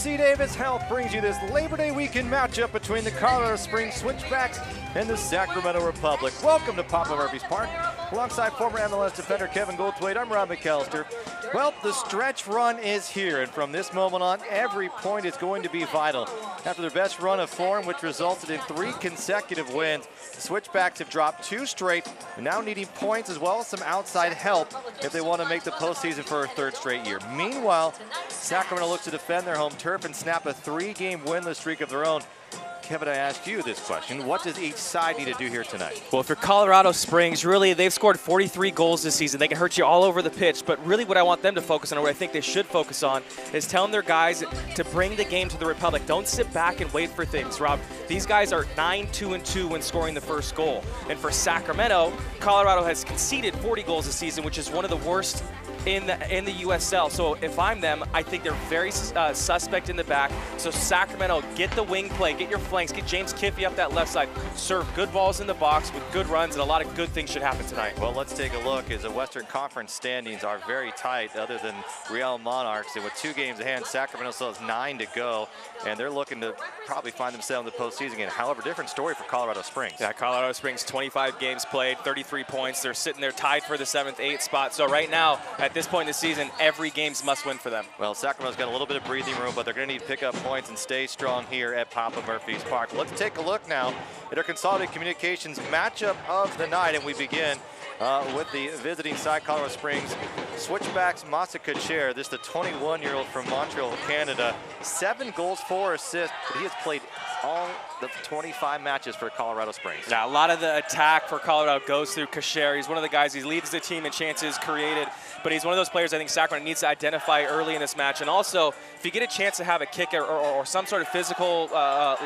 UC Davis Health brings you this Labor Day weekend matchup between the Colorado Springs Switchbacks and the Sacramento Republic. Welcome to Papa Murphy's Park. Alongside former MLS defender Kevin Goldthwait, I'm Rob McAllister. Well, the stretch run is here, and from this moment on, every point is going to be vital. After their best run of form, which resulted in 3 consecutive wins, the Switchbacks have dropped 2 straight, and now needing points as well as some outside help if they want to make the postseason for a 3rd straight year. Meanwhile, Sacramento looks to defend their home turf and snap a 3-game winless streak of their own. Kevin, I asked you this question. What does each side need to do here tonight? Well, for Colorado Springs, really, they've scored 43 goals this season. They can hurt you all over the pitch, but really what I want them to focus on, or what I think they should focus on, is telling their guys to bring the game to the Republic. Don't sit back and wait for things, Rob. These guys are 9-2-2 when scoring the first goal. And for Sacramento, Colorado has conceded 40 goals this season, which is one of the worst in the USL. So if I'm them, I think they're very suspect in the back. So Sacramento, get the wing play, get your flanks, get James Kiffey up that left side, serve good balls in the box with good runs, and a lot of good things should happen tonight. Well, let's take a look as the Western Conference standings are very tight, other than Real Monarchs. And with 2 games ahead, Sacramento still has 9 to go, and they're looking to probably find themselves in the postseason again. However, different story for Colorado Springs. Yeah, Colorado Springs, 25 games played, 33 points. They're sitting there tied for the 7th, 8th spot. So right now, at this point in the season, every game's must win for them. Well, Sacramento's got a little bit of breathing room, but they're going to need to pick up points and stay strong here at Papa Murphy's Park. Let's take a look now at our Consolidated Communications matchup of the night, and we begin with the visiting side, Colorado Springs Switchbacks. Masa Kacher, this is the 21-year-old from Montreal, Canada. 7 goals, 4 assists, but he has played all the 25 matches for Colorado Springs. Yeah, a lot of the attack for Colorado goes through Kacher. He's one of the guys, he leads the team in chances created, but he's one of those players I think Sacramento needs to identify early in this match. And also, if you get a chance to have a kick or some sort of physical,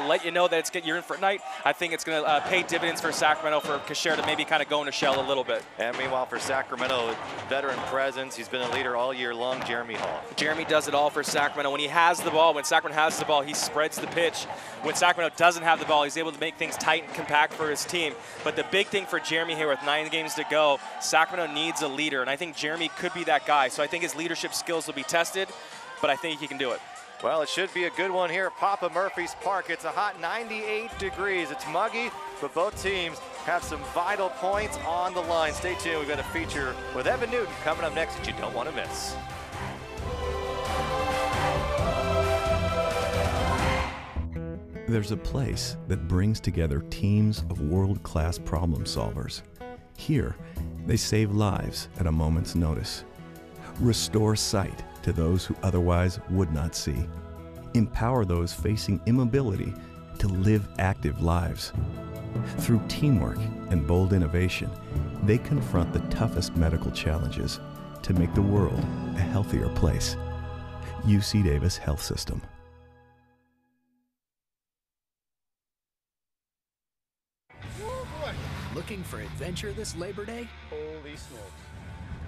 let you know that you're in for a night, I think it's going to pay dividends for Sacramento, for Kacher to maybe kind of go in a shell a little bit. And meanwhile, for Sacramento, veteran presence, he's been a leader all year long, Jeremy Hall. Jeremy does it all for Sacramento. When he has the ball, when Sacramento has the ball, he spreads the pitch. When Sacramento doesn't have the ball, he's able to make things tight and compact for his team. But the big thing for Jeremy here with 9 games to go, Sacramento needs a leader, and I think Jeremy could be that guy. So I think his leadership skills will be tested, but I think he can do it. Well, it should be a good one here at Papa Murphy's Park. It's a hot 98 degrees. It's muggy, but both teams have some vital points on the line. Stay tuned. We've got a feature with Evan Newton coming up next that you don't want to miss. There's a place that brings together teams of world-class problem solvers. Here, they save lives at a moment's notice, restore sight to those who otherwise would not see, empower those facing immobility to live active lives. Through teamwork and bold innovation, they confront the toughest medical challenges to make the world a healthier place. UC Davis Health System. Looking for adventure this Labor Day? Holy smokes.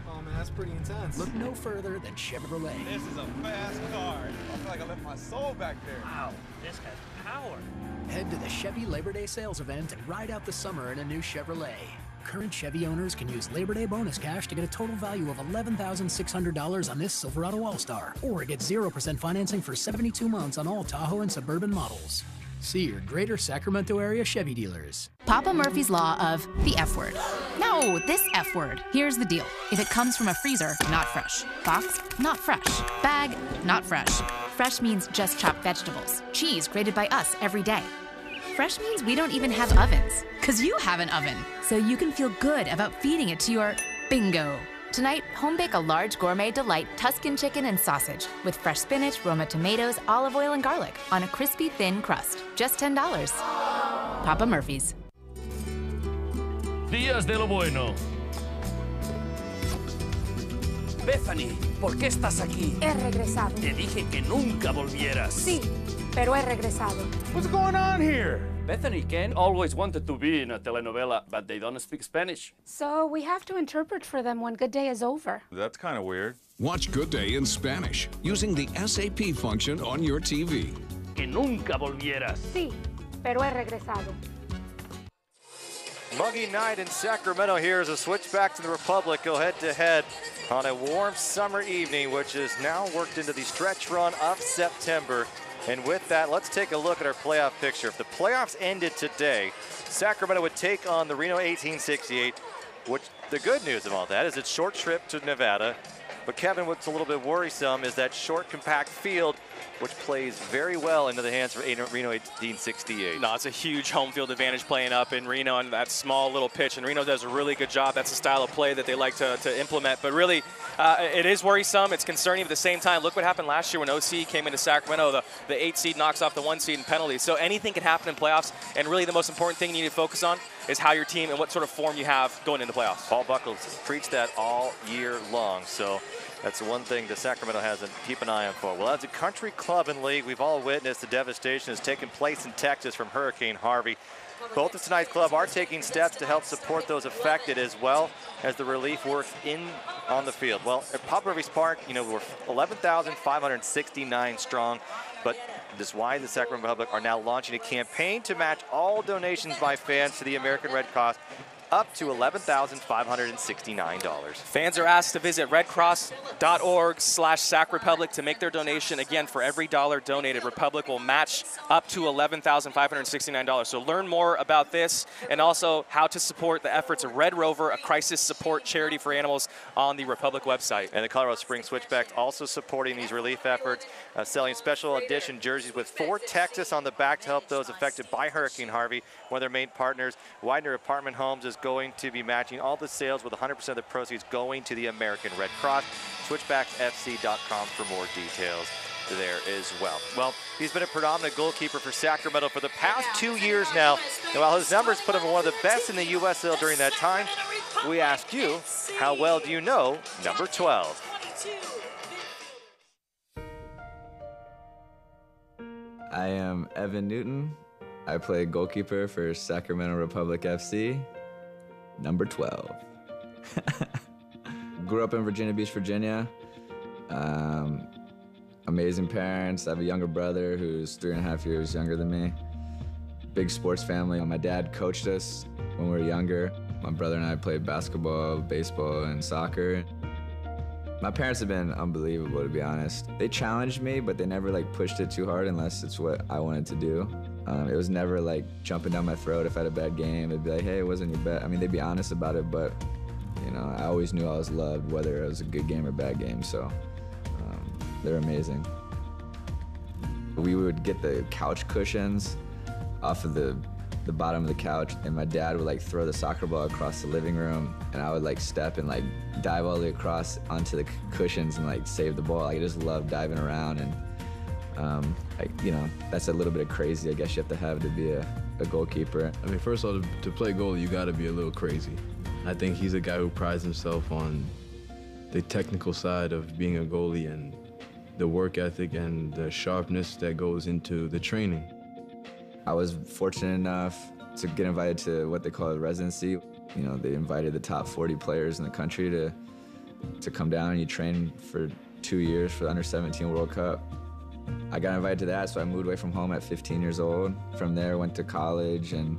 Oh man, that's pretty intense. Look no further than Chevrolet. This is a fast car. I feel like I left my soul back there. Wow, this has power. Head to the Chevy Labor Day sales event and ride out the summer in a new Chevrolet. Current Chevy owners can use Labor Day bonus cash to get a total value of $11,600 on this Silverado All-Star, or get 0% financing for 72 months on all Tahoe and Suburban models. See your greater Sacramento area Chevy dealers. Papa Murphy's Law of the F word. No, this F word. Here's the deal. If it comes from a freezer, not fresh. Box, not fresh. Bag, not fresh. Fresh means just chopped vegetables. Cheese grated by us every day. Fresh means we don't even have ovens, because you have an oven. So you can feel good about feeding it to your bingo. Tonight, home bake a large gourmet delight Tuscan chicken and sausage with fresh spinach, Roma tomatoes, olive oil, and garlic on a crispy, thin crust. Just $10. Papa Murphy's. Días de lo bueno. Bethany, ¿por qué estás aquí? He regresado. Te dije que nunca volvieras. Sí, pero he regresado. What's going on here? Bethany Ken always wanted to be in a telenovela, but they don't speak Spanish. So we have to interpret for them when Good Day is over. That's kind of weird. Watch Good Day in Spanish using the SAP function on your TV. Que nunca volvieras. Sí, pero he regresado. Muggy night in Sacramento here as the Switchbacks in the Republic go head-to-head on a warm summer evening, which is now worked into the stretch run of September. And with that, let's take a look at our playoff picture. If the playoffs ended today, Sacramento would take on the Reno 1868, which the good news of all that is it's short trip to Nevada. But Kevin, what's a little bit worrisome is that short, compact field, which plays very well into the hands of Reno 1868. No, it's a huge home field advantage playing up in Reno on that small little pitch, and Reno does a really good job. That's the style of play that they like to implement. But really, it is worrisome. It's concerning at the same time. Look what happened last year when OC came into Sacramento. The 8 seed knocks off the 1 seed in penalties. So anything can happen in playoffs, and really the most important thing you need to focus on is how your team and what sort of form you have going into playoffs. Paul Buckles preached that all year long. So that's the one thing that Sacramento has to keep an eye on for. Well, as a country club and league, we've all witnessed the devastation that's taken place in Texas from Hurricane Harvey. Both of tonight's club are taking steps to help support those affected as well as the relief work on the field. Well, at Papa Murphy's Park, you know, we're 11,569 strong, but this is why the Sacramento Republic are now launching a campaign to match all donations by fans to the American Red Cross up to $11,569. Fans are asked to visit redcross.org/SacRepublic to make their donation. Again, for every dollar donated, Republic will match up to $11,569. So learn more about this and also how to support the efforts of Red Rover, a crisis support charity for animals, on the Republic website. And the Colorado Springs Switchbacks also supporting these relief efforts, selling special edition jerseys with For Texas on the back to help those affected by Hurricane Harvey. One of their main partners, Widener Apartment Homes, is going to be matching all the sales with 100% of the proceeds going to the American Red Cross. SwitchbacksFC.com for more details there as well. Well, he's been a predominant goalkeeper for Sacramento for the past 2 years now. And while his numbers put him one of the best in the USL during that time, we ask you, how well do you know number 12? I am Evan Newton. I play goalkeeper for Sacramento Republic FC, number 12. Grew up in Virginia Beach, Virginia. Amazing parents. I have a younger brother who's 3.5 years younger than me. Big sports family. My dad coached us when we were younger. My brother and I played basketball, baseball, and soccer. My parents have been unbelievable, to be honest. They challenged me, but they never pushed it too hard unless it's what I wanted to do. It was never jumping down my throat if I had a bad game. It'd be like, hey, it wasn't your bad. I mean, they'd be honest about it, but I always knew I was loved, whether it was a good game or bad game. So they're amazing. We would get the couch cushions off of the bottom of the couch, and my dad would throw the soccer ball across the living room, and I would step and dive all the way across onto the cushions and save the ball. I just love diving around, and that's a little bit of crazy I guess you have to be a goalkeeper. I mean, first of all, to play goalie, you got to be a little crazy. I think he's a guy who prides himself on the technical side of being a goalie and the work ethic and the sharpness that goes into the training. I was fortunate enough to get invited to what they call a residency. They invited the top 40 players in the country to come down, and you train for 2 years for the Under-17 World Cup. I got invited to that, so I moved away from home at 15 years old. From there, went to college, and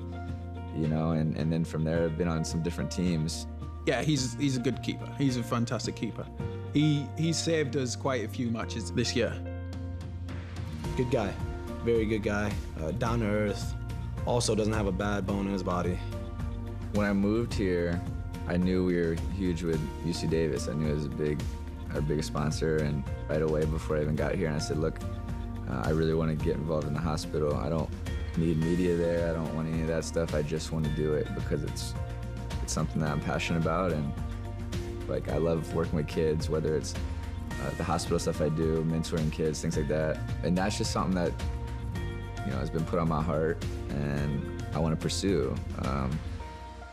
then from there, I've been on some different teams. Yeah, he's a good keeper. He's a fantastic keeper. He saved us quite a few matches this year. Good guy, very good guy, down to earth. Also doesn't have a bad bone in his body. When I moved here, I knew we were huge with UC Davis. I knew it was our biggest sponsor, and right away before I even got here, I said, look, I really want to get involved in the hospital. I don't need media there. I don't want any of that stuff. I just want to do it because it's something that I'm passionate about, and I love working with kids, whether it's the hospital stuff I do, mentoring kids, things like that. And that's just something that has been put on my heart, and I want to pursue.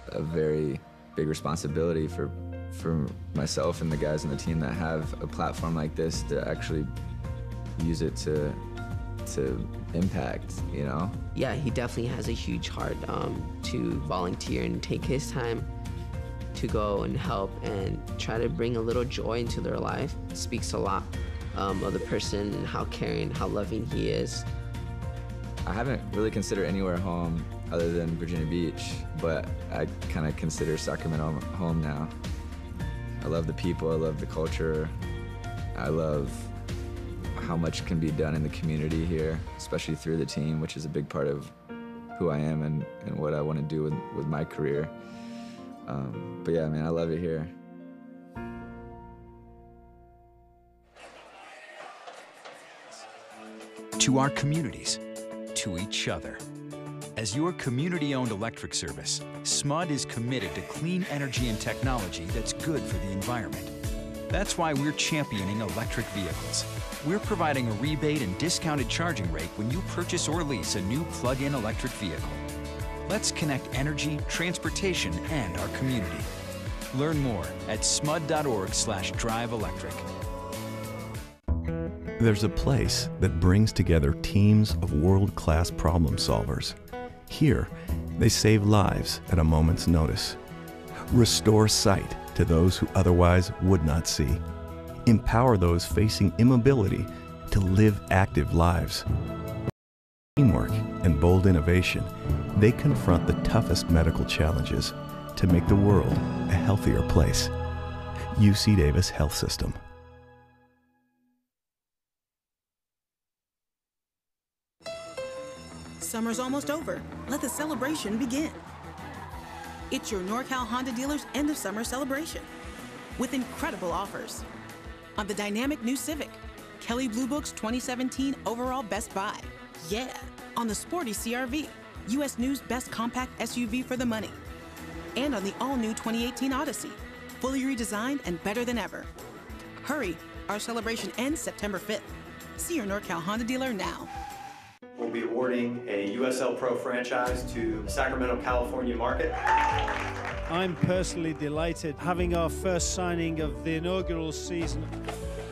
A very big responsibility for myself and the guys on the team that have a platform like this to actually use it to impact, Yeah, he definitely has a huge heart to volunteer and take his time to go and help and try to bring a little joy into their life. It speaks a lot of the person and how caring, how loving he is. I haven't really considered anywhere home other than Virginia Beach, but I kind of consider Sacramento home now. I love the people, I love the culture. I love how much can be done in the community here, especially through the team, which is a big part of who I am and what I want to do with my career. But yeah, man, I love it here. To our communities, to each other. As your community-owned electric service, SMUD is committed to clean energy and technology that's good for the environment. That's why we're championing electric vehicles. We're providing a rebate and discounted charging rate when you purchase or lease a new plug-in electric vehicle. Let's connect energy, transportation, and our community. Learn more at smud.org/drive-electric. There's a place that brings together teams of world-class problem solvers. Here, they save lives at a moment's notice, restore sight to those who otherwise would not see, empower those facing immobility to live active lives. Teamwork and bold innovation, they confront the toughest medical challenges to make the world a healthier place. UC Davis Health System. Summer's almost over. Let the celebration begin. It's your NorCal Honda dealer's end of summer celebration with incredible offers on the dynamic new Civic, Kelley Blue Book's 2017 overall Best Buy. Yeah, on the sporty CR-V, US News Best Compact SUV for the money. And on the all-new 2018 Odyssey, fully redesigned and better than ever. Hurry, our celebration ends September 5th. See your NorCal Honda dealer now. We'll be awarding a USL Pro franchise to the Sacramento, California market. I'm personally delighted having our first signing of the inaugural season.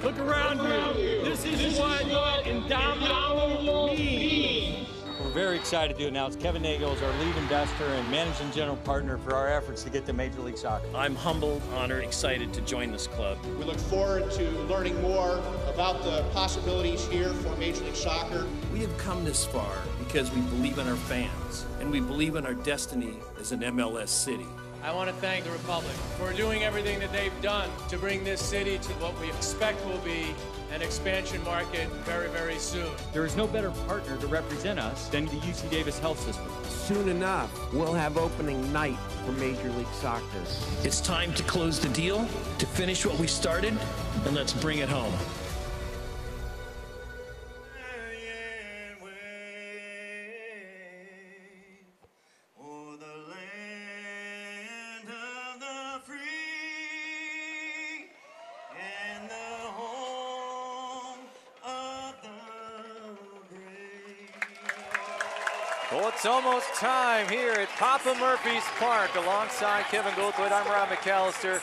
Look around you. This is what indomitable means. We're very excited to announce Kevin Nagel is our lead investor and managing general partner for our efforts to get to Major League Soccer. I'm humbled, honored, excited to join this club. We look forward to learning more about the possibilities here for Major League Soccer. We have come this far because we believe in our fans and we believe in our destiny as an MLS city. I want to thank the Republic for doing everything that they've done to bring this city to what we expect will be an expansion market very, very soon. There is no better partner to represent us than the UC Davis Health System. Soon enough, we'll have opening night for Major League Soccer. It's time to close the deal, to finish what we started, and let's bring it home. Well, it's almost time here at Papa Murphy's Park. Alongside Kevin Goldthwait, I'm Rob McAllister.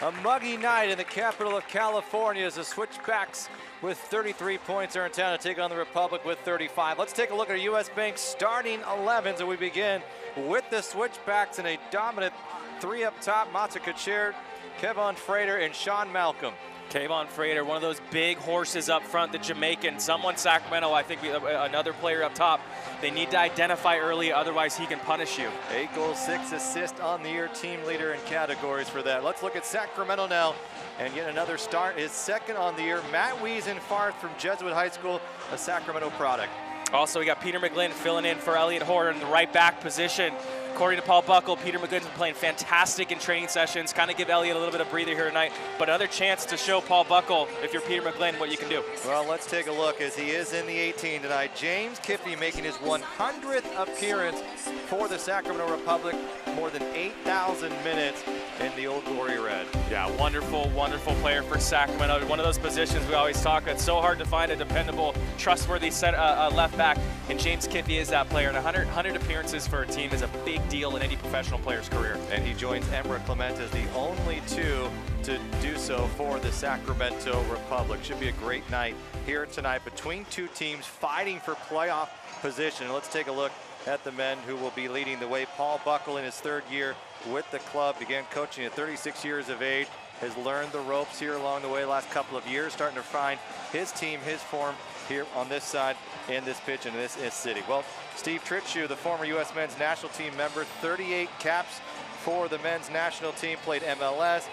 A muggy night in the capital of California as the Switchbacks with 33 points are in town to take on the Republic with 35. Let's take a look at our U.S. Bank starting 11s, and we begin with the Switchbacks in a dominant three up top. Matza Kachir, Kevon Frater, and Sean Malcolm. Kevon Frater, one of those big horses up front, the Jamaican. Someone Sacramento, I think another player up top. They need to identify early, otherwise he can punish you. 8 goals, 6 assists on the year, team leader in categories for that. Let's look at Sacramento now and get another start. His second on the year, Matt Wiesen-Farth from Jesuit High School, a Sacramento product. Also, we got Peter McGlynn filling in for Elliot Horner in the right back position. According to Paul Buckle, Peter McGlynn's been playing fantastic in training sessions, kind of give Elliot a little bit of breather here tonight, but another chance to show Paul Buckle, if you're Peter McGlynn, what you can do. Well, let's take a look as he is in the 18 tonight. James Kiffey making his 100th appearance for the Sacramento Republic, more than 8,000 minutes in the Old Glory Red. Yeah, wonderful, wonderful player for Sacramento. One of those positions we always talk about. It's so hard to find a dependable, trustworthy left back, and James Kiffey is that player. And 100 appearances for a team is a big deal in any professional player's career. And he joins Emra Clement as the only two to do so for the Sacramento Republic. Should be a great night here tonight between two teams fighting for playoff position. Let's take a look at the men who will be leading the way. Paul Buckle in his third year with the club, began coaching at 36 years of age, has learned the ropes here along the way last couple of years, starting to find his team, his form here on this side in this pitch in this city. Well, Steve Trittschuh, the former U.S. men's national team member, 38 caps for the men's national team, played MLS,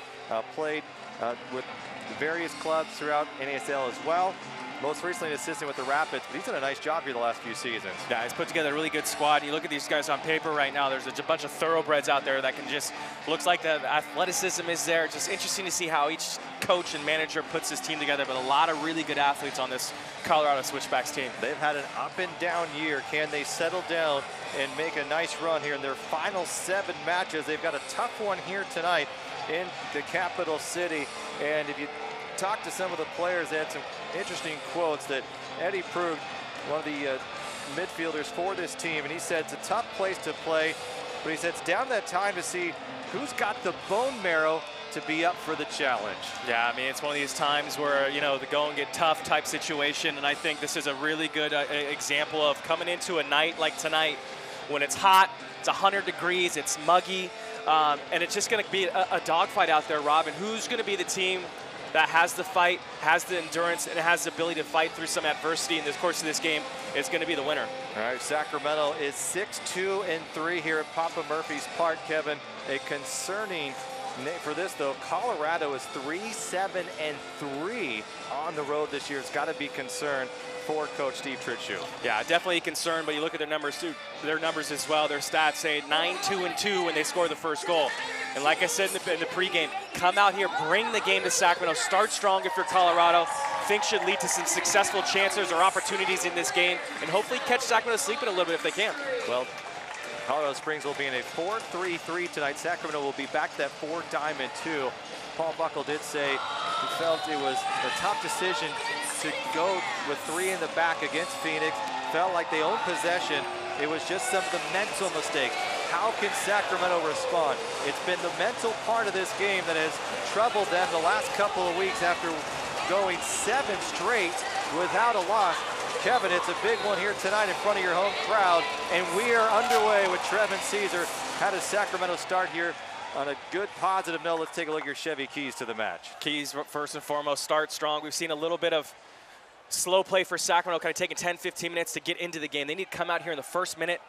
played with various clubs throughout NASL as well. Most recently an assistant with the Rapids, but he's done a nice job here the last few seasons. Yeah, he's put together a really good squad. You look at these guys on paper right now, there's a bunch of thoroughbreds out there that can just, looks like the athleticism is there. Just interesting to see how each coach and manager puts his team together, but a lot of really good athletes on this Colorado Switchbacks team. They've had an up and down year. Can they settle down and make a nice run here in their final 7 matches? They've got a tough one here tonight in the capital city. And if you talk to some of the players, they had some interesting quotes that Eddie proved, one of the midfielders for this team, and he said it's a tough place to play, but he said it's down that time to see who's got the bone marrow to be up for the challenge. Yeah, I mean, it's one of these times where, you know, the go and get tough type situation, and I think this is a really good example of coming into a night like tonight when it's hot, it's 100 degrees, it's muggy, and it's just going to be a dogfight out there, Rob, and who's going to be the team that has the fight, has the endurance, and has the ability to fight through some adversity in the course of this game is going to be the winner. All right, Sacramento is 6-2-3 here at Papa Murphy's Park, Kevin. A concerning for this, though, Colorado is 3-7-3 on the road this year. It's got to be concerned for Coach Steve Trittschuh. Yeah, definitely a concern, but you look at their numbers too, their numbers as well. Their stats say 9-2-2 when they score the first goal. And like I said in the pregame, come out here, bring the game to Sacramento, start strong if you're Colorado. Think should lead to some successful chances or opportunities in this game, and hopefully catch Sacramento sleeping a little bit if they can. Well, Colorado Springs will be in a 4-3-3 tonight. Sacramento will be back to that 4-diamond-2. Paul Buckle did say he felt it was a tough decision to go with 3 in the back against Phoenix. Felt like they owned possession. It was just some of the mental mistakes. How can Sacramento respond? It's been the mental part of this game that has troubled them the last couple of weeks after going 7 straight without a loss. Kevin, it's a big one here tonight in front of your home crowd, and we are underway with Trevin Caesar. How does Sacramento start here on a good positive note? Let's take a look at your Chevy keys to the match. Keys, first and foremost, start strong. We've seen a little bit of slow play for Sacramento, kind of taking 10-15 minutes to get into the game. They need to come out here in the first minute,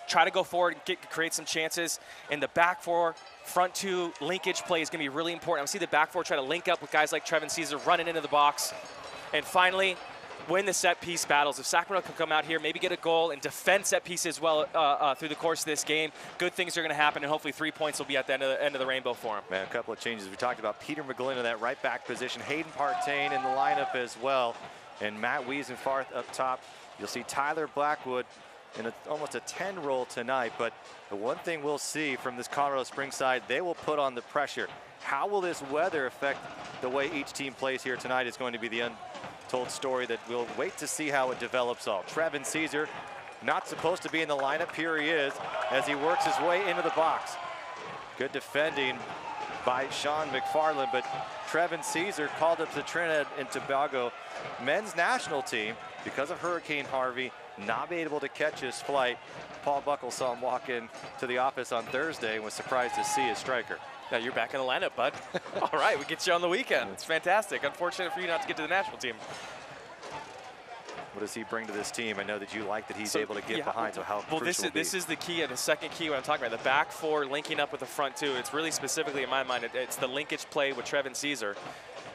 try to go forward and create some chances. In the back 4, front 2 linkage play is going to be really important. I see the back 4 try to link up with guys like Trevin Caesar running into the box. And finally, win the set piece battles. If Sacramento can come out here, maybe get a goal and defend set piece as well through the course of this game, good things are going to happen, and hopefully 3 points will be at the end of the rainbow for them. Man, a couple of changes. We talked about Peter McGlynn in that right back position, Hayden Partain in the lineup as well, and Matt Wiesenfarth up top. You'll see Tyler Blackwood in almost a 10 role tonight, but the one thing we'll see from this Colorado Springs side, they will put on the pressure. How will this weather affect the way each team plays here tonight is going to be the untold story that we'll wait to see how it develops all. Trevin Caesar, not supposed to be in the lineup. Here he is as he works his way into the box. Good defending by Sean McFarland, but Trevin Caesar called up to Trinidad and Tobago men's national team because of Hurricane Harvey, not being able to catch his flight. Paul Buckle saw him walk in to the office on Thursday and was surprised to see his striker. Now you're back in the lineup, bud. All right, we get you on the weekend. It's fantastic. Unfortunate for you not to get to the national team. What does he bring to this team? I know that you like that he's able to get behind, so how well, this is the key, and the second key what I'm talking about, the back 4 linking up with the front 2. It's really specifically, in my mind, it's the linkage play with Trevin Caesar.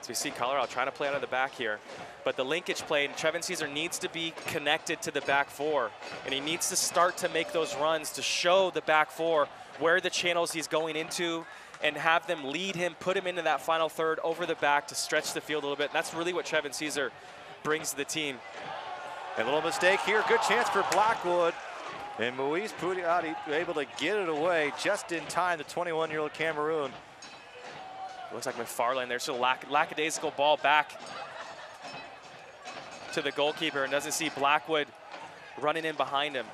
So we see Colorado trying to play out of the back here. But the linkage play, and Trevin Caesar needs to be connected to the back 4, and he needs to start to make those runs to show the back 4 where the channels he's going into, and have them lead him, put him into that final third over the back to stretch the field a little bit. And that's really what Trevin Caesar brings to the team. A little mistake here. Good chance for Blackwood. And Moise Poudiati able to get it away just in time, the 21-year-old Cameroon. Looks like McFarland there's a lackadaisical ball back to the goalkeeper, and doesn't see Blackwood running in behind him.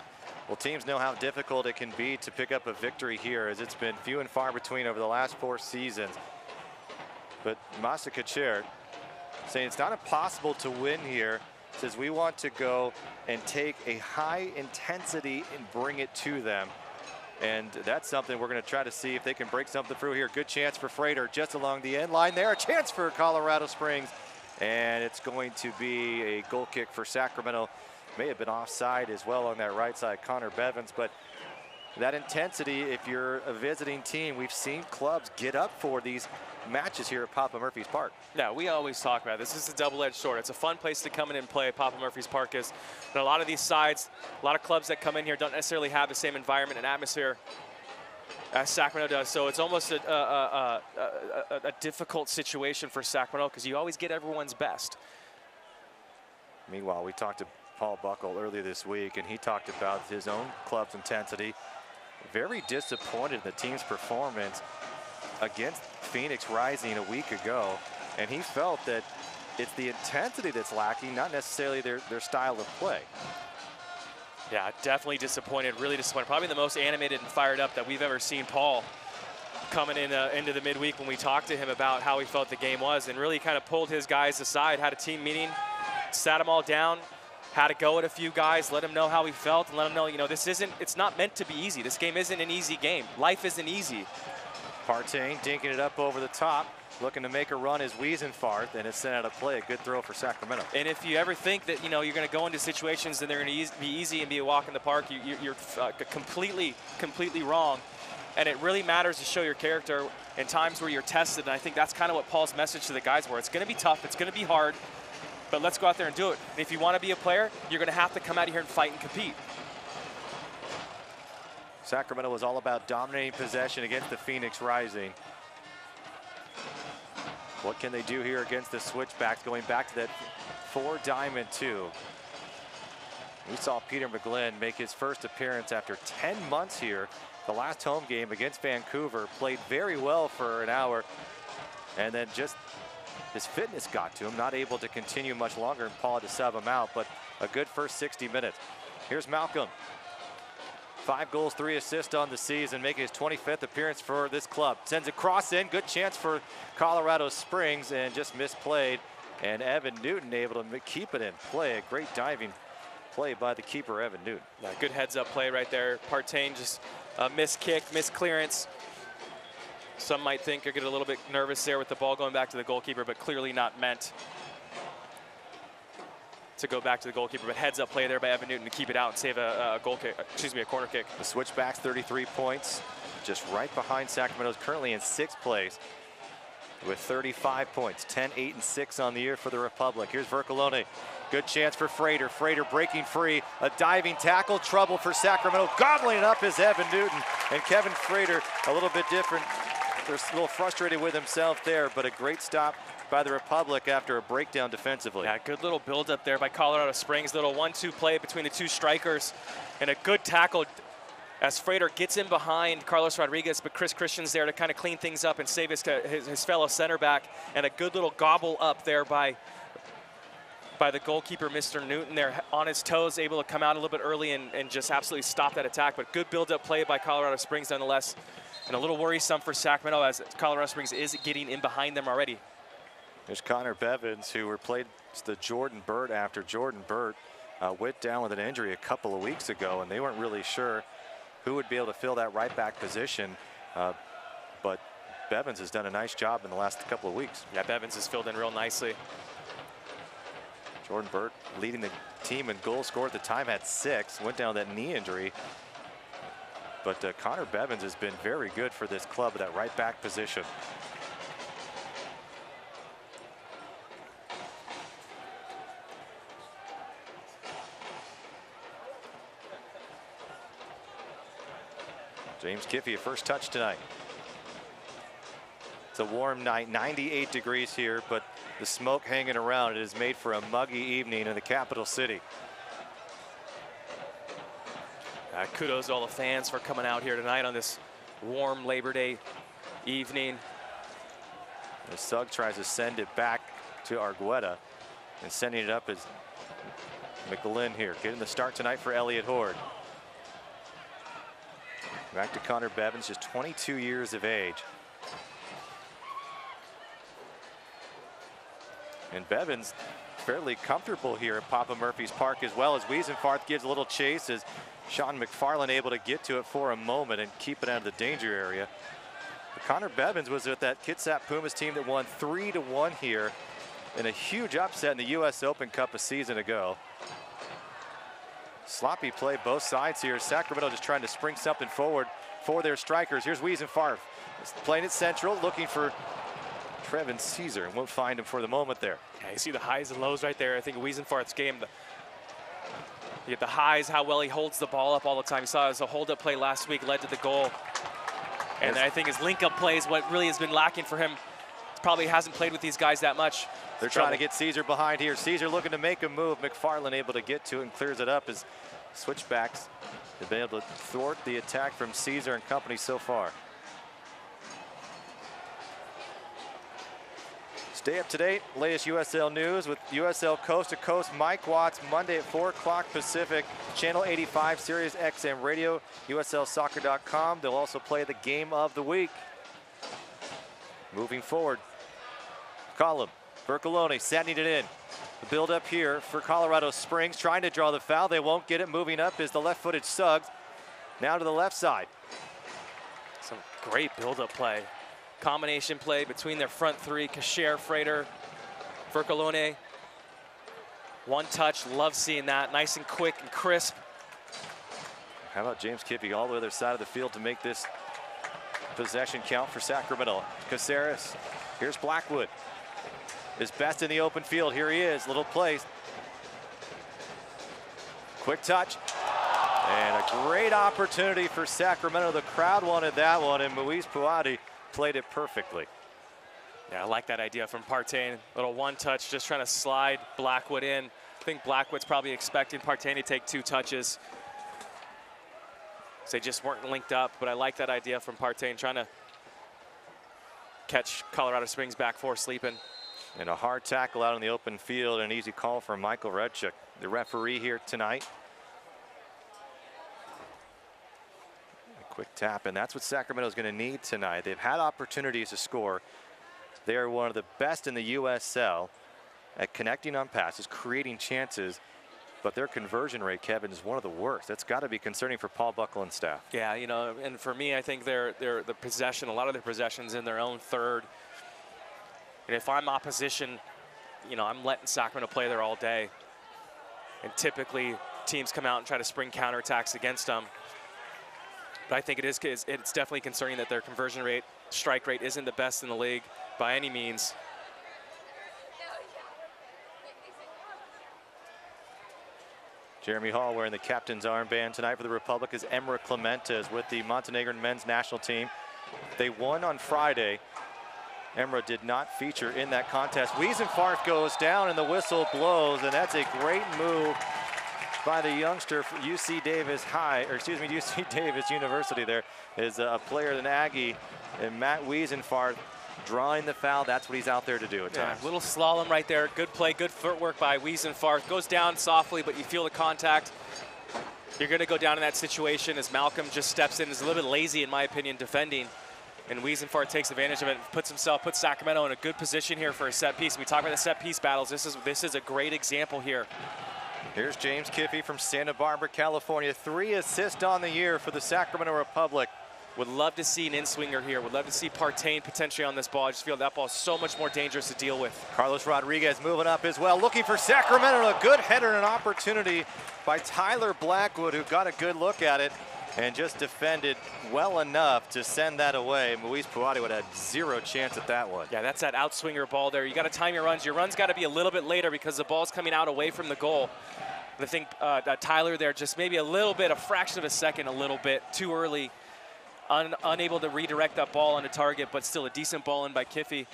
Well, teams know how difficult it can be to pick up a victory here, as it's been few and far between over the last 4 seasons. But Masa Kacher saying it's not impossible to win here. Says we want to go and take a high intensity and bring it to them. And that's something we're going to try to see if they can break something through here. Good chance for Frater just along the end line there. A chance for Colorado Springs. And it's going to be a goal kick for Sacramento. May have been offside as well on that right side, Connor Bevins, but that intensity, if you're a visiting team, we've seen clubs get up for these matches here at Papa Murphy's Park. Yeah, we always talk about this. This is a double-edged sword. It's a fun place to come in and play. Papa Murphy's Park is. And a lot of these sides, a lot of clubs that come in here don't necessarily have the same environment and atmosphere as Sacramento does. So it's almost a difficult situation for Sacramento because you always get everyone's best. Meanwhile, we talked to Paul Buckle earlier this week, and he talked about his own club's intensity. Very disappointed in the team's performance against Phoenix Rising a week ago, and he felt that it's the intensity that's lacking, not necessarily their style of play. Yeah, definitely disappointed, really disappointed. Probably the most animated and fired up that we've ever seen Paul coming in into the midweek when we talked to him about how he felt the game was, and really kind of pulled his guys aside, had a team meeting, sat them all down, had to go at a few guys, let him know how he felt, and let him know, you know, it's not meant to be easy. This game isn't an easy game. Life isn't easy. Partain dinking it up over the top, looking to make a run is Wiesenfarth, and it's sent out of play. A good throw for Sacramento. And if you ever think that, you know, you're going to go into situations and they're going to be easy and be a walk in the park, you're completely wrong. And it really matters to show your character in times where you're tested. And I think that's kind of what Paul's message to the guys were. It's going to be tough. It's going to be hard. But let's go out there and do it. And if you want to be a player, you're going to have to come out here and fight and compete. Sacramento was all about dominating possession against the Phoenix Rising. What can they do here against the Switchbacks, going back to that 4-diamond 2? We saw Peter McGlynn make his first appearance after 10 months here. The last home game against Vancouver, played very well for an hour, and then just his fitness got to him, not able to continue much longer, and Paul had to sub him out, but a good first 60 minutes. Here's Malcolm. 5 goals, 3 assists on the season, making his 25th appearance for this club. Sends a cross in, good chance for Colorado Springs, and just misplayed. And Evan Newton able to keep it in play. A great diving play by the keeper, Evan Newton. Yeah, good heads-up play right there. Partain just missed kick, missed clearance. Some might think you're getting a little bit nervous there with the ball going back to the goalkeeper, but clearly not meant to go back to the goalkeeper. But heads up play there by Evan Newton to keep it out and save a goal kick, excuse me, a corner kick. The Switchbacks 33 points, just right behind Sacramento's, currently in 6th place with 35 points, 10, 8, and 6 on the year for the Republic. Here's Vercolone. Good chance for Frater. Frater breaking free. A diving tackle. Trouble for Sacramento. Gobbling it up is Evan Newton. And Kevin Frater a little bit different. They're a little frustrated with himself there, but a great stop by the Republic after a breakdown defensively. Yeah, good little build up there by Colorado Springs. Little 1-2 play between the two strikers, and a good tackle as Frater gets in behind Carlos Rodriguez, but Chris Christian's there to kind of clean things up and save his fellow center back. And a good little gobble up there by the goalkeeper, Mr. Newton, there on his toes, able to come out a little bit early and just absolutely stop that attack. But good build-up play by Colorado Springs nonetheless. And a little worrisome for Sacramento as Colorado Springs is getting in behind them already. There's Connor Bevins, who replaced the Jordan Burt after Jordan Burt went down with an injury a couple of weeks ago, and they weren't really sure who would be able to fill that right back position. But Bevins has done a nice job in the last couple of weeks. Yeah, Bevins has filled in real nicely. Jordan Burt leading the team in goals scored at the time, had 6, went down with that knee injury. But Connor Bevins has been very good for this club at that right back position. James Kiffey, a first touch tonight. It's a warm night, 98 degrees here, but the smoke hanging around, it is made for a muggy evening in the capital city. Kudos to all the fans for coming out here tonight on this warm Labor Day evening. The Sugg tries to send it back to Argueta, and sending it up is McGlynn here, getting the start tonight for Elliott Horde. Back to Connor Bevins, just 22 years of age. And Bevins fairly comfortable here at Papa Murphy's Park, as well as Wiesenfarth gives a little chase as Sean McFarland able to get to it for a moment and keep it out of the danger area. But Connor Bevins was with that Kitsap Pumas team that won 3-1 here in a huge upset in the US Open Cup a season ago. Sloppy play both sides here. Sacramento just trying to spring something forward for their strikers. Here's Wiesenfarth playing it central, looking for Trevin Caesar, and won't find him for the moment there. Yeah, you see the highs and lows right there. I think Wiesenfarth's game, you get the highs, how well he holds the ball up all the time. You saw as a hold-up play last week led to the goal. And I think his link-up play is what really has been lacking for him. Probably hasn't played with these guys that much. They're trying to get Caesar behind here. Caesar looking to make a move. McFarland able to get to it and clears it up as Switchbacks have been able to thwart the attack from Caesar and company so far. Stay up to date, latest USL news with USL Coast to Coast. Mike Watts, Monday at 4 o'clock Pacific, Channel 85, Sirius XM Radio, USLsoccer.com. They'll also play the game of the week. Moving forward, Column, Bercolone sending it in. The build up here for Colorado Springs, trying to draw the foul. They won't get it. Moving up is the left-footed Suggs. Now to the left side. Some great build-up play. Combination play between their front three, Kasher, Frater, Bercolone. One touch, love seeing that. Nice and quick and crisp. How about James Kippy all the other side of the field to make this possession count for Sacramento. Caceres, here's Blackwood. His best in the open field. Here he is, little place. Quick touch. And a great opportunity for Sacramento. The crowd wanted that one, and Moise Puadi played it perfectly. Yeah, I like that idea from Partain. Little one touch, just trying to slide Blackwood in. I think Blackwood's probably expecting Partain to take 2 touches. So they just weren't linked up, but I like that idea from Partain, trying to catch Colorado Springs back 4 sleeping. And a hard tackle out in the open field, an easy call from Michael Redchuk, the referee here tonight. A quick tap, and that's what Sacramento's going to need tonight. They've had opportunities to score. They are one of the best in the USL at connecting on passes, creating chances, but their conversion rate, Kevin, is one of the worst. That's got to be concerning for Paul Buckle and staff. Yeah, you know, and for me, I think the possession, a lot of their possessions in their own third. And if I'm opposition, you know, I'm letting Sacramento play there all day. And typically, teams come out and try to spring counterattacks against them. But I think it's definitely concerning that their conversion rate, strike rate, isn't the best in the league by any means. Jeremy Hall wearing the captain's armband tonight for the Republic is Emra Clementes with the Montenegrin men's national team. They won on Friday. Emra did not feature in that contest. Wiesenfarth goes down and the whistle blows, and that's a great move by the youngster for UC Davis High, or excuse me, UC Davis University. There is a player, an Aggie, and Matt Wiesenfarth drawing the foul. That's what he's out there to do at times. Little slalom right there. Good play, good footwork by Wiesenfarth. Goes down softly, but you feel the contact. You're going to go down in that situation as Malcolm just steps in. Is a little bit lazy, in my opinion, defending. And Wiesenfarth takes advantage of it and puts Sacramento in a good position here for a set piece. We talk about the set piece battles. This is a great example here. Here's James Kiffey from Santa Barbara, California. 3 assists on the year for the Sacramento Republic. Would love to see an in-swinger here. Would love to see Partain potentially on this ball. I just feel that ball is so much more dangerous to deal with. Carlos Rodriguez moving up as well, looking for Sacramento. A good header and an opportunity by Tyler Blackwood, who got a good look at it and just defended well enough to send that away. Moise Puadi would have had 0 chance at that one. Yeah, that's that outswinger ball there. You got to time your runs. Your runs got to be a little bit later because the ball's coming out away from the goal. I think Tyler there just maybe a fraction of a second, a little bit too early. Unable to redirect that ball on the target, but still a decent ball in by Kiffey.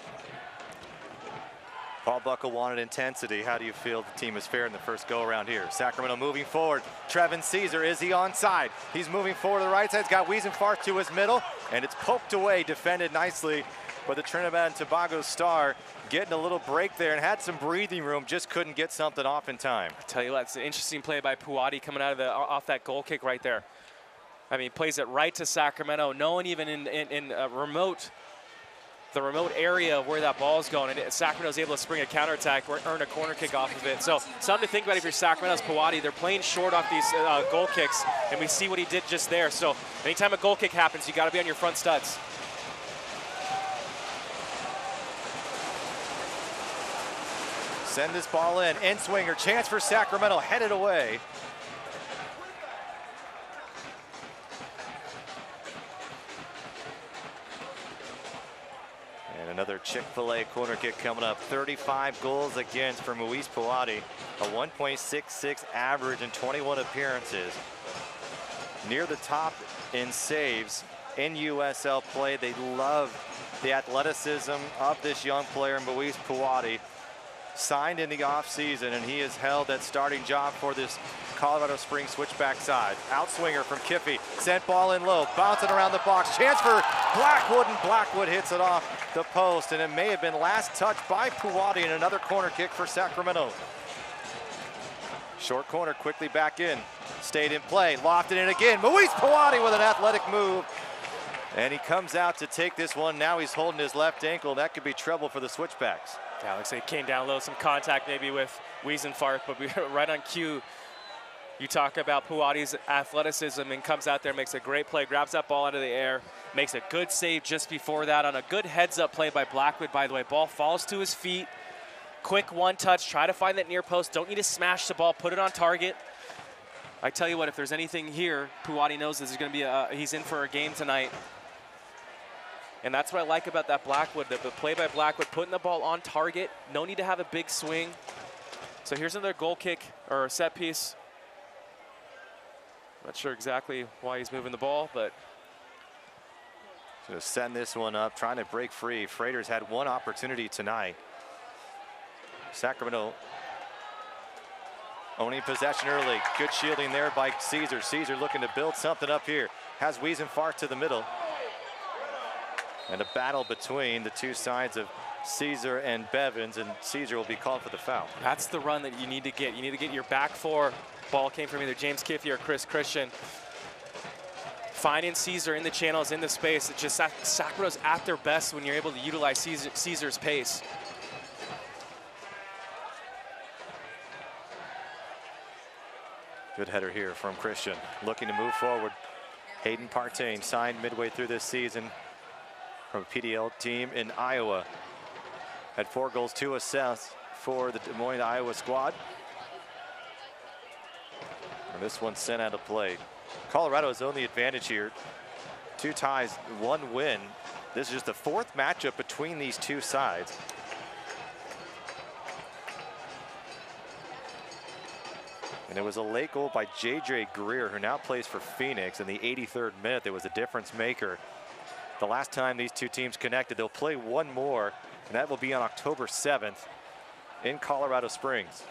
Paul Buckle wanted intensity. How do you feel the team is fair in the first go around here? Sacramento moving forward. Trevin Caesar, is he onside? He's moving forward to the right side. He's got Wiesenfarth to his middle, and it's poked away, defended nicely. But the Trinidad and Tobago star getting a little break there and had some breathing room, just couldn't get something off in time. I tell you what, it's an interesting play by Puadi coming out of off that goal kick right there. I mean, plays it right to Sacramento. No one even in the remote area where that ball is going. And Sacramento's able to spring a counterattack or earn a corner kick off of it. So something to think about if you're Sacramento's Puadi. They're playing short off these goal kicks, and we see what he did just there. So anytime a goal kick happens, you got to be on your front studs. Send this ball in. End swinger. Chance for Sacramento. Headed away. Another Chick-fil-A corner kick coming up. 35 goals against for Moise Puati. A 1.66 average in 21 appearances. Near the top in saves in USL play. They love the athleticism of this young player, Moise Puati. Signed in the offseason, and he has held that starting job for this Colorado Springs Switchback side. Outswinger from Kiffey. Sent ball in low. Bouncing around the box. Chance for Blackwood, and Blackwood hits it off the post. And it may have been last touched by Puati, and another corner kick for Sacramento. Short corner quickly back in. Stayed in play. Lofted in again. Moise Puati with an athletic move. And he comes out to take this one. Now he's holding his left ankle. That could be trouble for the Switchbacks. Yeah, looks like he came down low, some contact maybe with Wiesenfart, but we right on cue. You talk about Puati's athleticism and comes out there, makes a great play, grabs that ball out of the air, makes a good save just before that on a good heads-up play by Blackwood, by the way. Ball falls to his feet. Quick one touch, try to find that near post. Don't need to smash the ball, put it on target. I tell you what, if there's anything here, Puati knows this is going to be he's in for a game tonight. And that's what I like about that Blackwood, the play by Blackwood, putting the ball on target. No need to have a big swing. So here's another goal kick or set piece. Not sure exactly why he's moving the ball, but. So setting this one up, trying to break free. Freighters had one opportunity tonight. Sacramento owning possession early. Good shielding there by Caesar. Caesar looking to build something up here. Has Wiesenfart to the middle. And a battle between the two sides of Caesar and Bevins, and Caesar will be called for the foul. That's the run that you need to get. You need to get your back four. Ball came from either James Kiffey or Chris Christian. Finding Caesar in the channels, in the space. It's just Sacramento's at their best when you're able to utilize Caesar's pace. Good header here from Christian. Looking to move forward. Hayden Partain signed midway through this season from a PDL team in Iowa. Had 4 goals, 2 assists for the Des Moines, Iowa squad. And this one sent out of play. Colorado's only advantage here. 2 ties, 1 win. This is just the 4th matchup between these two sides. And it was a late goal by J.J. Greer, who now plays for Phoenix. In the 83rd minute, there was a difference maker. The last time these two teams connected, they'll play one more, and that will be on October 7th in Colorado Springs.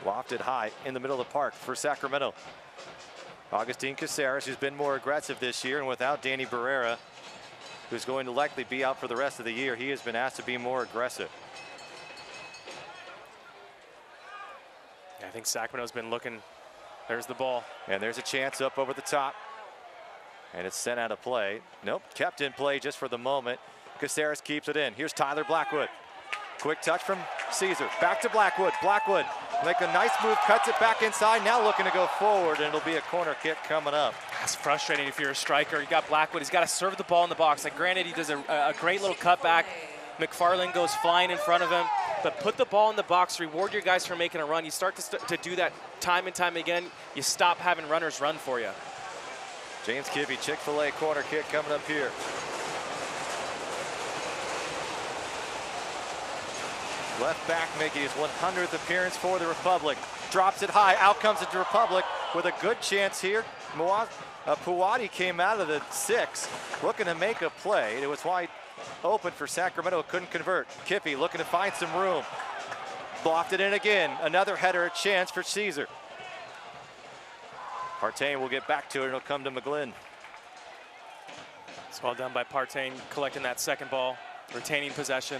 Lofted high in the middle of the park for Sacramento. Agustin Caceres, who's been more aggressive this year, and without Danny Barrera, who's going to likely be out for the rest of the year, he has been asked to be more aggressive. I think Sacramento's been looking. There's the ball. And there's a chance up over the top. And it's sent out of play. Nope, kept in play just for the moment. Caceres keeps it in. Here's Tyler Blackwood. Quick touch from Caesar. Back to Blackwood. Blackwood make a nice move, cuts it back inside. Now looking to go forward, and it'll be a corner kick coming up. That's frustrating if you're a striker. You got Blackwood. He's got to serve the ball in the box. Like, granted, he does a great little cutback. McFarland goes flying in front of him. But put the ball in the box, reward your guys for making a run. You start to do that time and time again. You stop having runners run for you. James Kiffey, Chick-fil-A corner kick coming up here. Left back making his 100th appearance for the Republic. Drops it high, out comes the Republic with a good chance here. Puati came out of the 6, looking to make a play. It was wide open for Sacramento, couldn't convert. Kiffey looking to find some room. Blocked it in again. Another header, a chance for Caesar. Partain will get back to it, and it'll come to McGlynn. It's well done by Partain, collecting that second ball, retaining possession.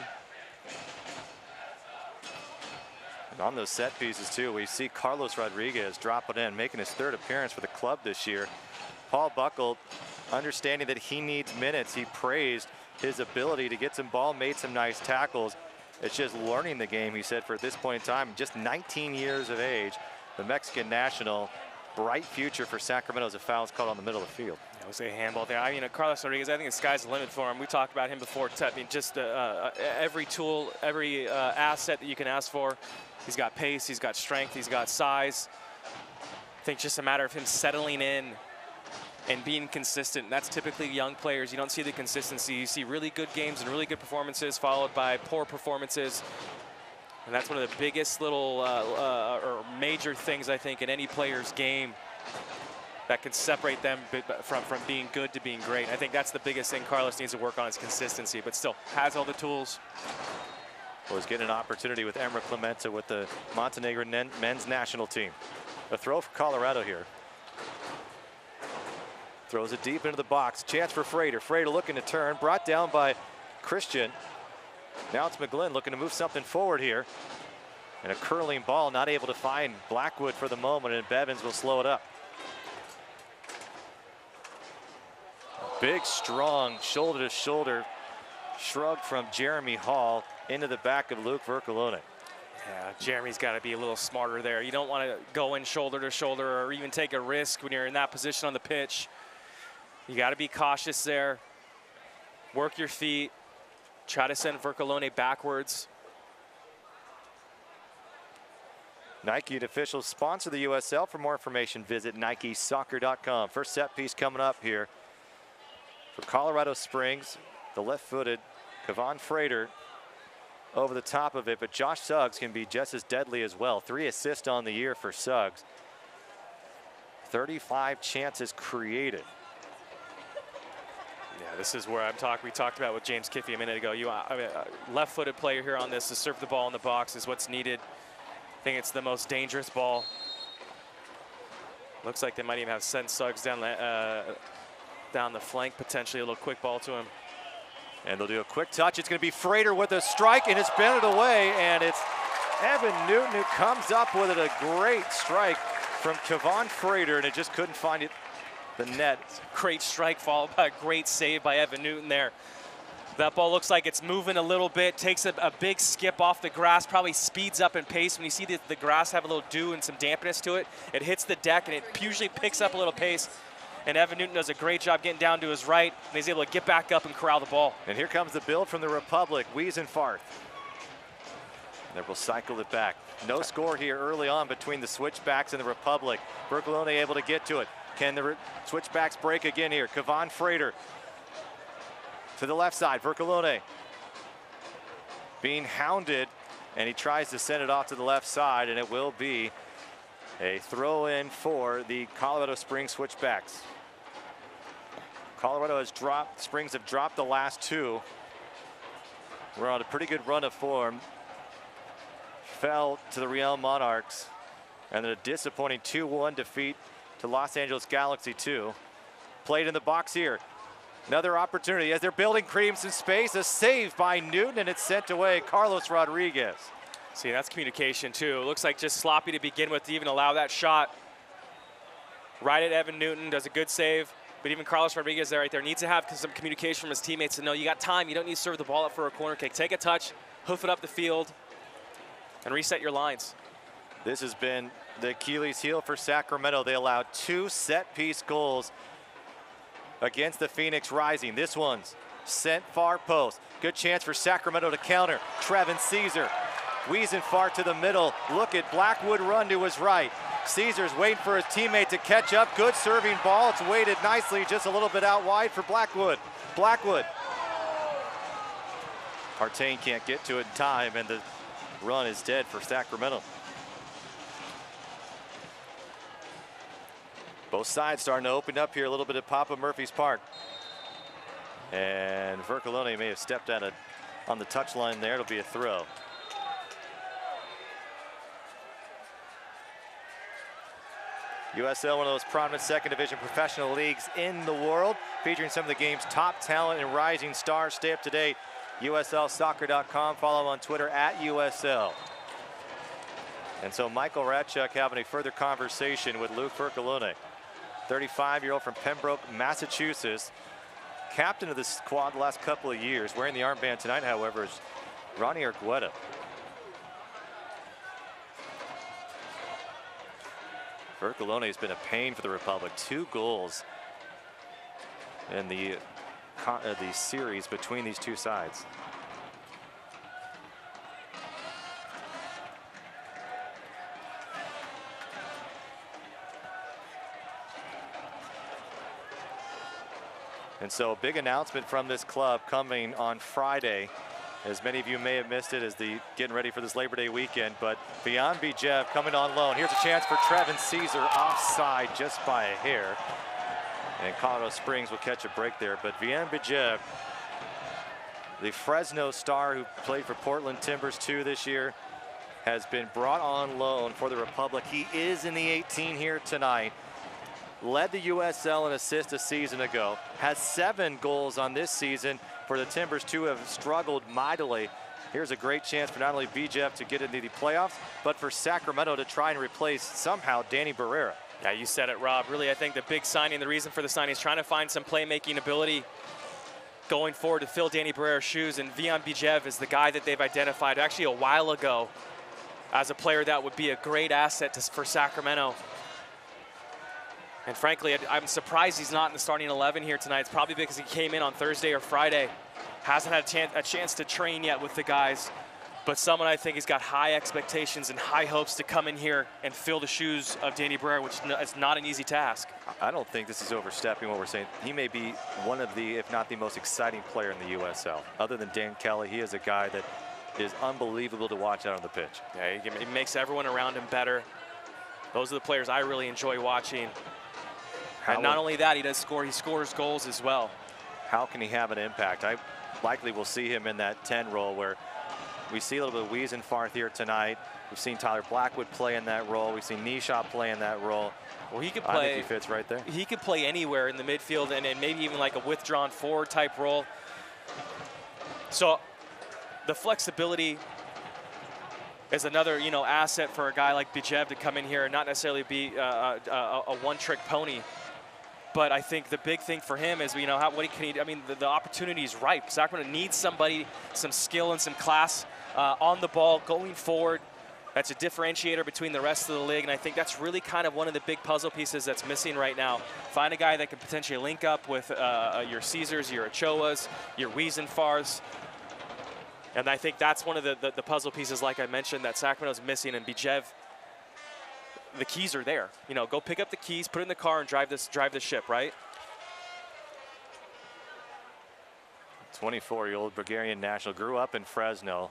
And on those set pieces too, we see Carlos Rodriguez drop it in, making his 3rd appearance for the club this year. Paul Buckle, understanding that he needs minutes, he praised his ability to get some ball, made some nice tackles. It's just learning the game, he said, for at this point in time, just 19 years of age. The Mexican national, bright future for Sacramento as a foul is called on the middle of the field. I would say handball there. I mean, Carlos Rodriguez, I think the sky's the limit for him. We talked about him before. I mean, just every tool, every asset that you can ask for. He's got pace, he's got strength, he's got size. I think just a matter of him settling in and being consistent. That's typically young players. You don't see the consistency. You see really good games and really good performances followed by poor performances. And that's one of the biggest little or major things, I think, in any player's game that can separate them from being good to being great. I think that's the biggest thing Carlos needs to work on is consistency, but still has all the tools. Well, he's getting an opportunity with Emra Clemente with the Montenegrin men's national team. A throw for Colorado here. Throws it deep into the box. Chance for Frater. Frater looking to turn. Brought down by Christian. Now it's McGlynn looking to move something forward here. And a curling ball, not able to find Blackwood for the moment, and Bevins will slow it up. Big, strong, shoulder-to-shoulder shrug from Jeremy Hall into the back of Luke Vercolone. Yeah, Jeremy's got to be a little smarter there. You don't want to go in shoulder to shoulder or even take a risk when you're in that position on the pitch. You got to be cautious there. Work your feet. Try to send Vercolone backwards. Nike, an official sponsor of the USL. For more information, visit NikeSoccer.com. First set piece coming up here for Colorado Springs. The left-footed Kevon Frater over the top of it, but Josh Suggs can be just as deadly as well. 3 assists on the year for Suggs. 35 chances created. Yeah, this is where we talked about with James Kiffey a minute ago. Left-footed player here on this to serve the ball in the box is what's needed. I think it's the most dangerous ball. Looks like they might even have sent Suggs down the flank, potentially a little quick ball to him. And they'll do a quick touch. It's going to be Frater with a strike, and it's bent it away, and it's Evan Newton who comes up with it. A great strike from Kevon Frater, and it just couldn't find the net. Great strike followed by a great save by Evan Newton there. That ball looks like it's moving a little bit, takes a big skip off the grass, probably speeds up in pace. When you see the grass have a little dew and some dampness to it, it hits the deck, and it usually picks up a little pace. And Evan Newton does a great job getting down to his right, and he's able to get back up and corral the ball. And here comes the build from the Republic, Wiesenfarth. They will cycle it back. No score here early on between the Switchbacks and the Republic. Vercolone able to get to it. Can the Switchbacks break again here? Kevon Frater to the left side. Vercolone being hounded, and he tries to send it off to the left side, and it will be a throw in for the Colorado Springs Switchbacks. Colorado has dropped, Springs have dropped the last 2. We're on a pretty good run of form. Fell to the Real Monarchs, and then a disappointing 2-1 defeat to Los Angeles Galaxy 2. Played in the box here. Another opportunity as they're building creams in space. A save by Newton, and it's sent away. Carlos Rodriguez. See, that's communication too. It looks like just sloppy to begin with to even allow that shot. Right at Evan Newton, does a good save. But even Carlos Rodriguez right there needs to have some communication from his teammates to know you got time. You don't need to serve the ball up for a corner kick. Take a touch, hoof it up the field, and reset your lines. This has been the Achilles heel for Sacramento. They allowed 2 set-piece goals against the Phoenix Rising. This one's sent far post. Good chance for Sacramento to counter. Trevin Caesar. Wiesenfarth to the middle. Look at Blackwood run to his right. Caesar's waiting for his teammate to catch up. Good serving ball. It's weighted nicely, just a little bit out wide for Blackwood. Blackwood. Partain can't get to it in time, and the run is dead for Sacramento. Both sides starting to open up here a little bit at Papa Murphy's Park. And Vercolone may have stepped out on the touchline there. It'll be a throw. USL, one of those prominent second division professional leagues in the world, featuring some of the game's top talent and rising stars. Stay up to date. USLsoccer.com. Follow on Twitter at USL. And so Michael Ratchuk having a further conversation with Luke Vercolone, 35-year-old from Pembroke, Massachusetts, captain of the squad the last couple of years. Wearing the armband tonight, however, is Ronnie Argueta. Vercolone has been a pain for the Republic. 2 goals in the series between these two sides. And so big announcement from this club coming on Friday. As many of you may have missed it as the getting ready for this Labor Day weekend, but Vian Bijev coming on loan. Here's a chance for Trevin Caesar, offside just by a hair. And Colorado Springs will catch a break there, but Vian Bijev, the Fresno star who played for Portland Timbers 2 this year, has been brought on loan for the Republic. He is in the 18 here tonight. Led the USL in assists a season ago. Has 7 goals on this season for the Timbers, 2 have struggled mightily. Here's a great chance for not only Bijev to get into the playoffs, but for Sacramento to try and replace somehow Danny Barrera. Yeah, you said it, Rob. Really, I think the big signing, the reason for the signing is trying to find some playmaking ability going forward to fill Danny Barrera's shoes, and Vian Bijev is the guy that they've identified actually a while ago as a player that would be a great asset for Sacramento. And frankly, I'm surprised he's not in the starting 11 here tonight. It's probably because he came in on Thursday or Friday. Hasn't had a chance to train yet with the guys. But someone I think has got high expectations and high hopes to come in here and fill the shoes of Danny Barrera, which is not an easy task. I don't think this is overstepping what we're saying. He may be one of the, if not the most exciting player in the USL. Other than Dan Kelly, he is a guy that is unbelievable to watch out on the pitch. Yeah, he makes everyone around him better. Those are the players I really enjoy watching. And not only that, he scores goals as well. How can he have an impact? I likely will see him in that 10 role where we see a little bit of Wiesenfarth here tonight. We've seen Tyler Blackwood play in that role. We've seen Nisha play in that role. Well, he could play. I think he fits right there. He could play anywhere in the midfield and maybe even like a withdrawn forward type role. So the flexibility is another, asset for a guy like Bijev to come in here and not necessarily be a one-trick pony. But I think the big thing for him is, the opportunity is ripe. Sacramento needs somebody, some skill and some class on the ball going forward. That's a differentiator between the rest of the league, and I think that's really kind of one of the big puzzle pieces that's missing right now. Find a guy that can potentially link up with your Caesars, your Ochoas, your Wiesenfarths. And I think that's one of the puzzle pieces, like I mentioned, that Sacramento's missing, and Bijev, the keys are there. Go pick up the keys, put it in the car, and drive the ship, right? 24-year-old Bulgarian national, grew up in Fresno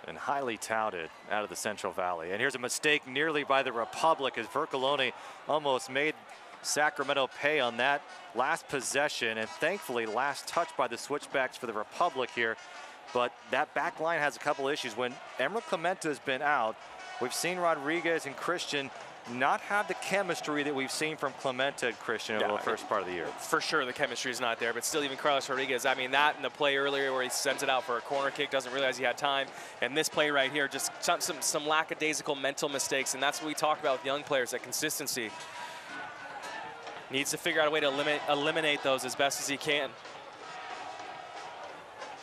and highly touted out of the Central Valley. And here's a mistake nearly by the Republic as Vercolone almost made Sacramento pay on that last possession, and thankfully last touch by the Switchbacks for the Republic here. But that back line has a couple issues. When Emerald Clemente has been out, we've seen Rodriguez and Christian not have the chemistry that we've seen from Clemente and Christian over the first part of the year. For sure, the chemistry is not there, but still, even Carlos Rodriguez, that and the play earlier where he sends it out for a corner kick, doesn't realize he had time, and this play right here, just some lackadaisical mental mistakes, and that's what we talk about with young players, that consistency. Needs to figure out a way to eliminate those as best as he can.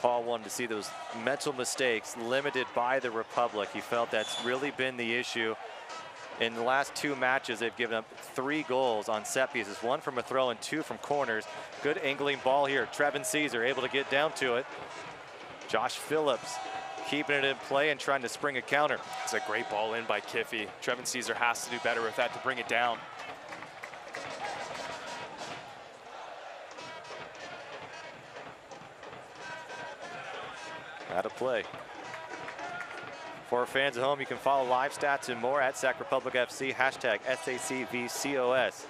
Paul wanted to see those mental mistakes limited by the Republic. He felt that's really been the issue. In the last 2 matches, they've given up 3 goals on set pieces, 1 from a throw and 2 from corners. Good angling ball here. Trevin Caesar able to get down to it. Josh Phillips keeping it in play and trying to spring a counter. It's a great ball in by Kiffy. Trevin Caesar has to do better with that to bring it down. Out of play. For our fans at home, you can follow live stats and more at Sac Republic FC, hashtag SACVCOS.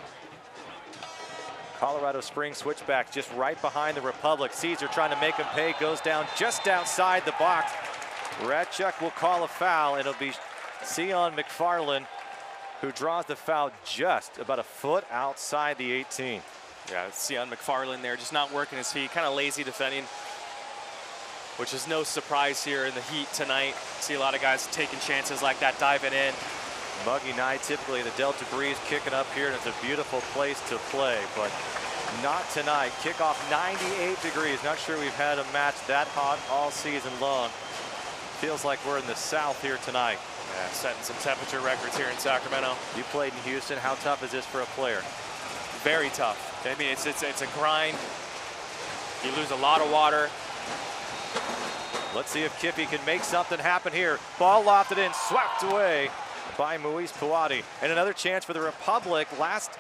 Colorado Springs Switchbacks just right behind the Republic. Caesar trying to make him pay, goes down just outside the box. Radchuk will call a foul. It'll be Sion McFarland who draws the foul just about a foot outside the 18. Yeah, Sion McFarland there, just not working his feet, kind of lazy defending, which is no surprise here in the heat tonight. See a lot of guys taking chances like that, diving in. Muggy night, typically the Delta breeze kicking up here, and it's a beautiful place to play, but not tonight. Kickoff 98 degrees. Not sure we've had a match that hot all season long. Feels like we're in the south here tonight. Yeah, setting some temperature records here in Sacramento. You played in Houston. How tough is this for a player? Very tough. I mean, it's a grind. You lose a lot of water. Let's see if Kiffy can make something happen here. Ball lofted in, swept away by Moise Puati. And another chance for the Republic. Last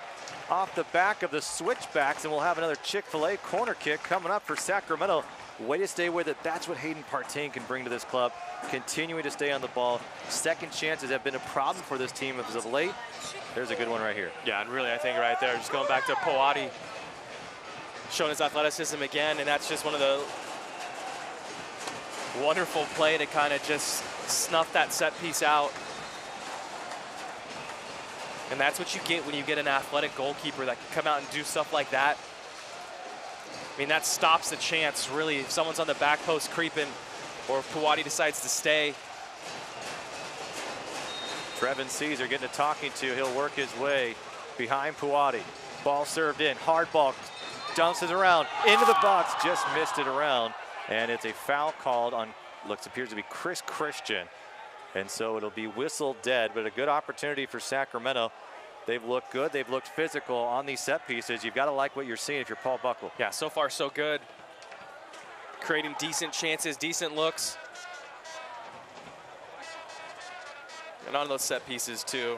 off the back of the Switchbacks, and we'll have another Chick-fil-A corner kick coming up for Sacramento. Way to stay with it. That's what Hayden Partain can bring to this club, continuing to stay on the ball. Second chances have been a problem for this team as of late. There's a good one right here. Yeah, and really, I think right there, just going back to Poati, showing his athleticism again, and that's just one of the wonderful play to kind of just snuff that set piece out. And that's what you get when you get an athletic goalkeeper that can come out and do stuff like that. I mean, that stops the chance, really. If someone's on the back post creeping, or if Poati decides to stay. Trevin Caesar getting a talking to. He'll work his way behind Poati. Ball served in, hard ball, dumps it around, into the box, just missed it around. And it's a foul called on, appears to be Chris Christian. And so it'll be whistle dead, but a good opportunity for Sacramento. They've looked good. They've looked physical on these set pieces. You've got to like what you're seeing if you're Paul Buckle. Yeah, so far so good. Creating decent chances, decent looks. And on those set pieces too.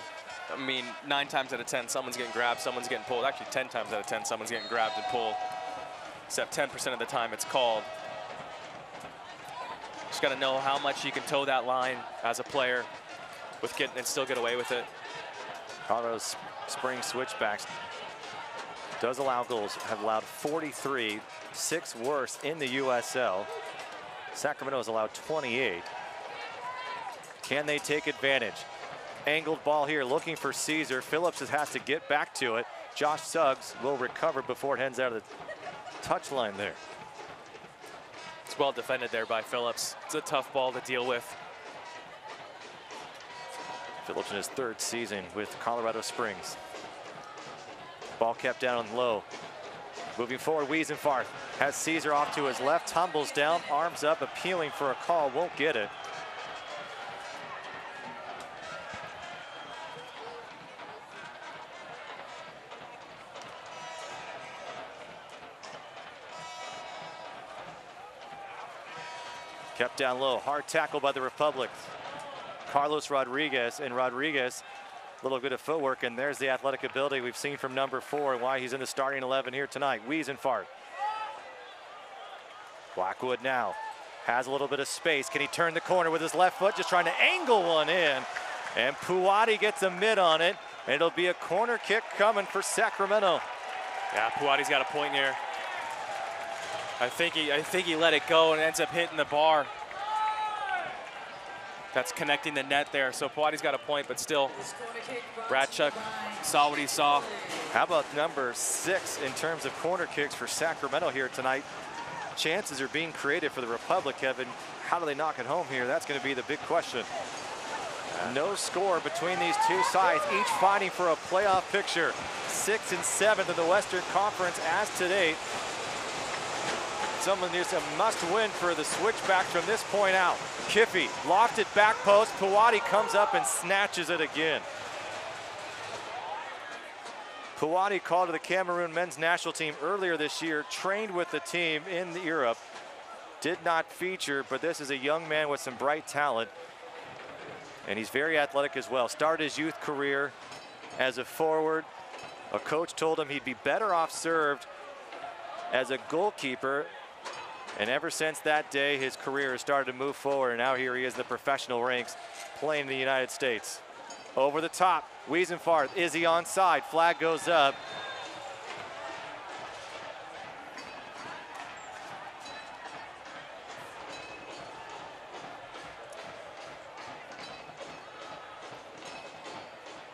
I mean, 9 times out of 10, someone's getting grabbed, someone's getting pulled. Actually, 10 times out of 10, someone's getting grabbed and pulled. Except 10% of the time it's called. Just got to know how much you can toe that line as a player and still get away with it. Colorado Springs Switchbacks does allow goals, have allowed 43, 6 worse in the USL. Sacramento has allowed 28. Can they take advantage? Angled ball here, looking for Caesar. Phillips has to get back to it. Josh Suggs will recover before it heads out of the touchline there. It's well defended there by Phillips. It's a tough ball to deal with. Phillips in his 3rd season with Colorado Springs. Ball kept down low. Moving forward, Wiesenfarth has Caesar off to his left, tumbles down, arms up, appealing for a call, won't get it. Kept down low, hard tackle by the Republic. Carlos Rodriguez, and Rodriguez, a little bit of footwork, and there's the athletic ability we've seen from number 4 and why he's in the starting 11 here tonight. Wiesenfarth. Blackwood now has a little bit of space. Can he turn the corner with his left foot? Just trying to angle one in, and Poati gets a mid on it, and it'll be a corner kick coming for Sacramento. Yeah, Puati's got a point here. I think he let it go and ends up hitting the bar. That's connecting the net there. So Puati's got a point, but still, Bradchuk saw what he saw. How about number 6 in terms of corner kicks for Sacramento here tonight? Chances are being created for the Republic, Kevin. How do they knock it home here? That's going to be the big question. No score between these two sides, each fighting for a playoff picture. 6th and 7th in the Western Conference as to date. Someone needs a must-win for the Switchbacks from this point out. Kiffey, lofted back post. Puati comes up and snatches it again. Puati called to the Cameroon men's national team earlier this year, trained with the team in Europe. Did not feature, but this is a young man with some bright talent. And he's very athletic as well. Started his youth career as a forward. A coach told him he'd be better off served as a goalkeeper. And ever since that day, his career has started to move forward. And now here he is in the professional ranks, playing in the United States. Over the top, Wiesenfarth. Is he onside? Flag goes up.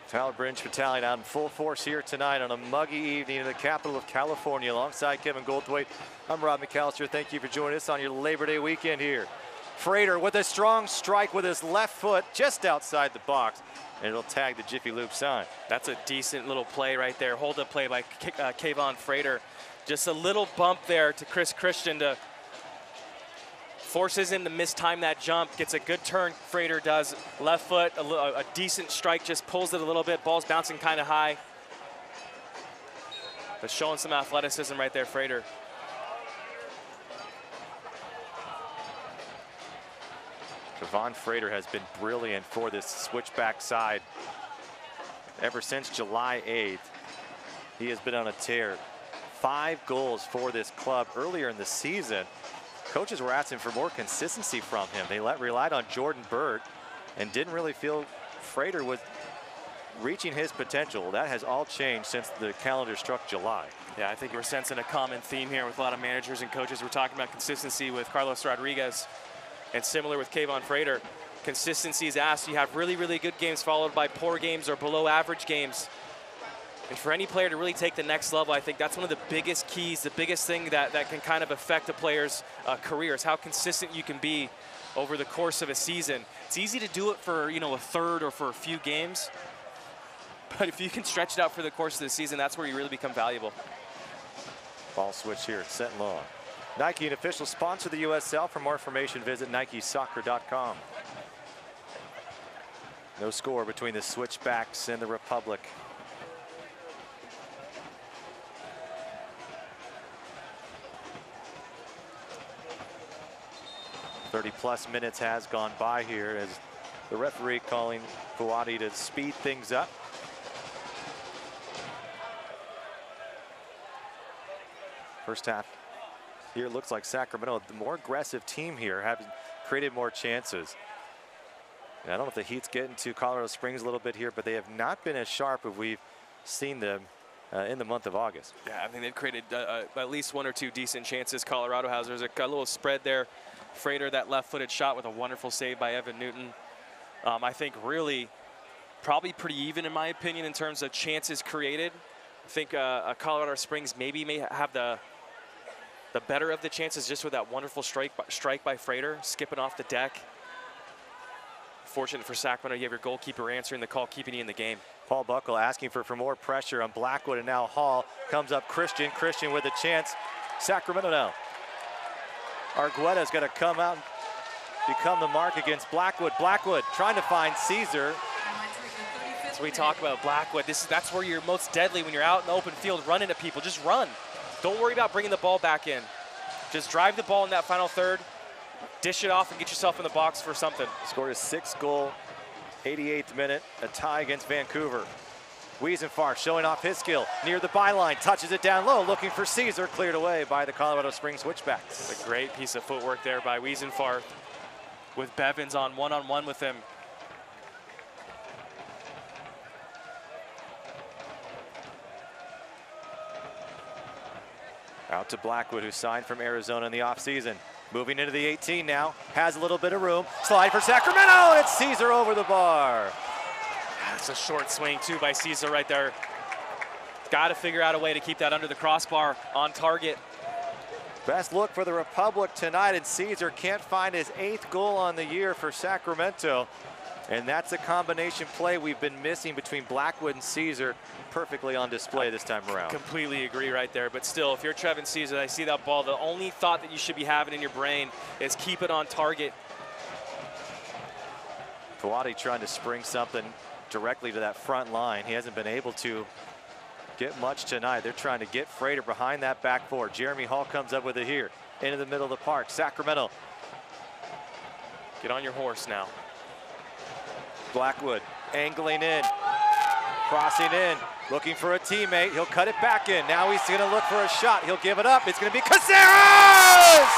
Tyler Brinch Battalion out in full force here tonight on a muggy evening in the capital of California. Alongside Kevin Goldthwait, I'm Rob McAllister. Thank you for joining us on your Labor Day weekend here. Frater with a strong strike with his left foot just outside the box, and it'll tag the Jiffy Lube sign. That's a decent little play right there. Hold up play by Kayvon Frater. Just a little bump there to Chris Christian to forces him to mistime that jump. Gets a good turn, Frater does. Left foot, a decent strike, just pulls it a little bit. Ball's bouncing kind of high. But showing some athleticism right there, Frater. Kayvon Frater has been brilliant for this Switchback side ever since July 8th. He has been on a tear. 5 goals for this club earlier in the season. Coaches were asking for more consistency from him. They relied on Jordan Bird and didn't really feel Frater was reaching his potential. That has all changed since the calendar struck July. Yeah, I think we're sensing a common theme here with a lot of managers and coaches. We're talking about consistency with Carlos Rodriguez, and similar with Kayvon Frater. Consistency is asked. You have really, really good games followed by poor games or below average games. And for any player to really take the next level, I think that's one of the biggest keys, the biggest thing that can kind of affect a player's career is how consistent you can be over the course of a season. It's easy to do it for, you know, a third or for a few games. But if you can stretch it out for the course of the season, that's where you really become valuable. Ball switch here at St. Law. Nike, an official sponsor of the USL. For more information, visit NikeSoccer.com. No score between the Switchbacks and the Republic. +30 minutes has gone by here as the referee calling Fuadi to speed things up. First half here looks like Sacramento, the more aggressive team here, have created more chances. And I don't know if the heat's getting to Colorado Springs a little bit here, but they have not been as sharp as we've seen them in the month of August. Yeah, I think they've created at least 1 or 2 decent chances. Colorado has. There's a little spread there. Frater, that left-footed shot with a wonderful save by Evan Newton. I think really probably pretty even in my opinion in terms of chances created. I think Colorado Springs maybe may have the better of the chances just with that wonderful strike by Frater, skipping off the deck. Fortunate for Sacramento, you have your goalkeeper answering the call, keeping you in the game. Paul Buckle asking for more pressure on Blackwood, and now Hall comes up Christian. Christian with a chance. Sacramento now. Argueda's going to come out and become the mark against Blackwood. Blackwood trying to find Caesar. As we talk about Blackwood, that's where you're most deadly when you're out in the open field running at people. Just run. Don't worry about bringing the ball back in. Just drive the ball in that final third, dish it off, and get yourself in the box for something. Scored a 6th goal, 88th minute, a tie against Vancouver. Wiesenfar showing off his skill near the byline, touches it down low, looking for Caesar, cleared away by the Colorado Springs Switchbacks. A great piece of footwork there by Wiesenfar with Bevins on one-on-one with him. Out to Blackwood, who signed from Arizona in the offseason. Moving into the 18 now, has a little bit of room. Slide for Sacramento, and it's Caesar over the bar. That's a short swing too by Caesar right there. Got to figure out a way to keep that under the crossbar on target. Best look for the Republic tonight, and Caesar can't find his 8th goal on the year for Sacramento. And that's a combination play we've been missing between Blackwood and Caesar, perfectly on display this time around. Completely agree right there, but still, if you're Trevin Caesar, I see that ball, the only thought that you should be having in your brain is keep it on target. Fuadi trying to spring something directly to that front line. He hasn't been able to get much tonight. They're trying to get Frater behind that back four. Jeremy Hall comes up with it here into the middle of the park. Sacramento. Get on your horse now. Blackwood angling in, crossing in, looking for a teammate. He'll cut it back in. Now he's going to look for a shot. He'll give it up. It's going to be Caceres!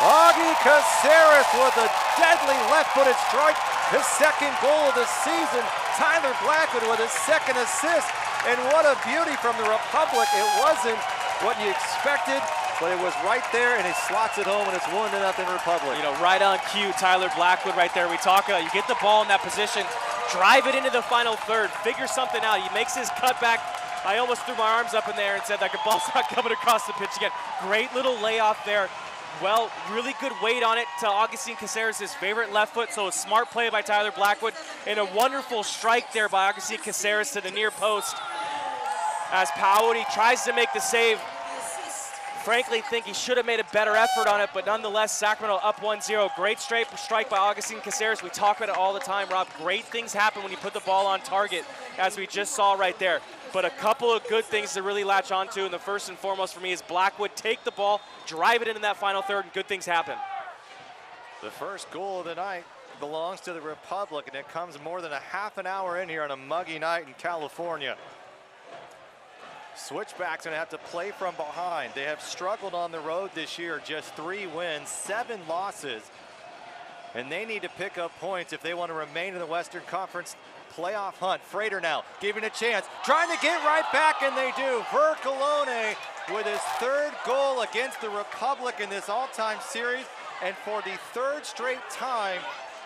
Augie Caceres with a deadly left-footed strike. His 2nd goal of the season. Tyler Blackwood with his 2nd assist. And what a beauty from the Republic. It wasn't what you expected, but it was right there, and he slots it home, and it's 1-0 Republic. You know, right on cue, Tyler Blackwood right there. We talk about you get the ball in that position, drive it into the final third, figure something out. He makes his cutback. I almost threw my arms up in there and said that the ball's not coming across the pitch again. Great little layoff there. Well, really good weight on it to Augustine Caceres, his favorite left foot, so a smart play by Tyler Blackwood, and a wonderful strike there by Augustine Caceres to the near post. As Paoli tries to make the save, frankly think he should have made a better effort on it, but nonetheless, Sacramento up 1-0. Great strike by Augustine Caceres. We talk about it all the time, Rob. Great things happen when you put the ball on target, as we just saw right there. But a couple of good things to really latch onto, and the first and foremost for me is Blackwood take the ball, drive it into that final third, and good things happen. The first goal of the night belongs to the Republic, and it comes more than a half an hour in here on a muggy night in California. Switchbacks going to have to play from behind. They have struggled on the road this year, just 3 wins, 7 losses. And they need to pick up points if they want to remain in the Western Conference playoff hunt. Frater now giving a chance, trying to get right back, and they do. Vercolone with his 3rd goal against the Republic in this all-time series. And for the 3rd straight time,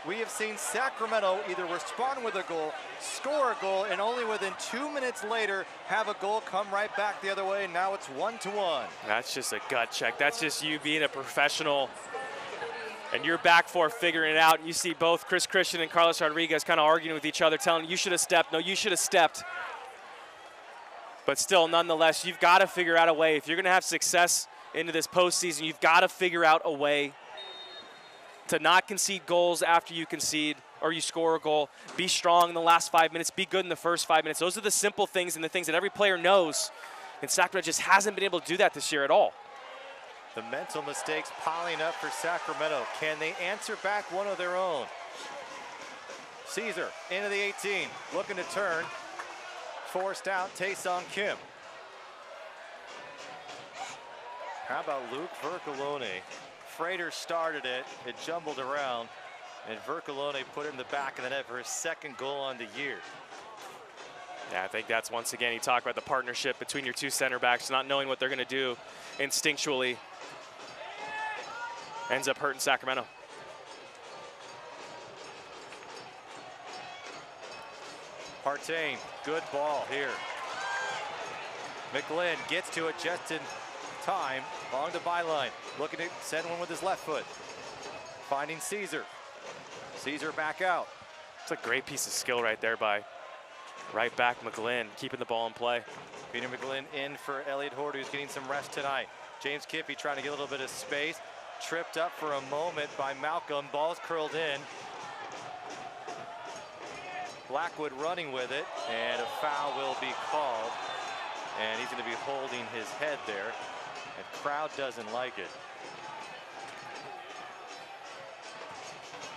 we have seen Sacramento either respond with a goal, score a goal, and only within 2 minutes later have a goal come right back the other way, and now it's 1-1. That's just a gut check. That's just you being a professional. And you're back for figuring it out. And you see both Chris Christian and Carlos Rodriguez kind of arguing with each other, telling you should have stepped. No, you should have stepped. But still, nonetheless, you've got to figure out a way. If you're going to have success into this postseason, you've got to figure out a way to not concede goals after you concede or you score a goal. Be strong in the last 5 minutes. Be good in the first 5 minutes. Those are the simple things and the things that every player knows. And Sacramento just hasn't been able to do that this year at all. The mental mistakes piling up for Sacramento. Can they answer back one of their own? Caesar into the 18, looking to turn. Forced out, Tae-Sung Kim. How about Luke Vercolone? Frater started it, it jumbled around, and Vercolone put it in the back of the net for his 2nd goal on the year. Yeah, I think that's, once again, you talk about the partnership between your 2 center backs, not knowing what they're going to do instinctually. Ends up hurting Sacramento. Partain, good ball here. McGlynn gets to it just in time, along the byline. Looking to send one with his left foot. Finding Caesar. Caesar back out. It's a great piece of skill right there by right back McGlynn, keeping the ball in play. Peter McGlynn in for Elliot Horde, who's getting some rest tonight. James Kiffey trying to get a little bit of space. Tripped up for a moment by Malcolm. Ball's curled in. Blackwood running with it, and a foul will be called. And he's going to be holding his head there. And crowd doesn't like it.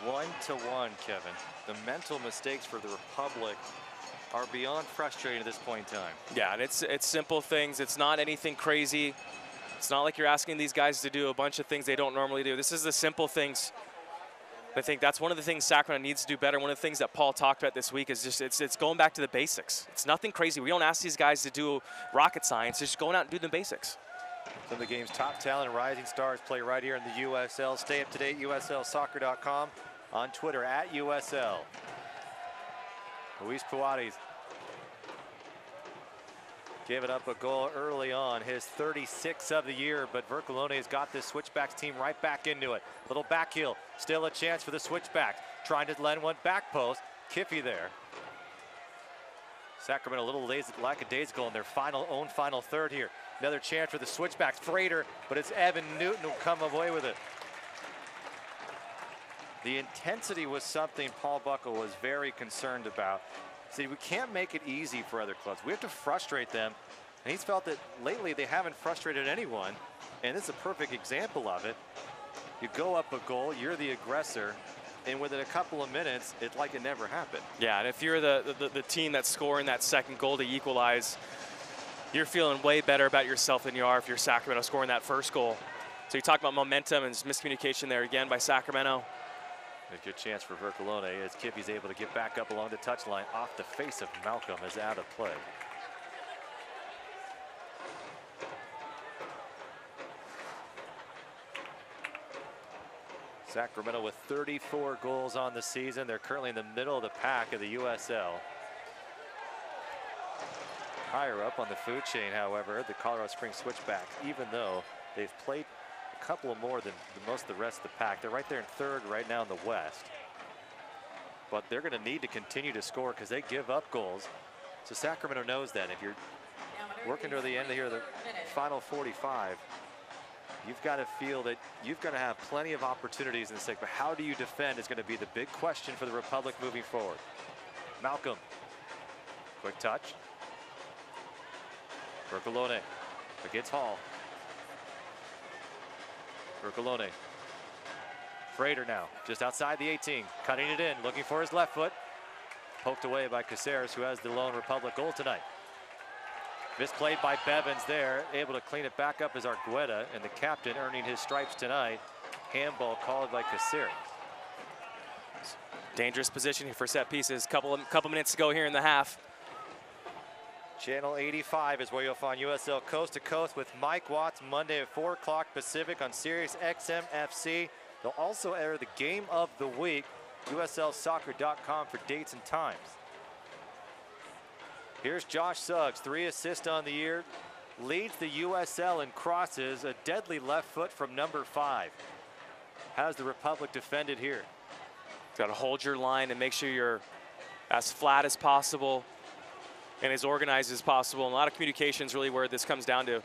1-1, Kevin. The mental mistakes for the Republic are beyond frustrating at this point in time. Yeah, and it's simple things. It's not anything crazy. It's not like you're asking these guys to do a bunch of things they don't normally do. This is the simple things. I think that's one of the things Sacramento needs to do better. One of the things that Paul talked about this week is just it's going back to the basics. It's nothing crazy. We don't ask these guys to do rocket science. It's just going out and do the basics. Some of the game's top talent and rising stars play right here in the USL. Stay up to date, USLsoccer.com, on Twitter at USL. Luis Puades gave it up a goal early on, his 36th of the year, but Vercolone has got this Switchbacks team right back into it. Little back heel, still a chance for the Switchbacks. Trying to lend one back post, Kiffey there. Sacramento a little lackadaisical in their final third here. Another chance for the Switchbacks, Frater, but it's Evan Newton who come away with it. The intensity was something Paul Buckle was very concerned about. See, we can't make it easy for other clubs. We have to frustrate them. And he's felt that lately they haven't frustrated anyone. And this is a perfect example of it. You go up a goal, you're the aggressor, and within a couple of minutes, it's like it never happened. Yeah, and if you're the team that's scoring that 2nd goal to equalize, you're feeling way better about yourself than you are if you're Sacramento scoring that 1st goal. So you talk about momentum and miscommunication there again by Sacramento. A good chance for Vercolone as Kiffey's able to get back up along the touchline. Off the face of Malcolm is out of play. Sacramento with 34 goals on the season. They're currently in the middle of the pack of the USL. Higher up on the food chain, however, the Colorado Springs Switchbacks, even though they've played a couple of more than most of the rest of the pack. They're right there in 3rd right now in the West. But they're going to need to continue to score because they give up goals. So Sacramento knows that. If you're working to the end of the final 45, you've got to feel that you've got to have plenty of opportunities in this thing. But how do you defend is going to be the big question for the Republic moving forward. Malcolm, quick touch. Vercolone against Hall. Vercolone. Frater now, just outside the 18, cutting it in, looking for his left foot. Poked away by Caceres, who has the lone Republic goal tonight. Misplayed by Bevins there. Able to clean it back up as Argueta, and the captain earning his stripes tonight. Handball called by Caceres. Dangerous position here for set pieces. Couple minutes to go here in the half. Channel 85 is where you'll find USL Coast to Coast with Mike Watts Monday at 4 o'clock Pacific on Sirius XM FC. They'll also air the game of the week, USLsoccer.com for dates and times. Here's Josh Suggs, 3 assists on the year, leads the USL in crosses, a deadly left foot from number 5. How's the Republic defended here? Got to hold your line and make sure you're as flat as possible and as organized as possible. And a lot of communication is really where this comes down to.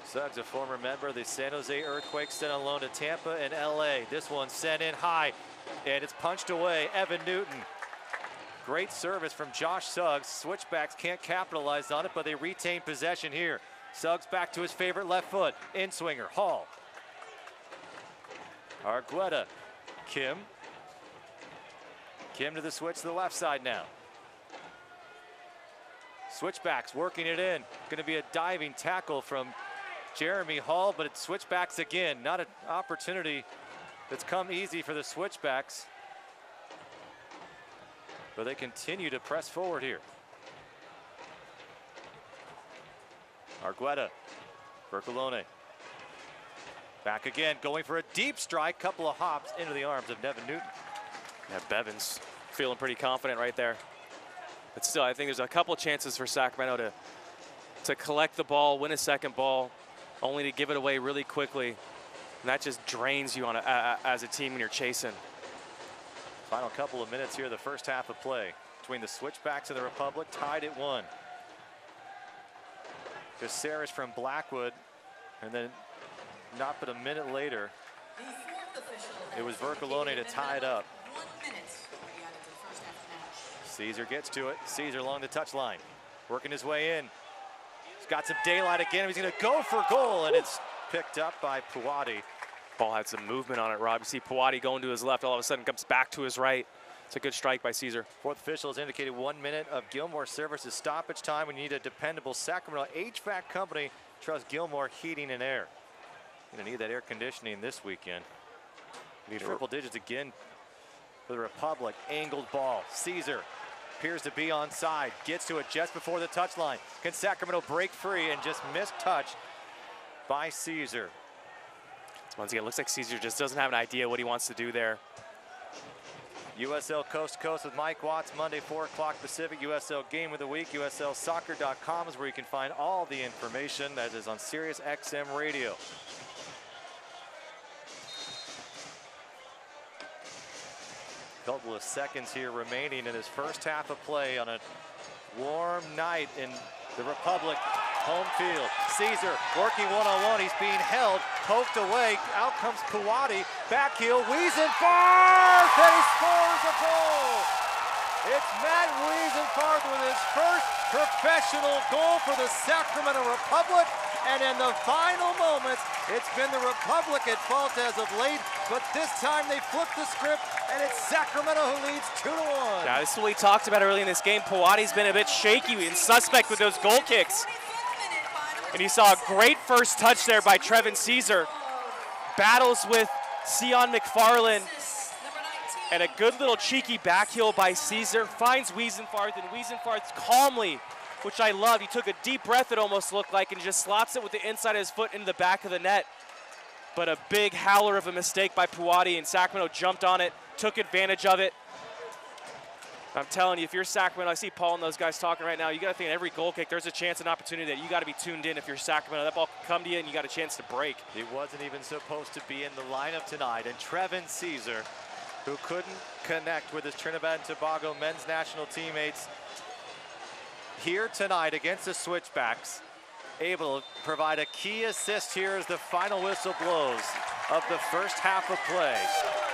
Suggs, a former member of the San Jose Earthquakes, sent on loan to Tampa and LA. This one sent in high, and it's punched away. Evan Newton. Great service from Josh Suggs. Switchbacks can't capitalize on it, but they retain possession here. Suggs back to his favorite left foot. In-swinger, Hall. Argueta, Kim. Kim to the switch to the left side now. Switchbacks working it in. Going to be a diving tackle from Jeremy Hall, but it's switchbacks again. Not an opportunity that's come easy for the Switchbacks. But they continue to press forward here. Argueta, Bercolone. Back again, going for a deep strike. Couple of hops into the arms of Nevin Newton. Yeah, Bevins feeling pretty confident right there. But still, I think there's a couple chances for Sacramento to collect the ball, win a second ball, only to give it away really quickly. And that just drains you on as a team when you're chasing. Final couple of minutes here, the first half of play between the Switchbacks and the Republic, tied at 1. Caceres from Blackwood, and then not but a minute later, it was Vercolone to tie it up. Caesar gets to it. Caesar along the touchline, working his way in. He's got some daylight again. He's going to go for goal, and it's picked up by Puati. Ball had some movement on it, Rob. You see Puati going to his left, all of a sudden comes back to his right. It's a good strike by Caesar. Fourth official has indicated 1 minute of Gilmore services stoppage time. We need a dependable Sacramento HVAC company. Trust Gilmore Heating and Air. Gonna need that air conditioning this weekend. Need triple digits again for the Republic. Angled ball. Caesar appears to be onside. Gets to it just before the touchline. Can Sacramento break free and just miss touch by Caesar? Once again, it looks like Caesar just doesn't have an idea what he wants to do there. USL Coast to Coast with Mike Watts, Monday, 4 o'clock Pacific. USL Game of the Week. USLsoccer.com is where you can find all the information that is on Sirius XM Radio. Couple of seconds here remaining in his first half of play on a warm night in the Republic home field. Caesar working one-on-one. He's being held, poked away. Out comes Puati. Back heel, Wiesenfarth, and he scores a goal. It's Matt Wiesenfarth with his first professional goal for the Sacramento Republic. And in the final moments, it's been the Republic at fault as of late, but this time they flipped the script, and it's Sacramento who leads 2-1. Yeah, this is what we talked about early in this game. Puati's been a bit shaky and suspect with those goal kicks. And you saw a great first touch there by Trevin Caesar. Battles with Sion McFarland. And a good little cheeky back heel by Caesar. Finds Wiesenfarth, and Wiesenfarth calmly, which I love. He took a deep breath, it almost looked like, and just slots it with the inside of his foot into the back of the net. But a big howler of a mistake by Puati, and Sacramento jumped on it, took advantage of it. I'm telling you, if you're Sacramento, I see Paul and those guys talking right now, you got to think every goal kick, there's a chance and opportunity that you got to be tuned in if you're Sacramento. That ball can come to you and you got a chance to break. It wasn't even supposed to be in the lineup tonight, and Trevin Caesar, who couldn't connect with his Trinidad and Tobago men's national teammates here tonight against the Switchbacks, able to provide a key assist here as the final whistle blows of the first half of play.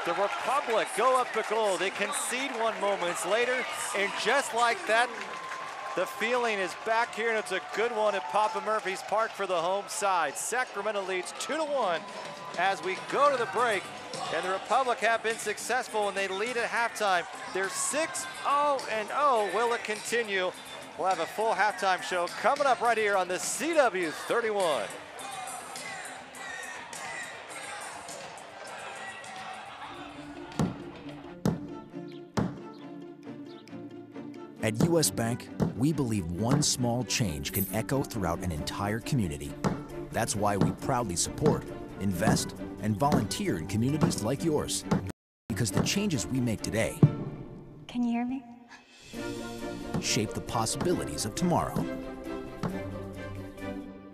The Republic go up a goal. They concede one moments later, and just like that, the feeling is back here, and it's a good one at Papa Murphy's Park for the home side. Sacramento leads 2-1 as we go to the break, and the Republic have been successful when they lead at halftime. They're 6-0-0. Will it continue? We'll have a full halftime show coming up right here on the CW 31. At US Bank, we believe one small change can echo throughout an entire community. That's why we proudly support, invest, and volunteer in communities like yours. Because the changes we make today Can you hear me? shape the possibilities of tomorrow.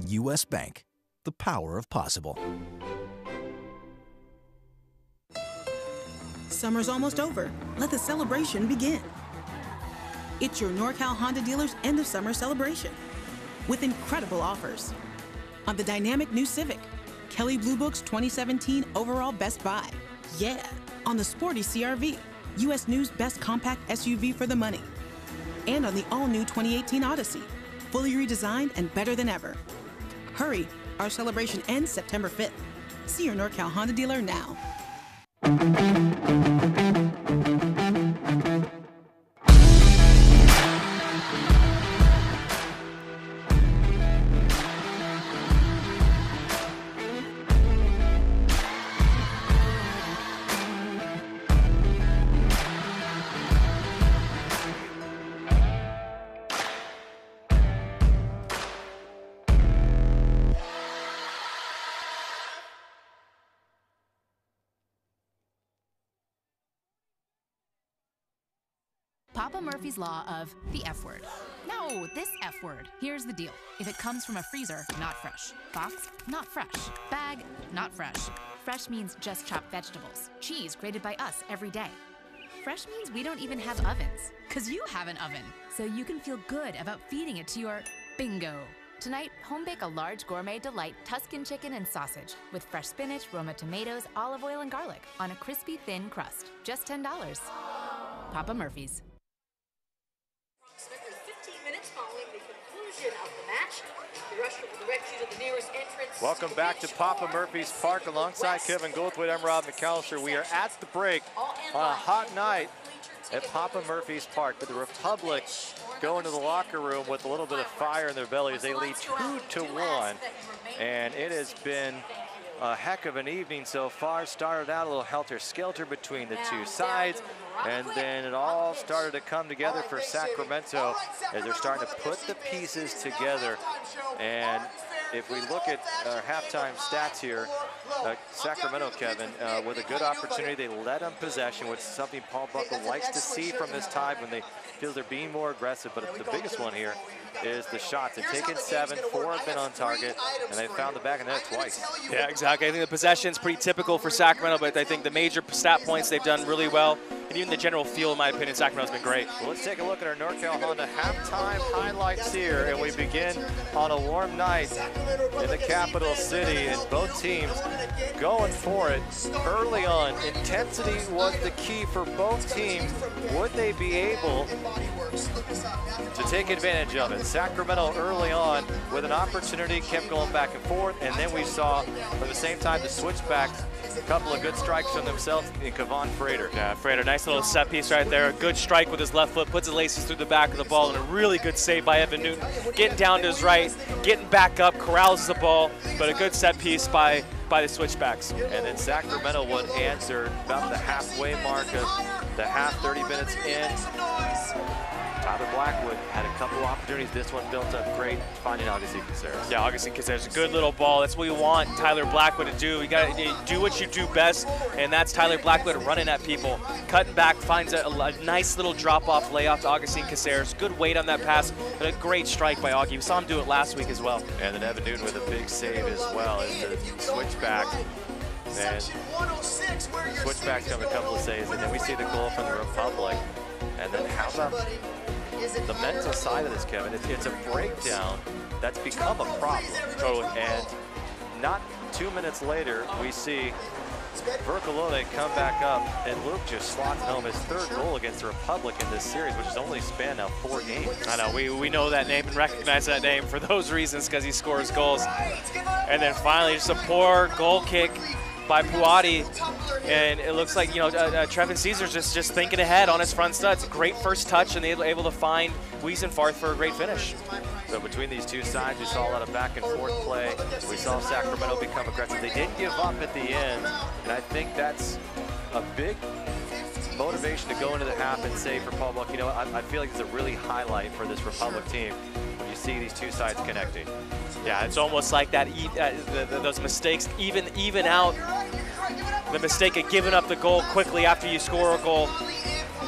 US Bank, the power of possible. Summer's almost over. Let the celebration begin. It's your NorCal Honda dealer's end of summer celebration with incredible offers on the dynamic new Civic, Kelley Blue Book's 2017 overall best buy. Yeah, on the sporty CRV, US News best compact SUV for the money. And on the all-new 2018 Odyssey, fully redesigned and better than ever. Hurry, our celebration ends September 5th. See your NorCal Honda dealer now. Papa Murphy's law of the F word. No, this F word. Here's the deal. If it comes from a freezer, not fresh. Box, not fresh. Bag, not fresh. Fresh means just chopped vegetables. Cheese grated by us every day. Fresh means we don't even have ovens, because you have an oven. So you can feel good about feeding it to your bingo. Tonight, home bake a large gourmet delight Tuscan chicken and sausage with fresh spinach, Roma tomatoes, olive oil, and garlic on a crispy, thin crust. Just $10. Papa Murphy's. 15 minutes following the conclusion of the match. The rusher will direct you to the nearest entrance. Welcome back to Papa Murphy's Park alongside Kevin Goldthwait. I'm Rob McAllister. We are at the break on a hot night at Papa Murphy's Park. But the Republic go into the locker room with a little bit of fire in their bellies. They lead 2-1, and it has been a heck of an evening so far. Started out a little helter-skelter between the two sides, and then it all started to come together for Sacramento as they're starting to put the pieces together. And if we look at our halftime stats here, Sacramento, Kevin, with a good opportunity, they led on possession, which is something Paul Buckle likes to see from this tide when they feel they're being more aggressive. But the biggest one here is the shots. They've taken 7, 4 have been on target, and they found the back of the net twice. Yeah, exactly. I think the possession's pretty typical for Sacramento, but I think the major stat points they've done really well. And even the general feel, in my opinion, Sacramento's been great. Well, let's take a look at our NorCal Honda halftime highlights here, and we begin on a warm night in the capital city, and both teams going for it early on. Intensity was the key for both teams. Would they be able to take advantage of it? Sacramento early on with an opportunity, kept going back and forth, and then we saw at the same time the Switchbacks, a couple of good strikes from themselves in Kevon Frater. Yeah, Frater, nice little set piece right there. A good strike with his left foot, puts his laces through the back of the ball, and a really good save by Evan Newton. Getting down to his right, getting back up, corrals the ball, but a good set piece by the Switchbacks. And then Sacramento would answer about the halfway mark of the half, 30 minutes in. Tyler Blackwood had a couple opportunities. This one built up great, finding Augustine Caceres. Yeah, Augustine Caceres, a good little ball. That's what we want Tyler Blackwood to do. You got to do what you do best, and that's Tyler Blackwood running at people. Cutting back, finds a nice little drop-off layoff to Augustine Caceres. Good weight on that pass, but a great strike by Augie. We saw him do it last week as well. And then Evan Newton with a big save as well as the switchback. And Switchbacks come a couple of saves, and then we see the goal from the Republic. And then how about the mental side of this, Kevin? It's a breakdown that's become a problem. Totally. And not 2 minutes later, we see Vercolone come back up, and Luke just slots home his third goal against the Republic in this series, which has only spanned now 4 games. I know, we know that name and recognize that name for those reasons, because he scores goals. And then finally, just a poor goal kick by Puati. And it looks like, Trevin Caesar's just thinking ahead on his front studs. Great first touch, and they were able to find Wiesenfarth for a great finish. So between these two sides, we saw a lot of back and forth play. We saw Sacramento become aggressive. They did give up at the end, and I think that's a big motivation to go into the half and say for Republic, I feel like it's a really highlight for this Republic team when you see these two sides connecting. Yeah, it's almost like that. Those mistakes even out the mistake of giving up the goal quickly after you score a goal,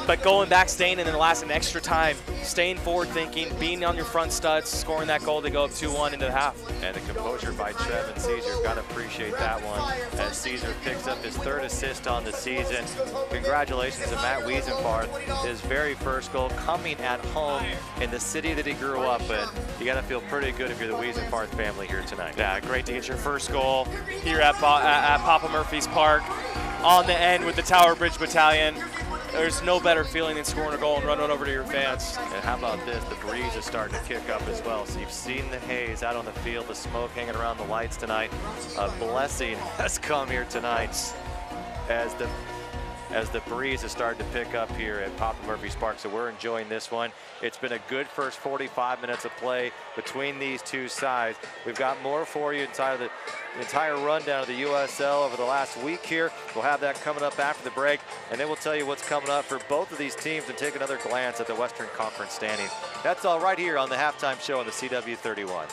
but going back, staying in the last an extra time, staying forward thinking, being on your front studs, scoring that goal to go up 2-1 into the half. And the composure by Trevin Caesar, got to appreciate that one, as Caesar picks up his 3rd assist on the season. Congratulations to Matt Wiesenfarth, his very first goal coming at home in the city that he grew up in. You got to feel pretty good if you're the Wiesenfarth family here tonight. Yeah, great to get your first goal here at Papa Murphy's Park on the end with the Tower Bridge Battalion. There's no better feeling than scoring a goal and running over to your fans. And how about this? The breeze is starting to kick up as well. So you've seen the haze out on the field, the smoke hanging around the lights tonight. A blessing has come here tonight as the breeze is starting to pick up here at Papa Murphy's Park. So we're enjoying this one. It's been a good first 45 minutes of play between these two sides. We've got more for you inside of the entire rundown of the USL over the last week here. We'll have that coming up after the break, and then we'll tell you what's coming up for both of these teams and take another glance at the Western Conference standings. That's all right here on the halftime show on the CW31.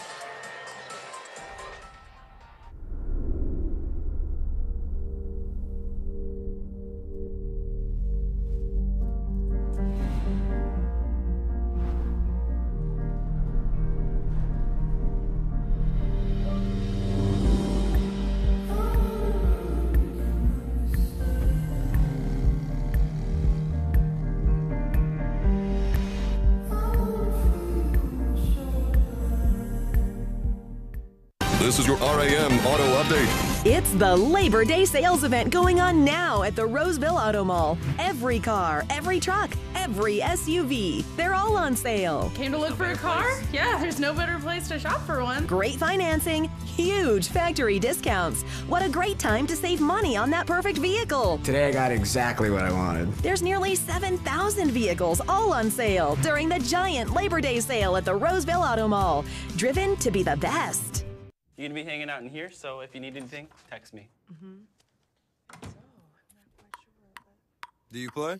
This is your RAM Auto Update. It's the Labor Day sales event going on now at the Roseville Auto Mall. Every car, every truck, every SUV, they're all on sale. Came to look for a car? Yeah, there's no better place to shop for one. Great financing, huge factory discounts. What a great time to save money on that perfect vehicle. Today I got exactly what I wanted. There's nearly 7,000 vehicles all on sale during the giant Labor Day sale at the Roseville Auto Mall. Driven to be the best. You're gonna be hanging out in here, so if you need anything, text me. Do you play?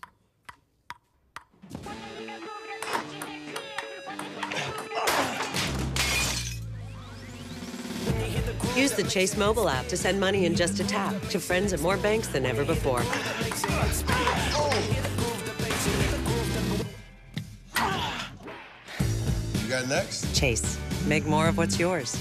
Use the Chase mobile app to send money in just a tap to friends at more banks than ever before. You got next? Chase, make more of what's yours.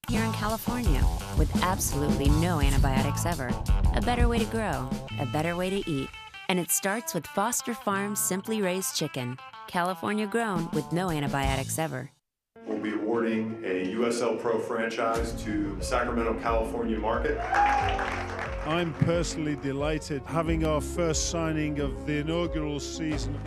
Here in California, with absolutely no antibiotics ever. A better way to grow, a better way to eat. And it starts with Foster Farms Simply Raised Chicken. California grown with no antibiotics ever. We'll be awarding a USL Pro franchise to the Sacramento, California market. I'm personally delighted having our first signing of the inaugural season.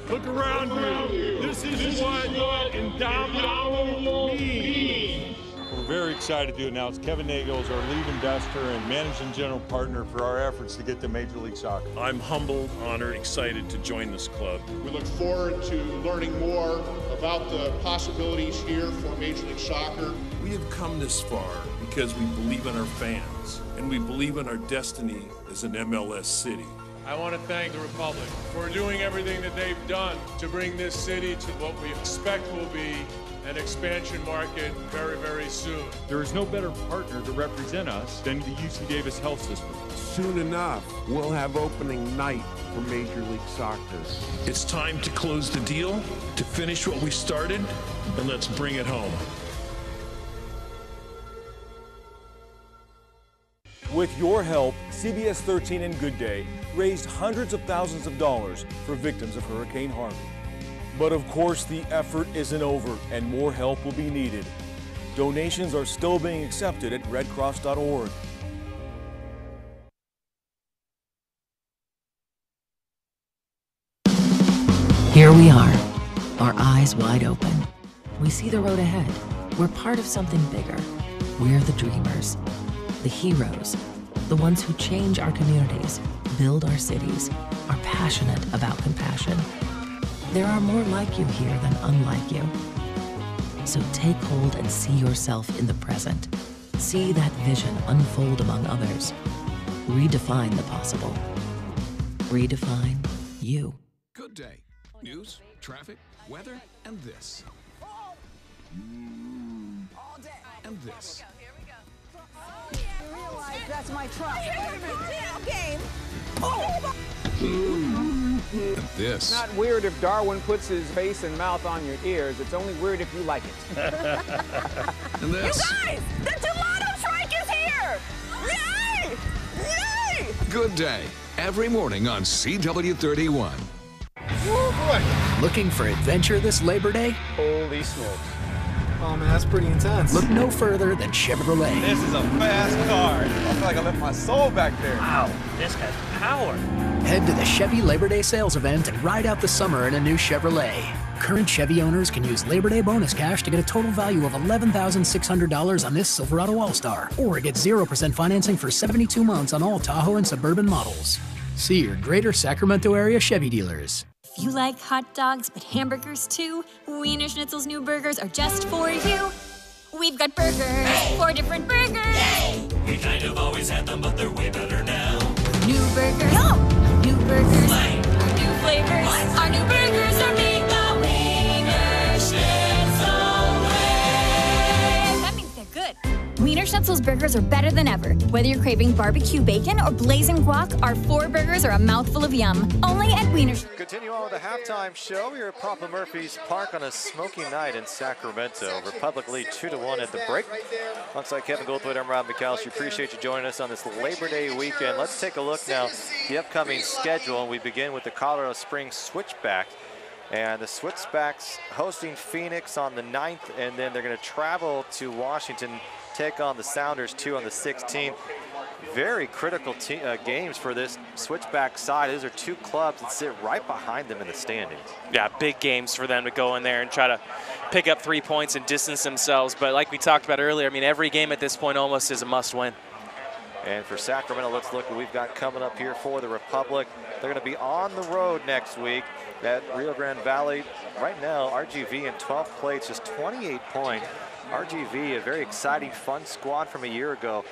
Look around you. This is what indomitable means. We're very excited to announce Kevin Nagel is our lead investor and managing general partner for our efforts to get to Major League Soccer. I'm humbled, honored, excited to join this club. We look forward to learning more about the possibilities here for Major League Soccer. We have come this far because we believe in our fans and we believe in our destiny as an MLS city. I want to thank the Republic for doing everything that they've done to bring this city to what we expect will be an expansion market very, very soon. There is no better partner to represent us than the UC Davis Health System. Soon enough, we'll have opening night for Major League Soccer. It's time to close the deal, to finish what we started, and let's bring it home. With your help, CBS 13 and Good Day raised hundreds of thousands of dollars for victims of Hurricane Harvey. But of course, the effort isn't over and more help will be needed. Donations are still being accepted at redcross.org. Here we are, our eyes wide open. We see the road ahead. We're part of something bigger. We're the dreamers. The heroes, the ones who change our communities, build our cities, are passionate about compassion. There are more like you here than unlike you. So take hold and see yourself in the present. See that vision unfold among others. Redefine the possible. Redefine you. Good day. News, traffic, weather, and this. And this. That's my truck. Game. And this. It's not weird if Darwin puts his face and mouth on your ears. It's only weird if you like it. And this. You guys, the tomato strike is here! Yay! Yay! Good day. Every morning on CW31. Looking for adventure this Labor Day? Holy smokes. Oh man, that's pretty intense. Look no further than Chevrolet. This is a fast car. I feel like I left my soul back there. Wow, this has power. Head to the Chevy Labor Day sales event and ride out the summer in a new Chevrolet. Current Chevy owners can use Labor Day bonus cash to get a total value of $11,600 on this Silverado All-Star, or get 0% financing for 72 months on all Tahoe and Suburban models. See your greater Sacramento area Chevy dealers. If you like hot dogs but hamburgers too, Wiener Schnitzel's new burgers are just for you. We've got burgers, 4 different burgers. We kind of always had them, but they're way better now. New burgers, new burgers, our new flavors. Our new burgers are made the Wiener Schnitzel way. That means they're good. Wiener Schnitzel's burgers are better than ever. Whether you're craving barbecue bacon or blazing guac, our 4 burgers are a mouthful of yum. Only at Wiener. Continue on with the halftime show here at Papa Murphy's Park on a smoky night in Sacramento. Republic lead 2-1 at the break. Alongside Kevin Goldthwait, I'm Rob McAllister. Appreciate you joining us on this Labor Day weekend. Let's take a look now at the upcoming schedule. And we begin with the Colorado Springs Switchbacks. And the Switchbacks hosting Phoenix on the 9th, and then they're going to travel to Washington, take on the Sounders 2 on the 16th. Very critical games for this Switchback side. Those are 2 clubs that sit right behind them in the standings. Yeah, big games for them to go in there and try to pick up 3 points and distance themselves. But like we talked about earlier, I mean, every game at this point almost is a must-win. And for Sacramento, let's look what we've got coming up here for the Republic. They're going to be on the road next week at Rio Grande Valley. Right now, RGV in 12th place, just 28 points. RGV, a very exciting, fun squad from a year ago.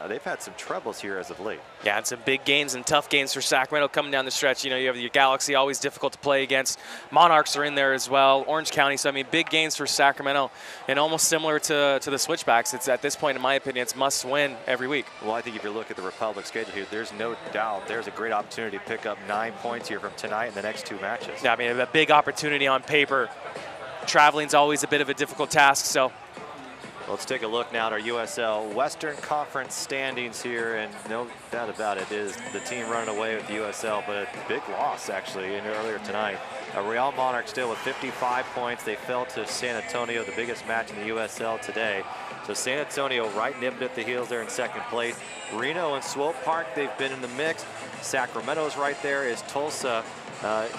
They've had some troubles here as of late. Yeah, and some big games and tough games for Sacramento coming down the stretch. You know, you have your Galaxy, always difficult to play against. Monarchs are in there as well. Orange County. So, I mean, big games for Sacramento. And almost similar to the Switchbacks. It's at this point, in my opinion, it's must win every week. Well, I think if you look at the Republic schedule here, there's no doubt there's a great opportunity to pick up 9 points here from tonight and the next 2 matches. Yeah, I mean, a big opportunity on paper. Traveling's always a bit of a difficult task, so. Let's take a look now at our USL Western Conference standings here, and no doubt about it is the team running away with the USL, but a big loss actually earlier tonight. Real Monarchs still with 55 points. They fell to San Antonio, the biggest match in the USL today. So San Antonio right nipped at the heels there in 2nd place. Reno and Swope Park, they've been in the mix. Sacramento's right there. Is Tulsa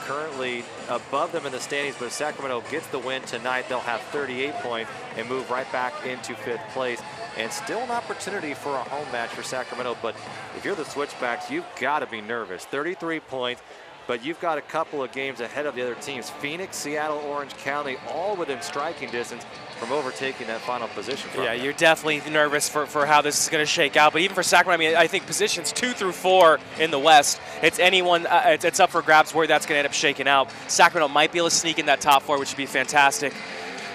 currently above them in the standings, but if Sacramento gets the win tonight, they'll have 38 points and move right back into 5th place. And still an opportunity for a home match for Sacramento, but if you're the Switchbacks, you've got to be nervous. 33 points, but you've got a couple of games ahead of the other teams. Phoenix, Seattle, Orange County, all within striking distance from overtaking that final position. Yeah, you're definitely nervous for how this is going to shake out. But even for Sacramento, I mean, I think positions 2 through 4 in the West, it's anyone, it's up for grabs where that's going to end up shaking out. Sacramento might be able to sneak in that top 4, which would be fantastic.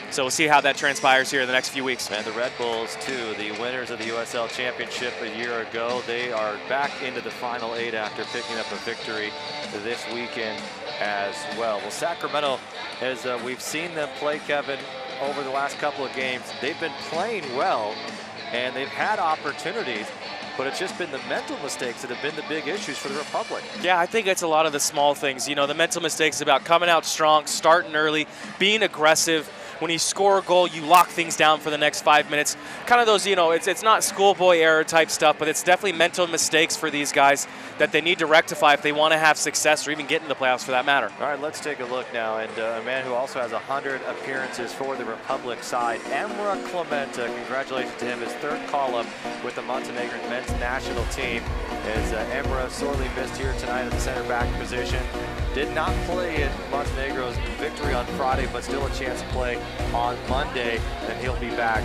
So we'll see how that transpires here in the next few weeks. And the Red Bulls, too, the winners of the USL Championship a year ago, they are back into the Final 8 after picking up a victory this weekend as well. Well, Sacramento, as we've seen them play, Kevin, over the last couple of games, they've been playing well, and they've had opportunities, but it's just been the mental mistakes that have been the big issues for the Republic. Yeah, I think it's a lot of the small things. You know, the mental mistakes about coming out strong, starting early, being aggressive, when you score a goal, you lock things down for the next 5 minutes. Kind of those, you know, it's not schoolboy error type stuff, but it's definitely mental mistakes for these guys that they need to rectify if they want to have success or even get into the playoffs for that matter. All right, let's take a look now. And a man who also has 100 appearances for the Republic side, Emra Clementa. Congratulations to him, his third call-up with the Montenegrin men's national team. As Emra sorely missed here tonight at the center back position. Did not play in Montenegro's victory on Friday, but still a chance to play on Monday. And he'll be back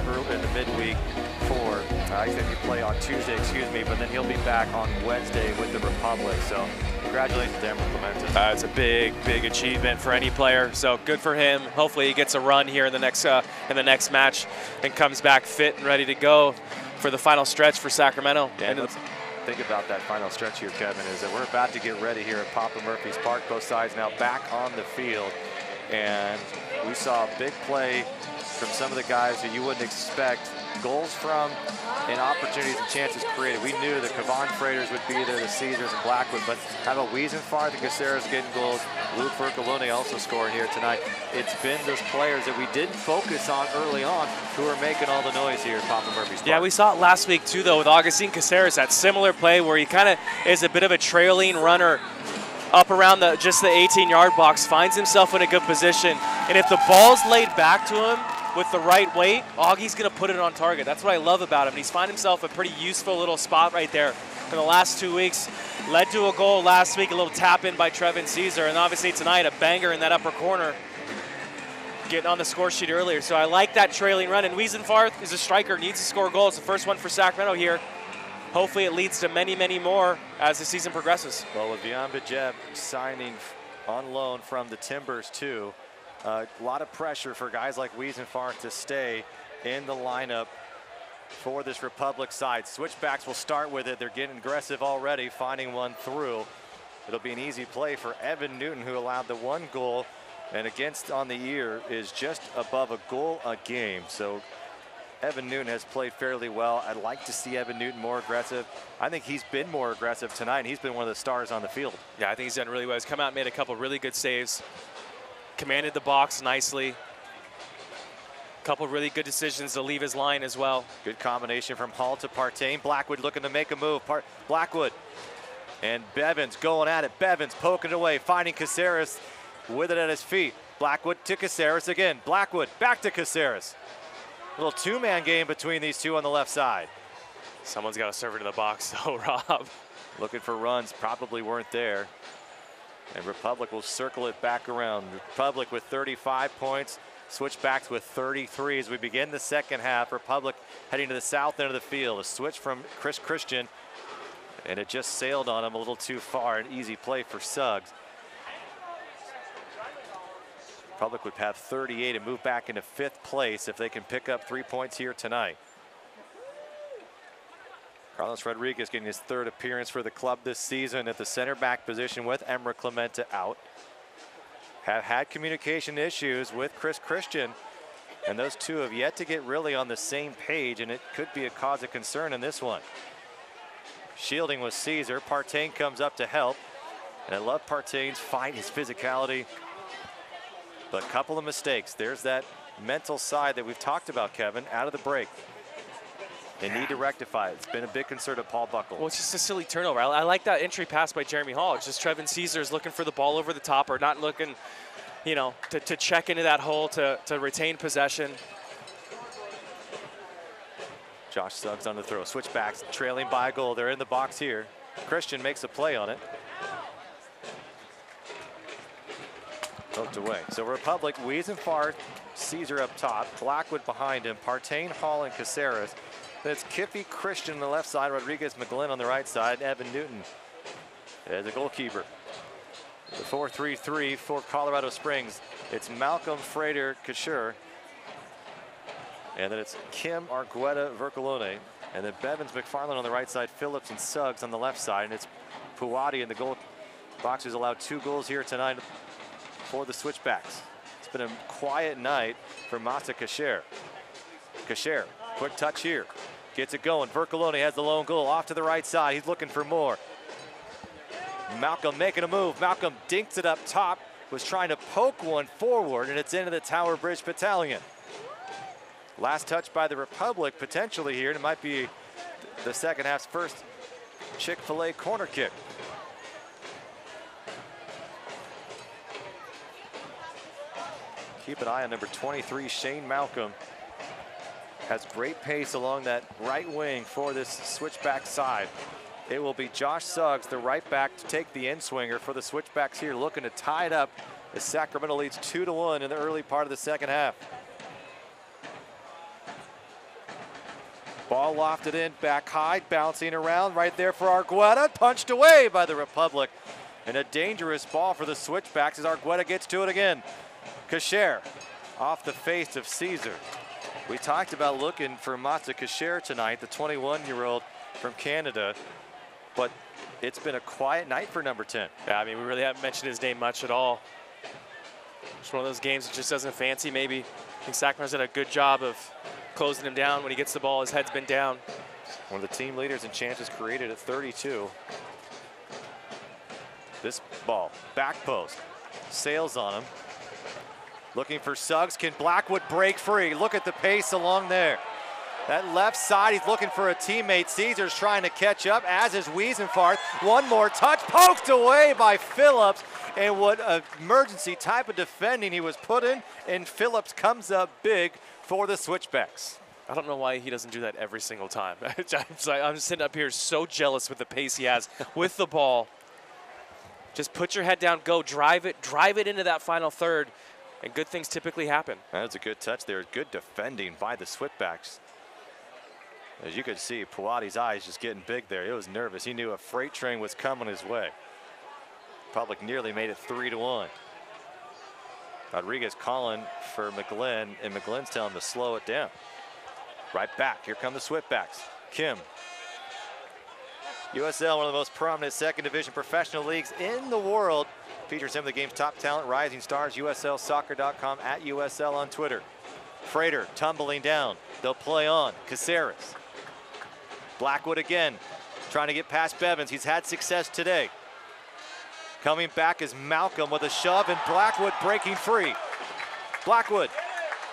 early in the midweek for, I think he'll play on Tuesday, excuse me, but then he'll be back on Wednesday with the Republic. So congratulations to Emra Clementa. It's a big, big achievement for any player. So good for him. Hopefully he gets a run here in the next match and comes back fit and ready to go for the final stretch for Sacramento. Yeah, let's think about that final stretch here, Kevin, is that we're about to get ready here at Papa Murphy's Park. Both sides now back on the field. And we saw a big play from some of the guys that you wouldn't expect. Goals from and opportunities and chances created. We knew the Kavan Freighters would be there, the Caesars and Blackwood, but how about Wiesenfart and Caceres getting goals? Luke Vercolone also scoring here tonight. It's been those players that we didn't focus on early on who are making all the noise here at Papa Murphy's Park. Yeah, we saw it last week too, though, with Augustine Caceres, that similar play where he kind of is a bit of a trailing runner up around just the 18-yard box, finds himself in a good position, and if the ball's laid back to him with the right weight, Augie's going to put it on target. That's what I love about him. He's found himself a pretty useful little spot right there for the last 2 weeks. Led to a goal last week, a little tap in by Trevin Caesar, and obviously tonight a banger in that upper corner, getting on the score sheet earlier. So I like that trailing run, and Wiesenfart is a striker, needs to score goals. The first one for Sacramento here. Hopefully it leads to many, many more as the season progresses. Well, with Vian Bajeb signing on loan from the Timbers too, a lot of pressure for guys like Wiesenfart to stay in the lineup for this Republic side. Switchbacks will start with it. They're getting aggressive already, finding one through. It'll be an easy play for Evan Newton, who allowed the one goal, and against on the year is just above a goal a game. So Evan Newton has played fairly well. I'd like to see Evan Newton more aggressive. I think he's been more aggressive tonight, and he's been one of the stars on the field. Yeah, I think he's done really well. He's come out and made a couple really good saves. Commanded the box nicely. Couple really good decisions to leave his line as well. Good combination from Hall to Partain. Blackwood looking to make a move. Blackwood and Bevins going at it. Bevins poking it away, finding Caceres with it at his feet. Blackwood to Caceres again. Blackwood back to Caceres. Little two-man game between these two on the left side. Someone's got to serve it to the box, though, Rob. Looking for runs, probably weren't there. And Republic will circle it back around. Republic with 35 points. Switchbacks with 33 as we begin the second half. Republic heading to the south end of the field. A switch from Chris Christian, and it just sailed on him a little too far. An easy play for Suggs. Republic would have 38 and move back into 5th place if they can pick up 3 points here tonight. Carlos Rodriguez getting his 3rd appearance for the club this season at the center back position with Emra Clementa out. Have had communication issues with Chris Christian, and those two have yet to get really on the same page, and it could be a cause of concern in this one. Shielding with Caesar. Partain comes up to help, and I love Partain's fight, his physicality, but a couple of mistakes. There's that mental side that we've talked about, Kevin, out of the break. They need to rectify it. It's been a big concern of Paul Buckle. Well, it's just a silly turnover. I like that entry pass by Jeremy Hall. It's just Trevin Caesar's looking for the ball over the top, or not looking, you know, to check into that hole to retain possession. Josh Suggs on the throw. Switchbacks trailing by a goal. They're in the box here. Christian makes a play on it. Poked away. So Republic, Wiesenfart, Caesar up top, Blackwood behind him, Partain, Hall, and Caceres. Then it's Kiffy, Christian on the left side, Rodriguez, McGlynn on the right side, Evan Newton as a goalkeeper. The 4-3-3 for Colorado Springs. It's Malcolm, Frater, Kasher. And then it's Kim, Argueta, Vercolone. And then Bevins, McFarland on the right side, Phillips and Suggs on the left side. And it's Puwadi in the goal box, who's allowed 2 goals here tonight for the Switchbacks. It's been a quiet night for Masa Kasher. Kasher, quick touch here. Gets it going. Vercolone has the lone goal off to the right side. He's looking for more. Malcolm making a move. Malcolm dinks it up top. was trying to poke one forward, and it's into the Tower Bridge Battalion. Last touch by the Republic potentially here, and it might be the second half's first Chick-fil-A corner kick. Keep an eye on number 23, Shane Malcolm. Has great pace along that right wing for this switchback side. It will be Josh Suggs, the right back, to take the in-swinger for the Switchbacks here, looking to tie it up as Sacramento leads 2-1 in the early part of the second half. Ball lofted in, back high, bouncing around right there for Argueta, punched away by the Republic. And a dangerous ball for the Switchbacks as Argueta gets to it again. Kasher off the face of Caesar. We talked about looking for Matza Kasher tonight, the 21-year-old from Canada, but it's been a quiet night for number 10. Yeah, I mean, we really haven't mentioned his name much at all. It's one of those games that just doesn't fancy maybe. I think Sacramento's done a good job of closing him down. When he gets the ball, his head's been down. One of the team leaders in chances created at 32. This ball, back post, sails on him. Looking for Suggs, can Blackwood break free? Look at the pace along there. That left side, he's looking for a teammate. Caesar's trying to catch up, as is Wiesenfart. One more touch, poked away by Phillips. And what an emergency type of defending he was put in, and Phillips comes up big for the Switchbacks. I don't know why he doesn't do that every single time. I'm sitting up here so jealous with the pace he has with the ball. Just put your head down, go, drive it into that final third, and good things typically happen. That's a good touch there. Good defending by the Switchbacks. As you could see, Puati's eyes just getting big there. He was nervous. He knew a freight train was coming his way. Republic nearly made it 3-1. Rodriguez calling for McGlynn, and McGlynn's telling him to slow it down. Right back, here come the Switchbacks. Kim. USL, one of the most prominent second division professional leagues in the world. Features some of the game's top talent, rising stars, USLsoccer.com, at USL on Twitter. Frater tumbling down. They'll play on. Caceres. Blackwood again, trying to get past Bevins. He's had success today. Coming back is Malcolm with a shove, and Blackwood breaking free. Blackwood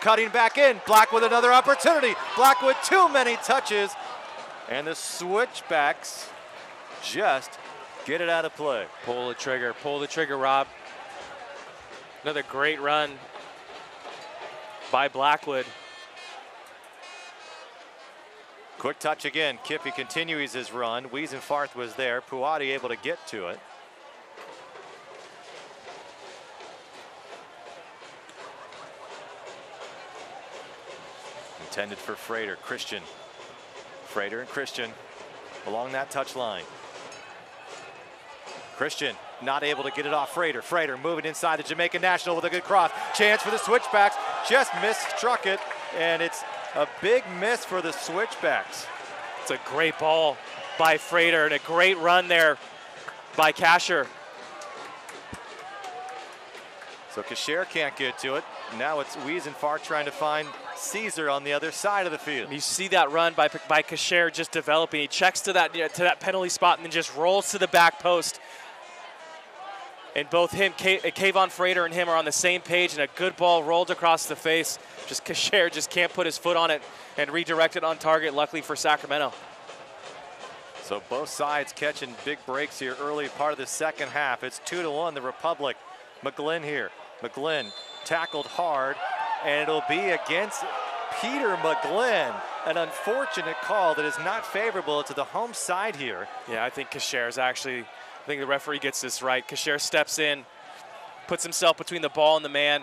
cutting back in. Blackwood another opportunity. Blackwood too many touches, and the Switchbacks just get it out of play. Pull the trigger, Rob. Another great run by Blackwood. Quick touch again. Kippy continues his run. Wiesenfarth was there. Puati able to get to it. Intended for Frater. Christian. Frater and Christian along that touch line. Christian not able to get it off Frater. Frater moving inside the Jamaican National with a good cross. Chance for the Switchbacks. Just misstruck it, and it's a big miss for the Switchbacks. It's a great ball by Frater and a great run there by Kasher. So Kasher can't get to it. Now it's Wiesenfart trying to find Caesar on the other side of the field. You see that run by Kasher just developing. He checks to that penalty spot and then just rolls to the back post. And both him, Kayvon Frater and him are on the same page, and a good ball rolled across the face. Just Kasher just can't put his foot on it and redirect it on target, luckily for Sacramento. So both sides catching big breaks here early part of the second half. It's 2-1, the Republic. McGlynn here. McGlynn tackled hard, and it'll be against Peter McGlynn. An unfortunate call that is not favorable to the home side here. Yeah, I think Kasher's actually, I think the referee gets this right. Kasher steps in, puts himself between the ball and the man.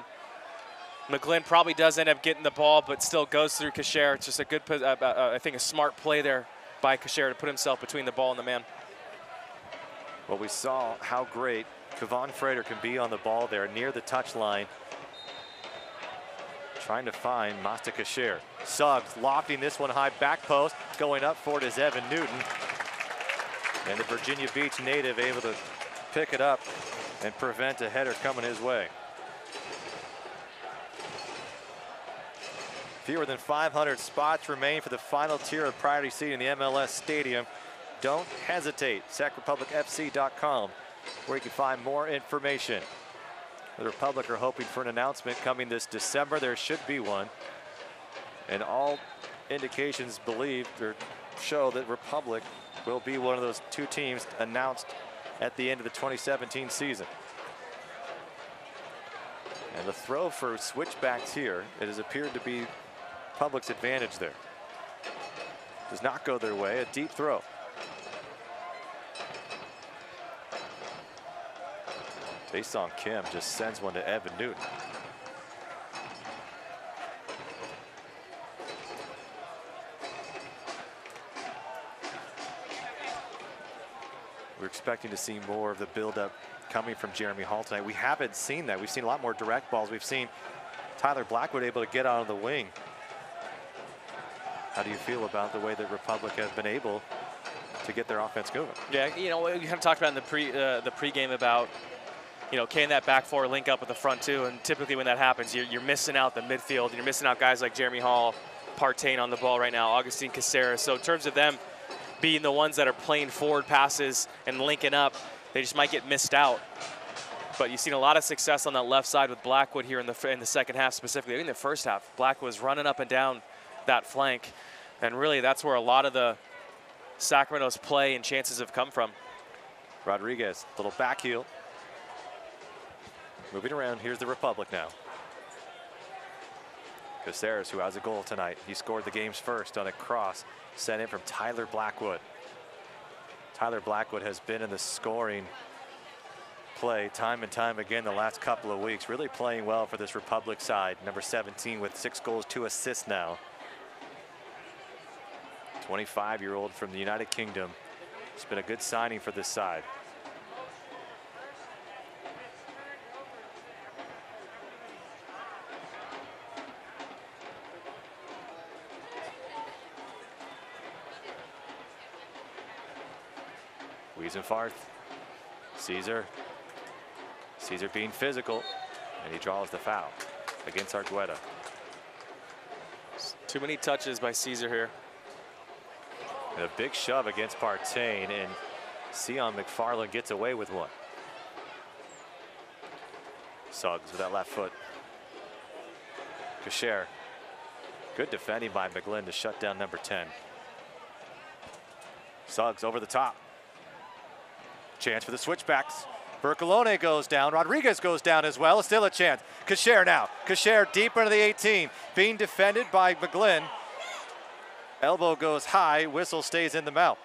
McGlynn probably does end up getting the ball, but still goes through Kasher. It's just a good, I think a smart play there by Kasher to put himself between the ball and the man. Well, we saw how great Kayvon Frater can be on the ball there near the touchline. Trying to find Masta Kasher. Suggs lofting this one high, back post. Going up for it is Evan Newton. And the Virginia Beach native able to pick it up and prevent a header coming his way. Fewer than 500 spots remain for the final tier of priority seat in the MLS Stadium. Don't hesitate. SacRepublicFC.com, where you can find more information. The Republic are hoping for an announcement coming this December. There should be one. And all indications believe or show that Republic will be one of those two teams announced at the end of the 2017 season. And the throw for Switchbacks here, it has appeared to be Public's advantage there. Does not go their way, a deep throw. Jae-Sung Kim just sends one to Evan Newton. We're expecting to see more of the buildup coming from Jeremy Hall tonight. We haven't seen that. We've seen a lot more direct balls. We've seen Tyler Blackwood able to get out of the wing. How do you feel about the way that Republic has been able to get their offense going? Yeah, you know, we kind of talked about in the pregame about, you know, can that back four link up with the front two? And typically when that happens, you're missing out the midfield. And you're missing out guys like Jeremy Hall, Partain on the ball right now, Augustine Caceres. So in terms of them being the ones that are playing forward passes and linking up, they just might get missed out. But you've seen a lot of success on that left side with Blackwood here in the second half specifically. In the first half, Blackwood was running up and down that flank. And really, that's where a lot of the Sacramento's play and chances have come from. Rodriguez, little back heel. Moving around, here's the Republic now. Caceres, who has a goal tonight. He scored the game's first on a cross sent in from Tyler Blackwood. Tyler Blackwood has been in the scoring play time and time again the last couple of weeks. Really playing well for this Republic side. Number 17 with 6 goals, 2 assists now. 25-year-old from the United Kingdom. It's been a good signing for this side. Wiesenfarth, Caesar being physical, and he draws the foul against Argueta. Too many touches by Caesar here. And a big shove against Partain, and Sion McFarland gets away with one. Suggs with that left foot. Cacher. Good defending by McGlynn to shut down number 10. Suggs over the top. Chance for the Switchbacks. Bercolone goes down. Rodriguez goes down as well. Still a chance. Cacher now. Cacher deep into the 18. Being defended by McGlynn. Elbow goes high. Whistle stays in the mouth.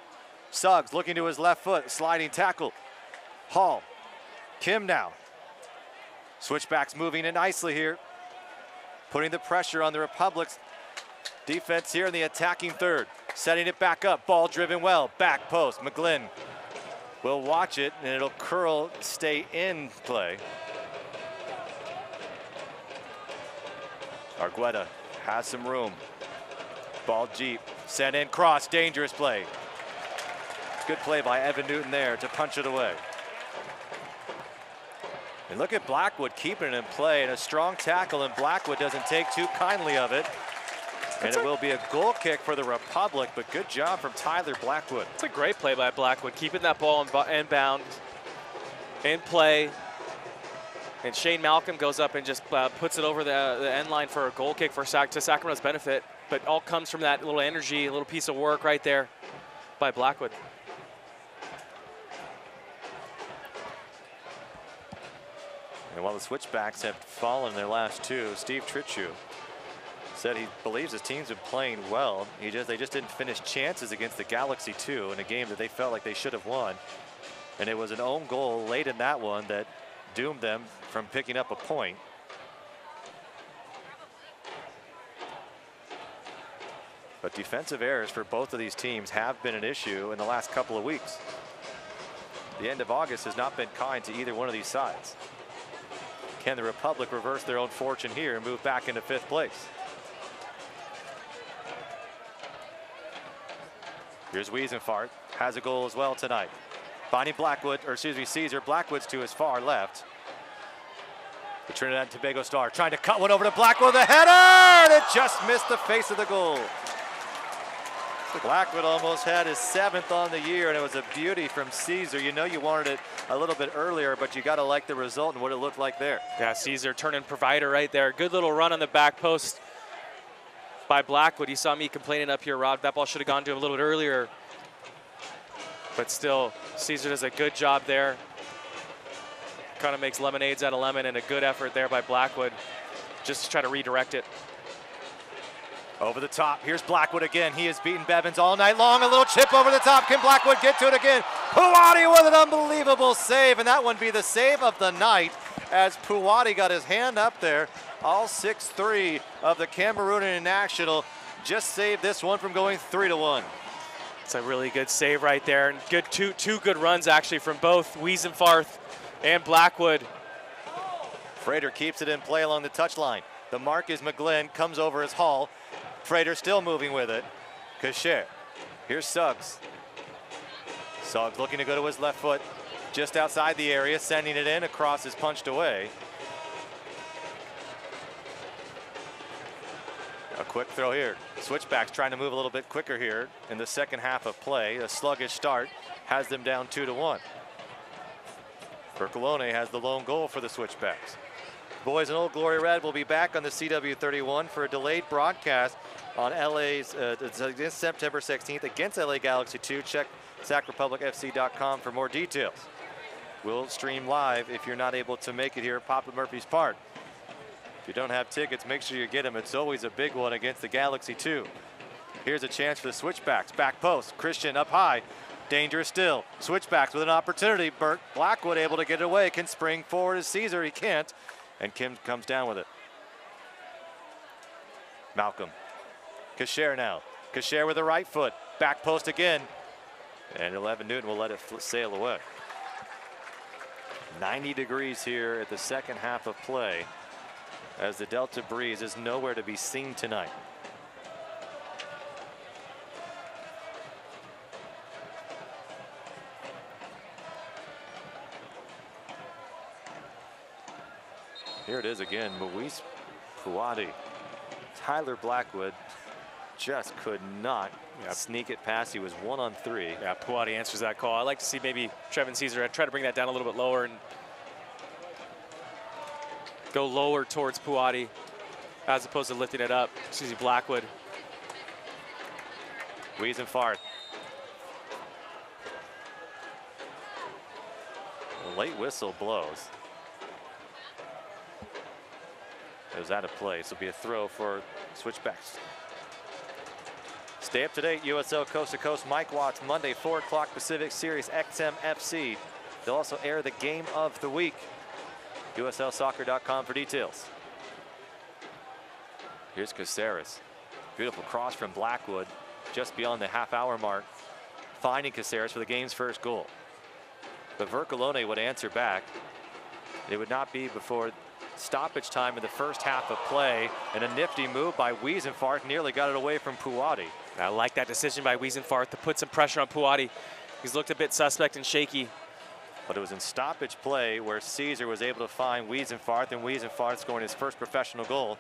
Suggs looking to his left foot. Sliding tackle. Hall. Kim now. Switchbacks moving in nicely here. Putting the pressure on the Republic's defense here in the attacking third. Setting it back up. Ball driven well. Back post. McGlynn will watch it, and it'll curl, stay in play. Argueta has some room. Ball deep, sent in, cross, dangerous play. Good play by Evan Newton there to punch it away. And look at Blackwood keeping it in play, and a strong tackle, and Blackwood doesn't take too kindly of it. And it will be a goal kick for the Republic, but good job from Tyler Blackwood. It's a great play by Blackwood, keeping that ball inbound, in play. And Shane Malcolm goes up and just puts it over the end line for a goal kick to Sacramento's benefit. But all comes from that little energy, a little piece of work right there by Blackwood. And while the Switchbacks have fallen in their last two, Steve Tritchu said he believes his team's been playing well. They just didn't finish chances against the Galaxy 2 in a game that they felt like they should have won. And it was an own goal late in that one that doomed them from picking up a point. But defensive errors for both of these teams have been an issue in the last couple of weeks. The end of August has not been kind to either one of these sides. Can the Republic reverse their own fortune here and move back into 5th place? Here's Wiesenfarth, has a goal as well tonight. Finding Blackwood, or excuse me, Caesar. Blackwood's to his far left. The Trinidad and Tobago star trying to cut one over to Blackwood with a header, and it just missed the face of the goal. Blackwood almost had his 7th on the year, and it was a beauty from Caesar. You know you wanted it a little bit earlier, but you got to like the result and what it looked like there. Yeah, Caesar turning provider right there. Good little run on the back post by Blackwood. You saw me complaining up here, Rod. That ball should have gone to him a little bit earlier. But still, Caesar does a good job there. Kind of makes lemonades out of lemon, and a good effort there by Blackwood just to try to redirect it. Over the top, here's Blackwood again. He has beaten Bevins all night long. A little chip over the top. Can Blackwood get to it again? Puwadi with an unbelievable save, and that one be the save of the night as Puwadi got his hand up there. All 6'3" of the Cameroonian national just saved this one from going 3-1. It's a really good save right there, and good two good runs actually from both Wiesenfarth and Blackwood. Frater keeps it in play along the touchline. The mark is McGlynn, comes over as Hall. Frater still moving with it. Kasher. Here's Suggs. Suggs looking to go to his left foot, just outside the area, sending it in. Across is punched away. A quick throw here. Switchbacks trying to move a little bit quicker here in the second half of play. A sluggish start has them down 2-1. Bercolone has the lone goal for the Switchbacks. Boys and Old Glory Red will be back on the CW31 for a delayed broadcast on LA's against September 16th against LA Galaxy 2. Check SacRepublicFC.com for more details. We'll stream live if you're not able to make it here at Papa Murphy's Park. If you don't have tickets, make sure you get them. It's always a big one against the Galaxy 2. Here's a chance for the Switchbacks. Back post, Christian up high. Dangerous still. Switchbacks with an opportunity. Burt Blackwood able to get it away. Can spring forward as Caesar. He can't. And Kim comes down with it. Malcolm. Kasher now. Kasher with the right foot. Back post again. And 11 Newton will let it sail away. 90 degrees here at the second half of play as the Delta breeze is nowhere to be seen tonight. Here it is again, Moise Puwadi. Tyler Blackwood just could not sneak it past. He was 1-on-3. Yeah, Puwadi answers that call. I'd like to see maybe Trevin Caesar try to bring that down a little bit lower and go lower towards Puwadi as opposed to lifting it up. Excuse me, Blackwood. Wiesenfarth. The late whistle blows. It was out of play, so it'll be a throw for Switchbacks. Stay up to date, USL Coast to Coast, Mike Watts, Monday, 4 o'clock Pacific, Sirius XM FC. They'll also air the game of the week. USLsoccer.com for details. Here's Caceres. Beautiful cross from Blackwood, just beyond the half-hour mark, finding Caceres for the game's first goal. But Vercolone would answer back. It would not be before stoppage time in the first half of play, and a nifty move by Wiesenfarth nearly got it away from Puwadi. I like that decision by Wiesenfarth to put some pressure on Puwadi. He's looked a bit suspect and shaky. But it was in stoppage play where Caesar was able to find Wiesenfarth, and Wiesenfarth scoring his first professional goal.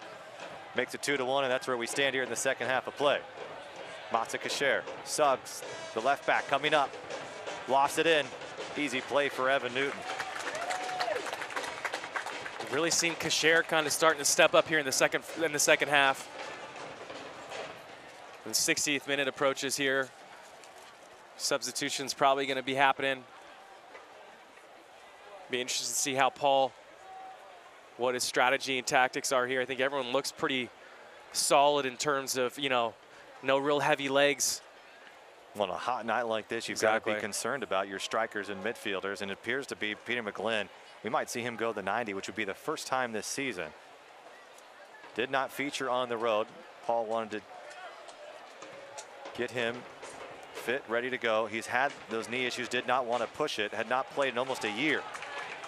Makes it 2-1, and that's where we stand here in the second half of play. Matza Kasher, Suggs, the left back coming up. Lost it in. Easy play for Evan Newton. We've really seen Kasher kind of starting to step up here in the second half. The 60th minute approaches here. Substitution's probably going to be happening. Be interested to see how Paul, what his strategy and tactics are here. I think everyone looks pretty solid in terms of, you know, no real heavy legs. On a hot night like this, you've got to be concerned about your strikers and midfielders, and it appears to be Peter McGlynn. We might see him go the 90, which would be the first time this season. Did not feature on the road. Paul wanted to get him fit, ready to go. He's had those knee issues, did not want to push it, had not played in almost a year.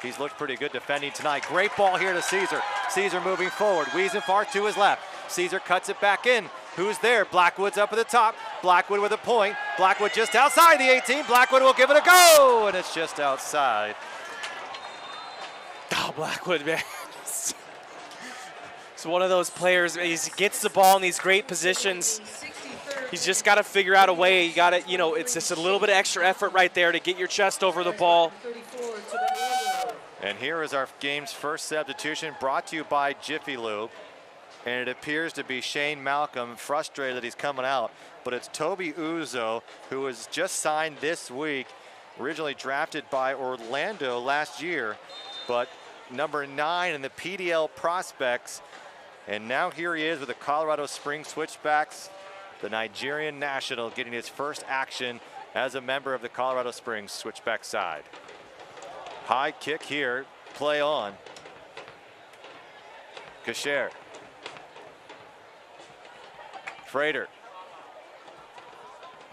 He's looked pretty good defending tonight. Great ball here to Caesar. Caesar moving forward. Wiesenfarth to his left. Caesar cuts it back in. Who's there? Blackwood's up at the top. Blackwood with a point. Blackwood just outside the 18. Blackwood will give it a go, and it's just outside. Oh, Blackwood, man. It's one of those players, he gets the ball in these great positions. He's just got to figure out a way. You got to, you know, it's just a little bit of extra effort right there to get your chest over the ball. And here is our game's first substitution, brought to you by Jiffy Lube. And it appears to be Shane Malcolm, frustrated that he's coming out. But it's Toby Uzo, who was just signed this week, originally drafted by Orlando last year, but number 9 in the PDL prospects. And now here he is with the Colorado Springs Switchbacks, the Nigerian national, getting his first action as a member of the Colorado Springs Switchback side. High kick here, play on. Kasher. Frater.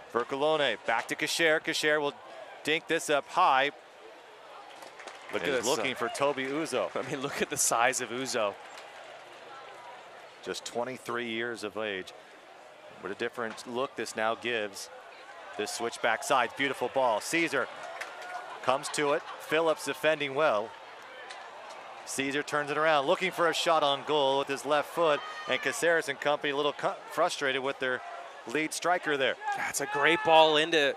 For Colone, back to Kasher. Kasher will dink this up high. Look at this. Looking for Toby Uzo. I mean, look at the size of Uzo. Just 23 years of age. What a different look this now gives. This switchback side, beautiful ball. Caesar comes to it. Phillips defending well. Caesar turns it around, looking for a shot on goal with his left foot. And Caceres and company a little frustrated with their lead striker there. That's a great ball into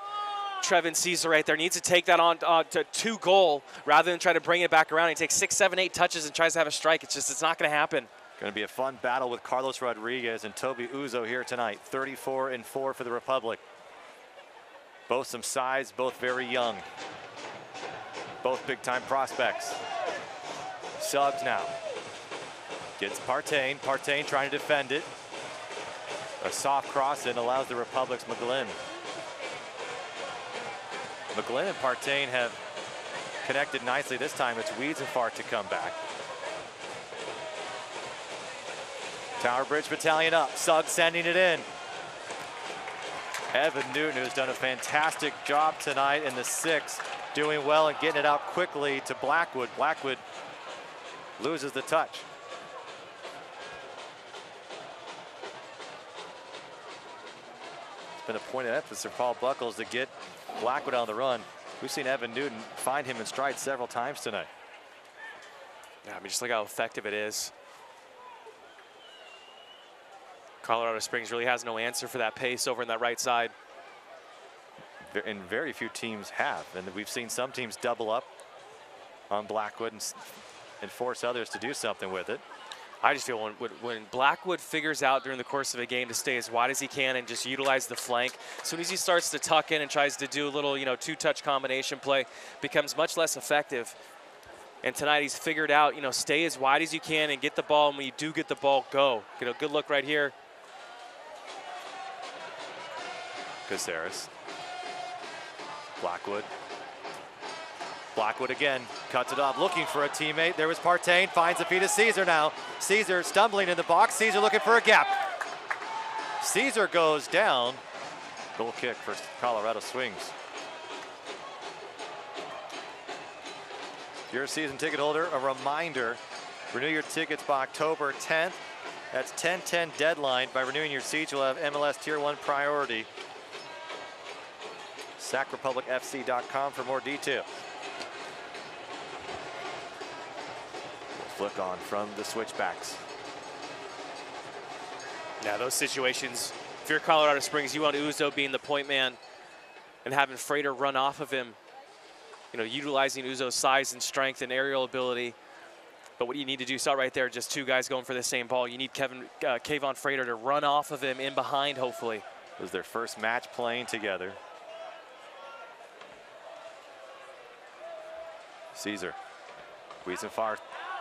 Trevin Caesar right there. Needs to take that on to 2 goal rather than try to bring it back around. He takes 6, 7, 8 touches and tries to have a strike. It's not going to happen. Going to be a fun battle with Carlos Rodriguez and Toby Uzo here tonight. 34-4 for the Republic. Both some size, both very young. Both big-time prospects. Suggs now. Gets Partain. Partain trying to defend it. A soft cross in allows the Republic's McGlynn. McGlynn and Partain have connected nicely. This time it's Wiedenfart to come back. Tower Bridge Battalion up. Suggs sending it in. Evan Newton, who's done a fantastic job tonight in the 6, doing well and getting it out quickly to Blackwood. Blackwood loses the touch. It's been a point of emphasis for Paul Buckles to get Blackwood on the run. We've seen Evan Newton find him in stride several times tonight. Yeah, I mean, just look how effective it is. Colorado Springs really has no answer for that pace over in that right side. And very few teams have. And we've seen some teams double up on Blackwood and force others to do something with it. I just feel when Blackwood figures out during the course of a game to stay as wide as he can and just utilize the flank, as soon as he starts to tuck in and tries to do a little, you know, 2-touch combination play, becomes much less effective. And tonight he's figured out, you know, stay as wide as you can and get the ball. And when you do get the ball, go. Get a good look right here. Caceres. Blackwood. Blackwood again, cuts it off, looking for a teammate. There was Partain, finds the feet of Caesar now. Caesar stumbling in the box, Caesar looking for a gap. Caesar goes down. Goal kick for Colorado Springs. If you're a season ticket holder, a reminder, renew your tickets by October 10th. That's 10/10 deadline. By renewing your seats, you'll have MLS Tier 1 priority. SacRepublicFC.com for more details. Flick on from the switchbacks. Yeah, those situations, if you're Colorado Springs, you want Uzo being the point man and having Frater run off of him. You know, utilizing Uzo's size and strength and aerial ability. But what you need to do, saw right there, just 2 guys going for the same ball. You need Kayvon Frater to run off of him in behind, hopefully. It was their first match playing together. Caesar. Wiedenfart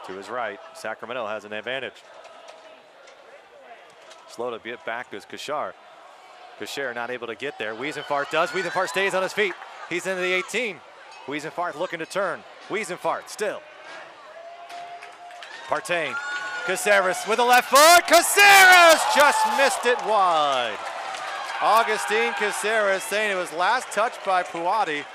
to his right. Sacramento has an advantage. Slow to get back is Kasher. Kasher not able to get there. Wiedenfart does. Wiedenfart stays on his feet. He's into the 18. Wiedenfart looking to turn. Wiedenfart still. Partain. Caceres with a left foot. Caceres just missed it wide. Augustine Caceres saying it was last touched by Puati.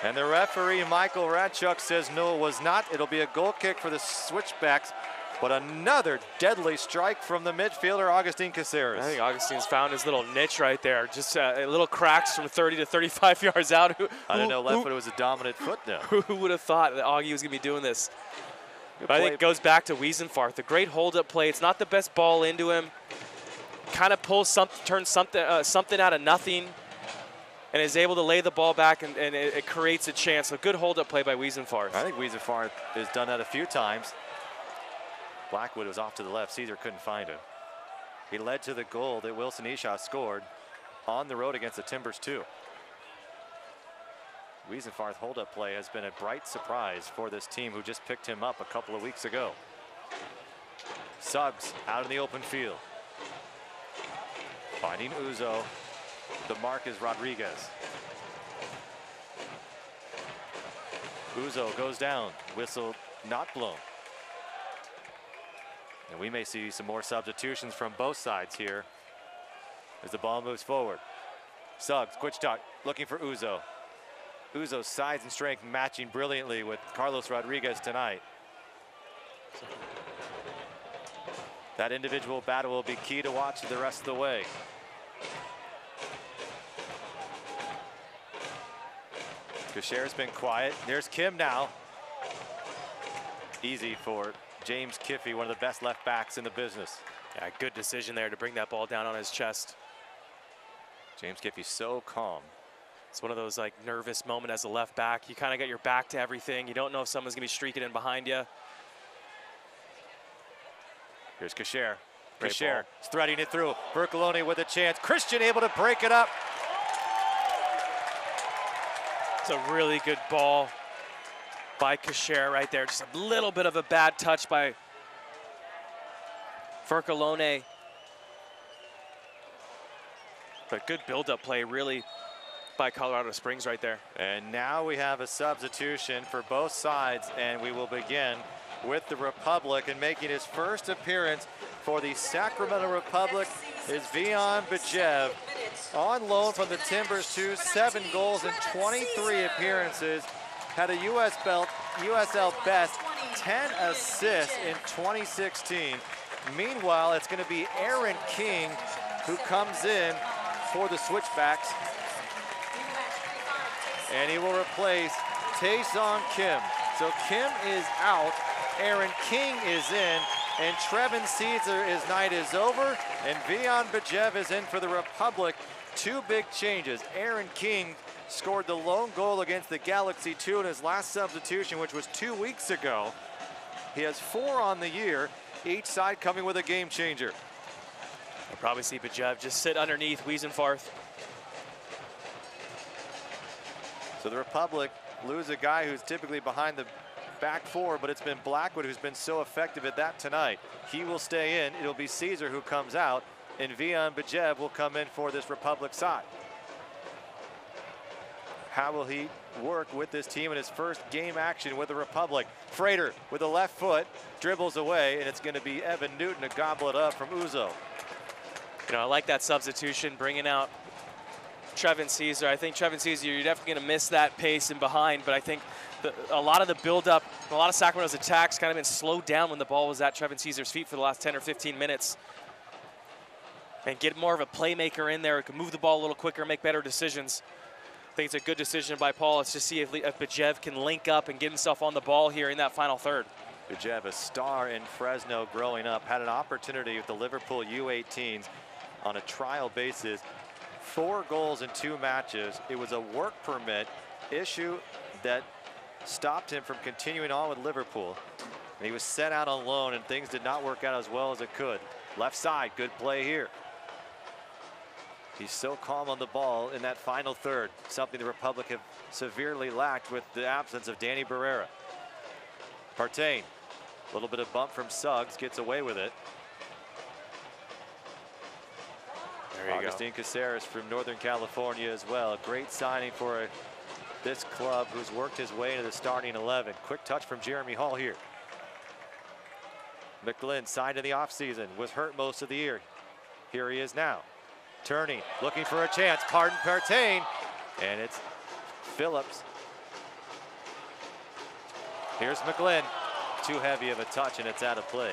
And the referee, Michael Radchuk, says no, it was not. It'll be a goal kick for the Switchbacks. But another deadly strike from the midfielder, Augustine Caceres. I think Augustine's found his little niche right there. Just little cracks from 30 to 35 yards out. I didn't know left foot was a dominant foot now. Who would have thought that Augie was going to be doing this? But I think it goes back to Wiedenfart. The great hold-up play. It's not the best ball into him. kind of turns something out of nothing, and is able to lay the ball back, and it creates a chance. A good hold-up play by Wiesenfarth. I think Wiesenfarth has done that a few times. Blackwood was off to the left. Caesar couldn't find him. He led to the goal that Wilson Eshaw scored on the road against the Timbers too. Wiesenfarth hold-up play has been a bright surprise for this team who just picked him up a couple of weeks ago. Suggs out in the open field. Finding Uzo. The mark is Rodriguez. Uzo goes down. Whistle not blown. And we may see some more substitutions from both sides here as the ball moves forward. Suggs, quick shot, looking for Uzo. Uzo's size and strength matching brilliantly with Carlos Rodriguez tonight. That individual battle will be key to watch the rest of the way. Kasher's been quiet. There's Kim now. Easy for James Kiffey, one of the best left backs in the business. Yeah, good decision there to bring that ball down on his chest. James Kiffey's so calm. It's one of those like nervous moment as a left back. You kind of got your back to everything. You don't know if someone's gonna be streaking in behind you. Here's Kasher. Kasher is threading it through. Bercoloni with a chance. Christian able to break it up. It's a really good ball by Kasher right there. Just a little bit of a bad touch by Bercoloni. But good build-up play really by Colorado Springs right there. And now we have a substitution for both sides, and we will begin with the Republic, and making his first appearance for the Sacramento Republic is Vian Bajev, on loan from the Timbers too. 7 goals in 23 appearances, had a USL best 10 assists in 2016. Meanwhile, it's going to be Aaron King who comes in for the Switchbacks, and he will replace Tae-Song Kim. So Kim is out, Aaron King is in, and Trevin Caesar, his night is over, and Vian Bajev is in for the Republic. 2 big changes. Aaron King scored the lone goal against the Galaxy 2 in his last substitution, which was 2 weeks ago. He has 4 on the year, each side coming with a game changer. We'll probably see Bajev just sit underneath Wiesenfarth. So the Republic lose a guy who's typically behind the back 4, but it's been Blackwood who's been so effective at that tonight. He will stay in. It'll be Caesar who comes out, and Vian Bajev will come in for this Republic side. How will he work with this team in his first game action with the Republic? Frater with the left foot dribbles away, and it's going to be Evan Newton to gobble it up from Uzo. You know, I like that substitution, bringing out Trevin Caesar. I think Trevin Caesar, you're definitely going to miss that pace and behind, but I think a lot of the build-up, a lot of Sacramento's attacks kind of been slowed down when the ball was at Trevin Caesar's feet for the last 10 or 15 minutes. And get more of a playmaker in there who can move the ball a little quicker, make better decisions. I think it's a good decision by Paul. Let's just see if Bajev can link up and get himself on the ball here in that final third. Bajev, a star in Fresno growing up, had an opportunity with the Liverpool U18s on a trial basis. 4 goals in 2 matches. It was a work permit issue that stopped him from continuing on with Liverpool. And he was sent out on loan, and things did not work out as well as it could. Left side, good play here. He's so calm on the ball in that final third, something the Republic have severely lacked with the absence of Danny Barrera. Partain, a little bit of bump from Suggs, gets away with it. Augustine Caceres from Northern California as well. A great signing for this club who's worked his way into the starting 11. Quick touch from Jeremy Hall here. McGlynn signed in the offseason, was hurt most of the year. Here he is now. Turning, looking for a chance. Pardon Partain, and it's Phillips. Here's McGlynn. Too heavy of a touch, and it's out of play.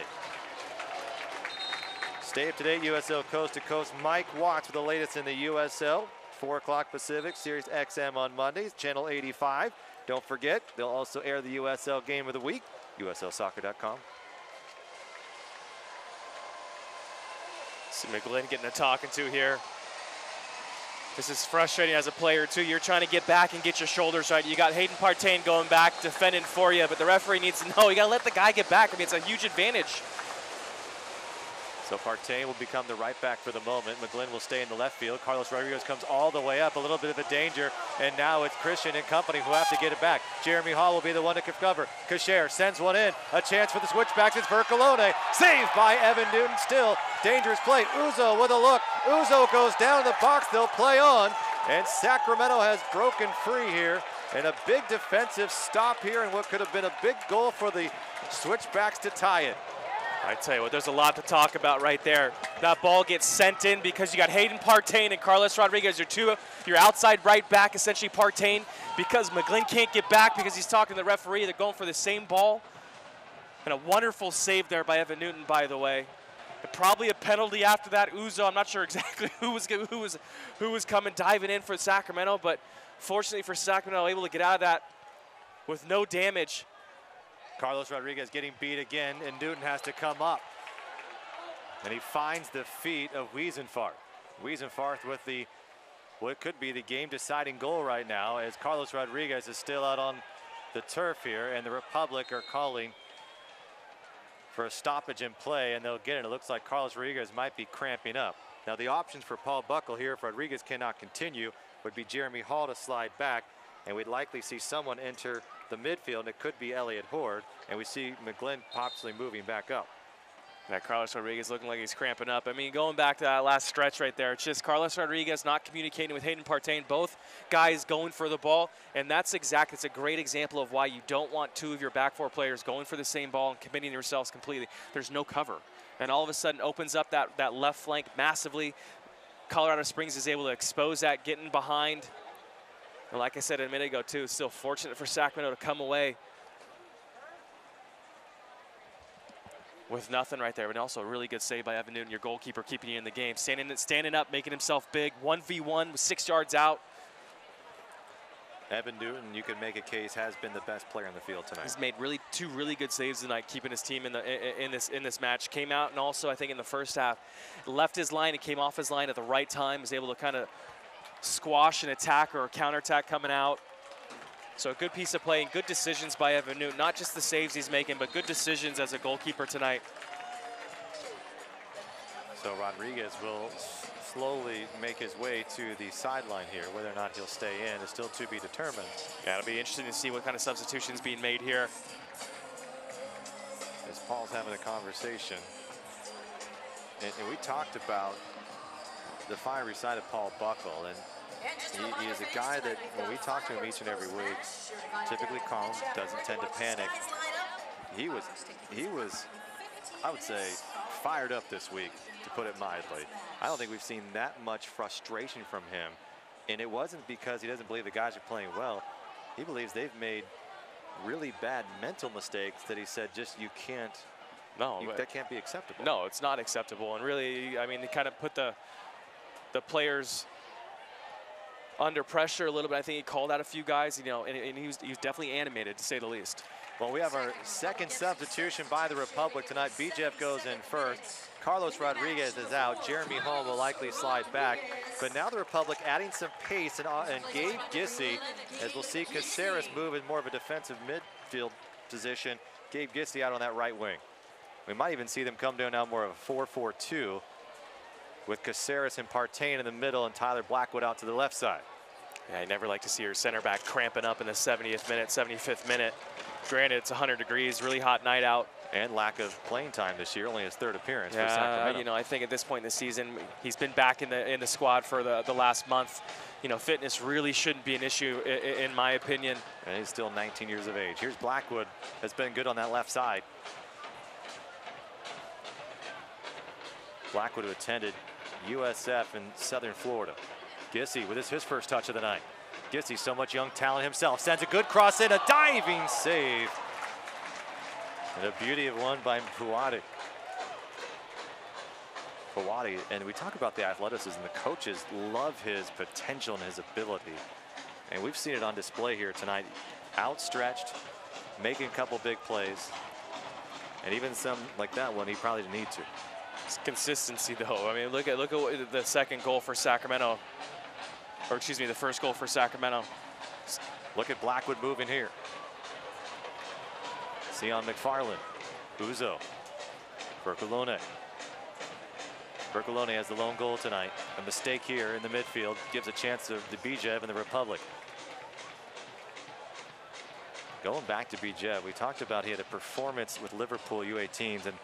Stay up to date, USL Coast to Coast. Mike Watts with the latest in the USL. 4 o'clock Pacific, Sirius XM on Mondays, channel 85. Don't forget, they'll also air the USL Game of the Week, USLsoccer.com. See McGlynn getting a talking to here. This is frustrating as a player too. You're trying to get back and get your shoulders right. You got Hayden Partain going back, defending for you, but the referee needs to know you gotta let the guy get back. I mean, it's a huge advantage. So Partain will become the right back for the moment. McGlynn will stay in the left field. Carlos Rodriguez comes all the way up, a little bit of a danger, and now it's Christian and company who have to get it back. Jeremy Hall will be the one to cover. Kasher sends one in. A chance for the Switchbacks. It's Vercolone. Saved by Evan Newton. Still dangerous play. Uzo with a look. Uzo goes down to the box. They'll play on. And Sacramento has broken free here. And a big defensive stop here, and what could have been a big goal for the Switchbacks to tie it. I tell you what, there's a lot to talk about right there. That ball gets sent in because you got Hayden Partain and Carlos Rodriguez, your outside right back, essentially Partain, because McGlynn can't get back because he's talking to the referee. They're going for the same ball. And a wonderful save there by Evan Newton, by the way. And probably a penalty after that. Uzo, I'm not sure exactly who was coming diving in for Sacramento, but fortunately for Sacramento, able to get out of that with no damage. Carlos Rodriguez getting beat again, and Newton has to come up. And he finds the feet of Wiesenfarth. Wiesenfarth with what could be the game-deciding goal right now, as Carlos Rodriguez is still out on the turf here, and the Republic are calling for a stoppage in play, and they'll get it. It looks like Carlos Rodriguez might be cramping up. Now the options for Paul Buckle here, if Rodriguez cannot continue, would be Jeremy Hall to slide back, and we'd likely see someone enter the midfield, and it could be Elliot Horde, and we see McGlynn possibly moving back up. That Carlos Rodriguez looking like he's cramping up. I mean, going back to that last stretch right there, it's just Carlos Rodriguez not communicating with Hayden Partain, both guys going for the ball, and it's a great example of why you don't want two of your back four players going for the same ball and committing yourselves completely. There's no cover, and all of a sudden opens up that left flank massively. Colorado Springs is able to expose that, getting behind. And like I said a minute ago too, still fortunate for Sacramento to come away with nothing right there, but also a really good save by Evan Newton, your goalkeeper, keeping you in the game. Standing up, making himself big. 1v1 with 6 yards out. Evan Newton, you can make a case, has been the best player on the field tonight. He's made two really good saves tonight, keeping his team in this match. Came out, and also I think in the first half, left his line and came off his line at the right time. Was able to kind of squash an attack or a counterattack coming out. So a good piece of play and good decisions by Evan Newton. Not just the saves he's making, but good decisions as a goalkeeper tonight. So Rodriguez will slowly make his way to the sideline here. Whether or not he'll stay in is still to be determined. Yeah, it'll be interesting to see what kind of substitutions being made here. As Paul's having a conversation. And we talked about the fiery side of Paul Buckle, and he is a guy that when we talk to him each and every week, typically calm, doesn't tend to panic. He was, I would say, fired up this week, to put it mildly. I don't think we've seen that much frustration from him, and it wasn't because he doesn't believe the guys are playing well. He believes they've made really bad mental mistakes that he said just you can't. No, that can't be acceptable. No, it's not acceptable, and really, I mean, they kind of put the players under pressure a little bit. I think he called out a few guys, you know, and he was definitely animated, to say the least. Well, we have our second substitution by the Republic tonight. Bijev goes in first. Carlos Rodriguez is out. Jeremy Hall will likely slide back. But now the Republic adding some pace, and Gabe Gissy, as we'll see Caceres move in more of a defensive midfield position. Gabe Gissy out on that right wing. We might even see them come down now more of a 4-4-2 with Caceres and Partain in the middle and Tyler Blackwood out to the left side. Yeah, you never like to see your center back cramping up in the 70th minute, 75th minute. Granted, it's 100 degrees, really hot night out. And lack of playing time this year, only his third appearance for Yeah, Sacramento. you know, I think at this point in the season, he's been back in the squad for the last month. You know, fitness really shouldn't be an issue, in my opinion. And he's still 19 years of age. Here's Blackwood, has been good on that left side. Blackwood, who attended USF in Southern Florida. Gissy with his first touch of the night. Gissy, so much young talent himself, sends a good cross in, a diving save. And a beauty of one by Fuadi. And we talk about the athleticism. The coaches love his potential and his ability. And we've seen it on display here tonight. Outstretched, making a couple big plays. And even some like that one, he probably didn't need to. It's consistency, though. I mean, look at what the second goal for Sacramento, or excuse me, the first goal for Sacramento. Look at Blackwood moving here. Sion McFarland, Uzo, Bercolone. Bercolone has the lone goal tonight. A mistake here in the midfield gives a chance to Bijev and the Republic. Going back to Bijev, we talked about he had a performance with Liverpool U18s and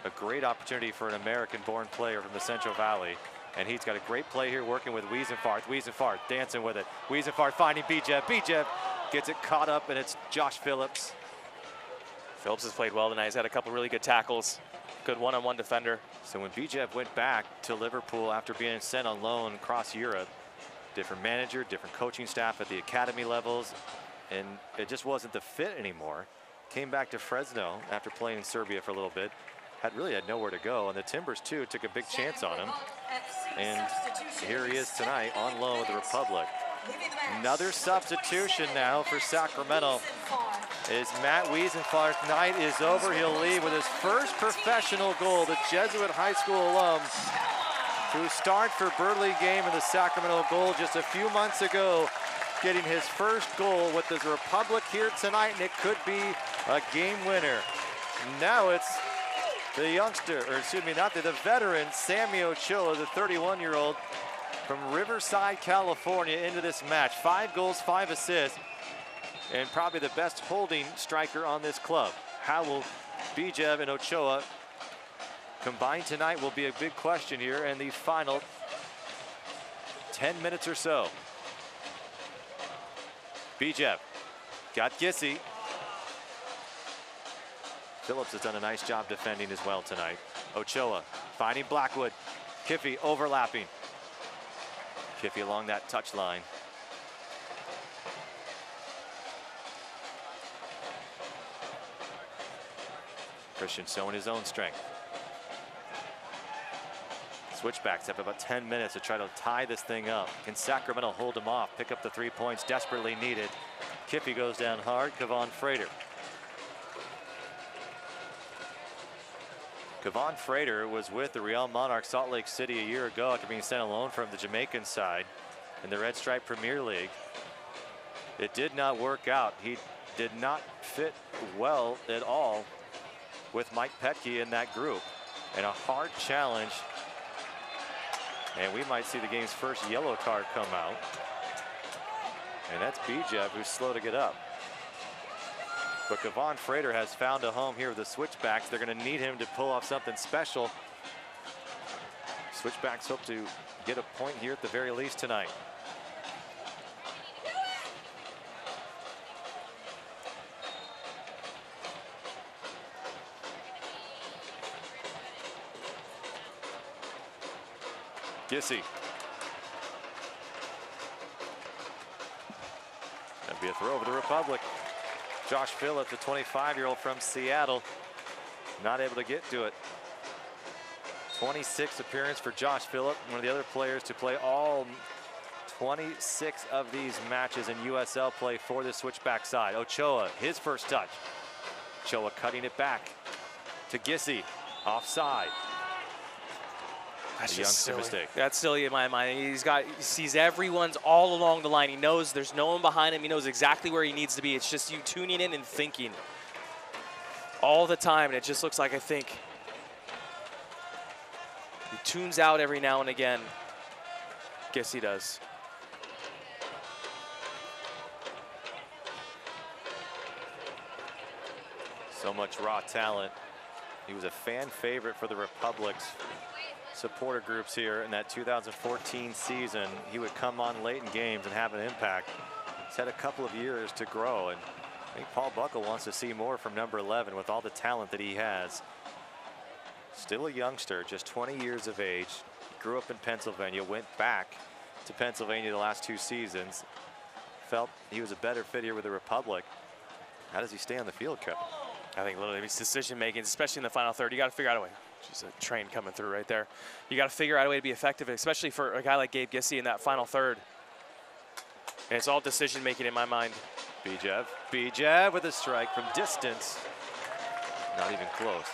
a great opportunity for an American-born player from the Central Valley. And he's got a great play here working with Wiesenfart. Wiesenfart dancing with it. Wiesenfart finding Bijev. Bijev gets it caught up, and it's Josh Phillips. Phillips has played well tonight. He's had a couple really good tackles. Good one-on-one defender. So when Bijev went back to Liverpool after being sent on loan across Europe, different manager, different coaching staff at the academy levels, and it just wasn't the fit anymore. Came back to Fresno after playing in Serbia for a little bit. Really had nowhere to go, and the Timbers too took a big chance on him, and here he is tonight on loan with the Republic. Another substitution now for Sacramento is Matt Wiesenfart's night is over. He'll leave with his first professional goal. The Jesuit high school alum who starred for Burlingame in the Sacramento goal just a few months ago, getting his first goal with the Republic here tonight, and it could be a game winner. Now it's the youngster, or excuse me, the veteran, Sammy Ochoa, the 31-year-old from Riverside, California, into this match. 5 goals, 5 assists, and probably the best holding striker on this club. How will Bijev and Ochoa combine tonight will be a big question here in the final 10 minutes or so. Bijev got Gissy. Phillips has done a nice job defending as well tonight. Ochoa finding Blackwood. Kiffey overlapping. Kiffey along that touch line. Christian showing his own strength. Switchbacks have about 10 minutes to try to tie this thing up. Can Sacramento hold them off, pick up the 3 points desperately needed? Kiffey goes down hard. Kevon Frater. Kevon Frater was with the Real Monarchs Salt Lake City a year ago after being sent alone from the Jamaican side in the Red Stripe Premier League. It did not work out. He did not fit well at all with Mike Petke in that group. And a hard challenge. And we might see the game's first yellow card come out. And that's Bijev, who's slow to get up. But Kevon Frater has found a home here with the Switchbacks. They're going to need him to pull off something special. Switchbacks hope to get a point here at the very least tonight. Gissy. That'd be a throw over the Republic. Josh Phillips, the 25-year-old from Seattle, not able to get to it. 26 appearance for Josh Phillips, one of the other players to play all 26 of these matches in USL play for the Switchback side. Ochoa, his first touch. Ochoa cutting it back to Gissy, offside. That's a just youngster silly. mistake. That's silly in my mind. He sees everyone's all along the line. He knows there's no one behind him. He knows exactly where he needs to be. It's just you tuning in and thinking all the time, and it just looks like, I think, he tunes out every now and again. Guess he does. So much raw talent. He was a fan favorite for the Republic's supporter groups here in that 2014 season. He would come on late in games and have an impact. He's had a couple of years to grow, and I think Paul Buckle wants to see more from number 11 with all the talent that he has. Still a youngster, just 20 years of age. Grew up in Pennsylvania, went back to Pennsylvania the last 2 seasons. Felt he was a better fit here with the Republic. How does he stay on the field, Kevin? I think literally his decision making, especially in the final third, you got to figure out a way. Just a train coming through right there. You got to figure out a way to be effective, especially for a guy like Gabe Gissy in that final third. And it's all decision making in my mind. Bijev with a strike from distance. Not even close.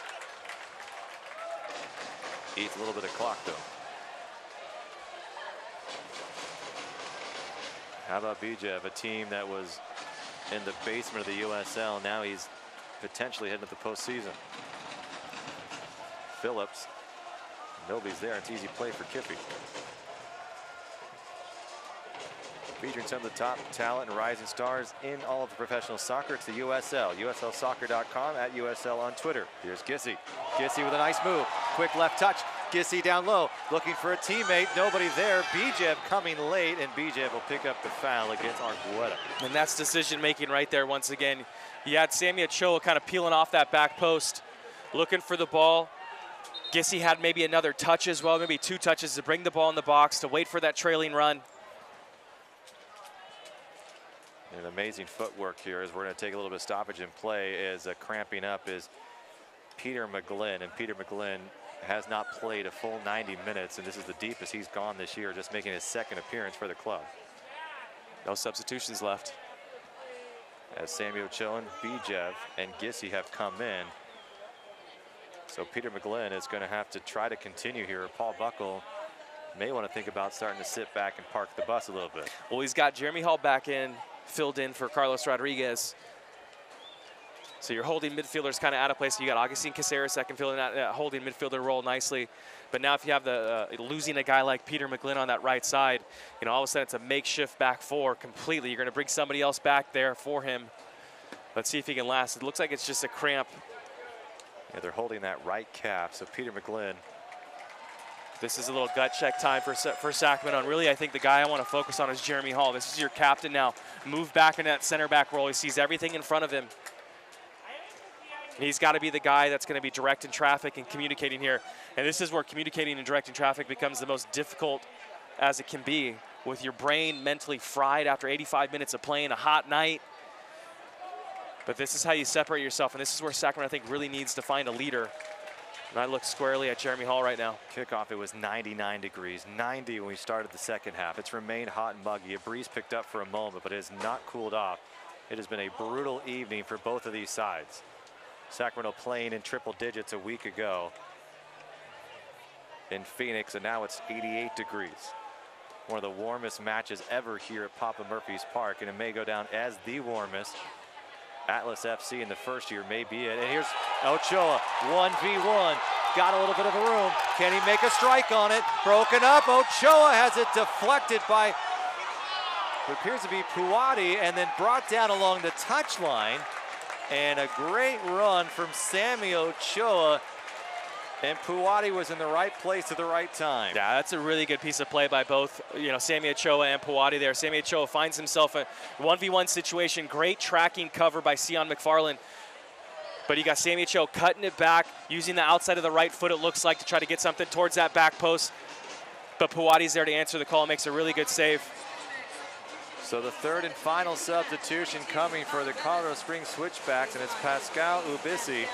Eats a little bit of clock, though. How about Bijev, a team that was in the basement of the USL. Now he's potentially heading to the postseason. Phillips, nobody's there. It's easy play for Kiffy. Featuring some of the top talent and rising stars in all of the professional soccer. It's the USL, USLsoccer.com, at USL on Twitter. Here's Gissy. Gissy with a nice move. Quick left touch. Gissy down low, looking for a teammate. Nobody there. Bijev coming late, and Bijev will pick up the foul against Argueta. And that's decision making right there once again. You had Sammy Ochoa kind of peeling off that back post, looking for the ball. Gissy had maybe another touch as well, maybe 2 touches to bring the ball in the box, to wait for that trailing run. And amazing footwork here as we're going to take a little bit of stoppage in play as cramping up is Peter McGlynn. And Peter McGlynn has not played a full 90 minutes, and this is the deepest he's gone this year, just making his 2nd appearance for the club. No substitutions left. As Sammy Ochoa, Bijev, and Gissy have come in. So Peter McGlynn is going to have to try to continue here. Paul Buckle may want to think about starting to sit back and park the bus a little bit. Well, he's got Jeremy Hall back in, filled in for Carlos Rodriguez. So your holding midfielder's kind of out of place. You got Augustine Caceres that can fill in that holding midfielder role nicely. But now if you have the losing a guy like Peter McGlynn on that right side, you know, all of a sudden it's a makeshift back 4 completely. You're going to bring somebody else back there for him. Let's see if he can last. It looks like it's just a cramp. Yeah, they're holding that right calf. So Peter McGlynn. This is a little gut check time for Sacramento. And really, I think the guy I want to focus on is Jeremy Hall. This is your captain now. Move back in that center back role. He sees everything in front of him. He's got to be the guy that's going to be directing traffic and communicating here. And this is where communicating and directing traffic becomes the most difficult as it can be, with your brain mentally fried after 85 minutes of playing, a hot night. But this is how you separate yourself, and this is where Sacramento, I think, really needs to find a leader. And I look squarely at Jeremy Hall right now. Kickoff, it was 99 degrees, 90 when we started the 2nd half. It's remained hot and muggy. A breeze picked up for a moment, but it has not cooled off. It has been a brutal evening for both of these sides. Sacramento playing in triple digits a week ago in Phoenix, and now it's 88 degrees. One of the warmest matches ever here at Papa Murphy's Park, and it may go down as the warmest. Atlas FC in the first year may be it. And here's Ochoa, 1v1. Got a little bit of a room. Can he make a strike on it? Broken up. Ochoa has it deflected by what appears to be Puwadi, and then brought down along the touchline. And a great run from Sammy Ochoa. And Puwadi was in the right place at the right time. Yeah, that's a really good piece of play by both, you know, Sammy Ochoa and Puwadi there. Sammy Ochoa finds himself a 1v1 situation. Great tracking cover by Sion McFarland. But you got Sammy Ochoa cutting it back, using the outside of the right foot, it looks like, to try to get something towards that back post. But Puwadi's there to answer the call, makes a really good save. So the 3rd and final substitution coming for the Colorado Springs Switchbacks, and it's Pascal Ubisi,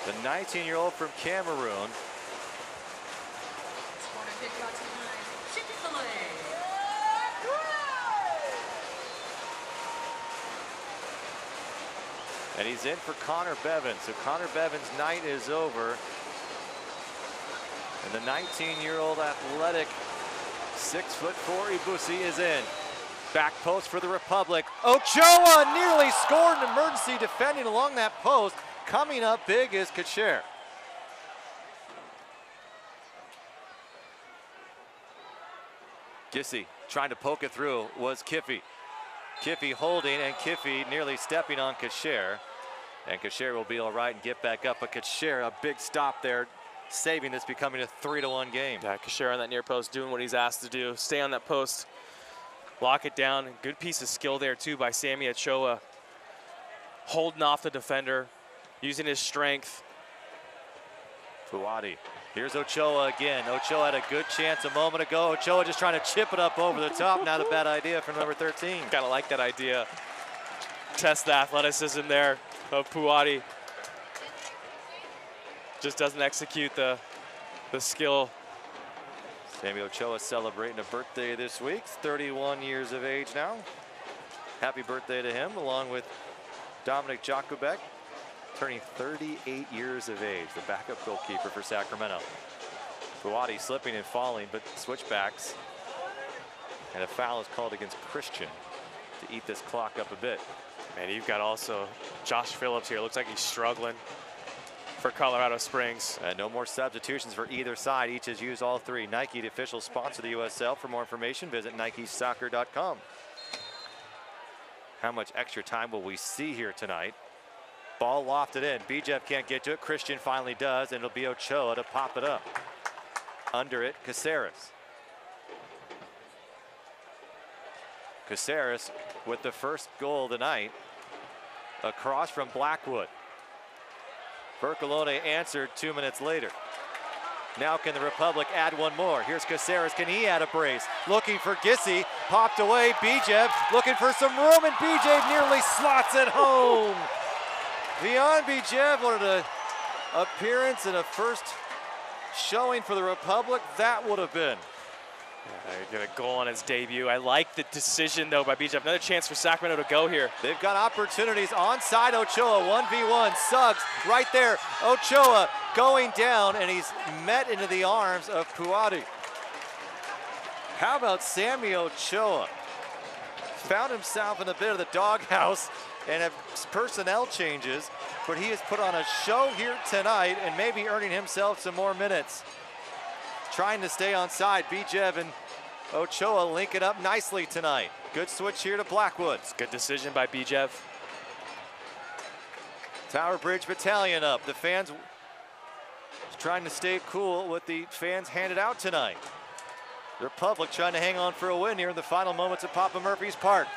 the 19-year-old from Cameroon. And he's in for Connor Bevins. So Connor Bevins' night is over. And the 19-year-old athletic 6'4" Ibusi is in. Back post for the Republic. Ochoa nearly scored an emergency defending along that post. Coming up big is Kacher. Gissy trying to poke it through was Kiffy. Kiffy holding, and Kiffy nearly stepping on Kacher. And Kacher will be all right and get back up. But Kacher, a big stop there, saving this becoming a 3-1 game. Yeah, Kacher on that near post doing what he's asked to do. Stay on that post, lock it down. Good piece of skill there too by Sammy Ochoa. Holding off the defender, using his strength. Puwadi. Here's Ochoa again. Ochoa had a good chance a moment ago. Ochoa just trying to chip it up over the top. Not a bad idea from number 13. Kind of like that idea. Test the athleticism there of Puwadi. Just doesn't execute the skill. Sammy Ochoa celebrating a birthday this week. 31 years of age now. Happy birthday to him, along with Dominic Jakubek. turning 38 years of age, the backup goalkeeper for Sacramento. Buati slipping and falling, but switchbacks. And a foul is called against Christian to eat this clock up a bit. Man, you've got also Josh Phillips here. Looks like he's struggling for Colorado Springs. No more substitutions for either side. Each has used all three. Nike, the official sponsor of the USL. For more information, visit nikesoccer.com. How much extra time will we see here tonight? Ball lofted in. Bijev can't get to it. Christian finally does, and it'll be Ochoa to pop it up. Under it, Caceres. Caceres with the first goal tonight. Across from Blackwood. Bercolone answered 2 minutes later. Now can the Republic add one more? Here's Caceres, can he add a brace? Looking for Gissy, popped away, Bijev looking for some room, and Bijev nearly slots it home. Vian Bijev wanted an appearance and a first showing for the Republic. That would have been. They get a goal on his debut. I like the decision, though, by Bijev. Another chance for Sacramento to go here. They've got opportunities onside Ochoa, 1v1. Suggs right there. Ochoa going down, and he's met into the arms of Puati. How about Sammy Ochoa? Found himself in a bit of the doghouse and have personnel changes, but he has put on a show here tonight and maybe earning himself some more minutes. Trying to stay on side. Bijev and Ochoa link it up nicely tonight. Good switch here to Blackwood. Good decision by Bijev. Tower Bridge Battalion up. The fans trying to stay cool with the fans handed out tonight. The Republic trying to hang on for a win here in the final moments of Papa Murphy's Park.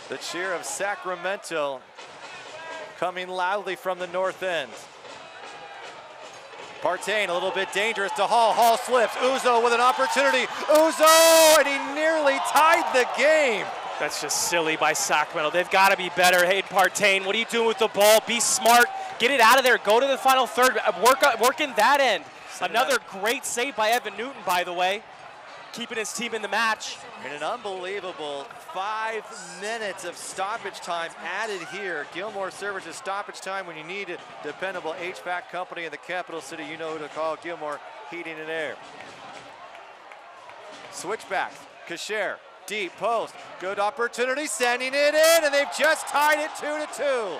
The cheer of Sacramento coming loudly from the north end. Partain a little bit dangerous to Hall. Hall slips. Uzo with an opportunity. Uzo, and he nearly tied the game. That's just silly by Sacramento. They've got to be better. Hayden Partain, what are you doing with the ball? Be smart. Get it out of there. Go to the final third. Work in that end. Another great save by Evan Newton, by the way, keeping his team in the match. And an unbelievable 5 minutes of stoppage time added here. Gilmore Services stoppage time when you need a dependable HVAC company in the capital city. You know who to call, Gilmore Heating and Air. Switchbacks, Kasher, deep post. Good opportunity, sending it in, and they've just tied it 2-2.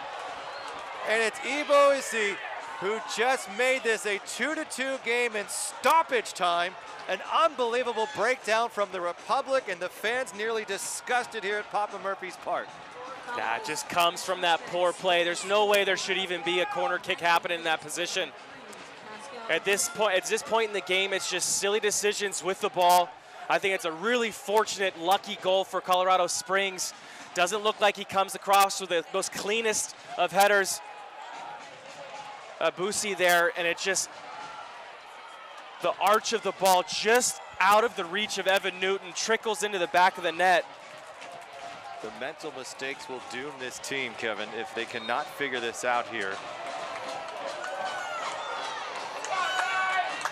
And it's Ibo Isi who just made this a 2-2 game in stoppage time. An unbelievable breakdown from the Republic, and the fans nearly disgusted here at Papa Murphy's Park. That just comes from that poor play. There's no way there should even be a corner kick happening in that position. At this point in the game, it's just silly decisions with the ball. I think it's a really fortunate, lucky goal for Colorado Springs. Doesn't look like he comes across with the most cleanest of headers. Busi there, and it just, the arch of the ball just out of the reach of Evan Newton, trickles into the back of the net. The mental mistakes will doom this team, Kevin, if they cannot figure this out here.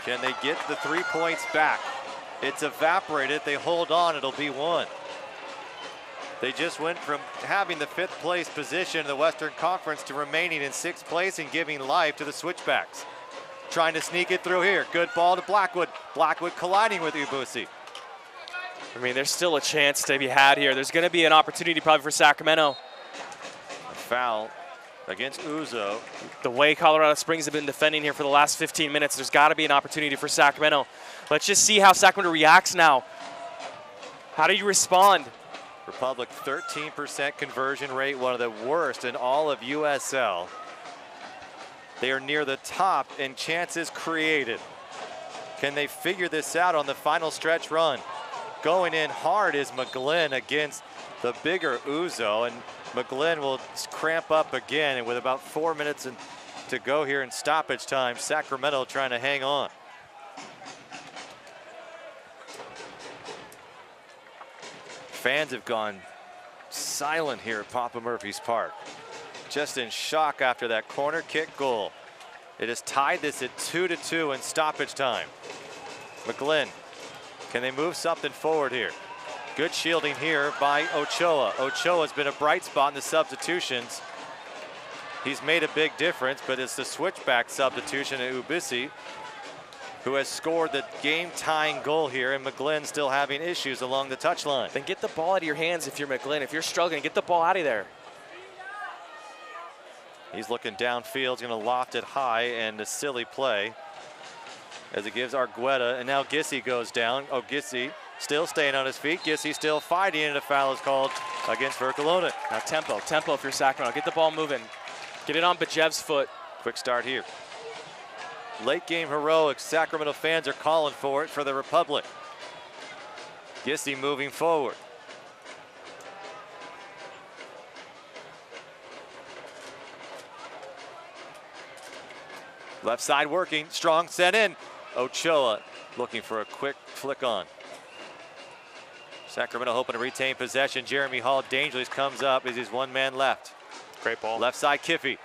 Can they get the 3 points back? It's evaporated. They hold on. It'll be one. They just went from having the 5th place position in the Western Conference to remaining in 6th place and giving life to the Switchbacks. Trying to sneak it through here. Good ball to Blackwood. Blackwood colliding with Ibusi. I mean, there's still a chance to be had here. There's going to be an opportunity probably for Sacramento. A foul against Uzo. The way Colorado Springs have been defending here for the last 15 minutes, there's got to be an opportunity for Sacramento. Let's just see how Sacramento reacts now. How do you respond? Republic 13% conversion rate, one of the worst in all of USL. They are near the top in chances created. Can they figure this out on the final stretch run? Going in hard is McGlynn against the bigger Uzo, and McGlynn will cramp up again, and with about 4 minutes to go here in stoppage time, Sacramento trying to hang on. Fans have gone silent here at Papa Murphy's Park. Just in shock after that corner kick goal. It has tied this at 2-2 in stoppage time. McGlynn, can they move something forward here? Good shielding here by Ochoa. Ochoa's been a bright spot in the substitutions. He's made a big difference, but it's the switchback substitution at Ubisi who has scored the game-tying goal here, and McGlynn still having issues along the touchline. Then get the ball out of your hands if you're McGlynn. If you're struggling, get the ball out of there. He's looking downfield, going to loft it high, and a silly play as it gives Argueta, and now Gissy goes down. Oh, Gissy still staying on his feet. Gissy still fighting, and a foul is called against Verkalona. Now tempo if you're Sacramento. Get the ball moving. Get it on Bajev's foot. Quick start here. Late game heroics. Sacramento fans are calling for it for the Republic. Gissy moving forward. Left side working, strong, sent in. Ochoa looking for a quick flick on. Sacramento hoping to retain possession. Jeremy Hall dangerously comes up as he's one man left. Great ball. Left side, Kiffey.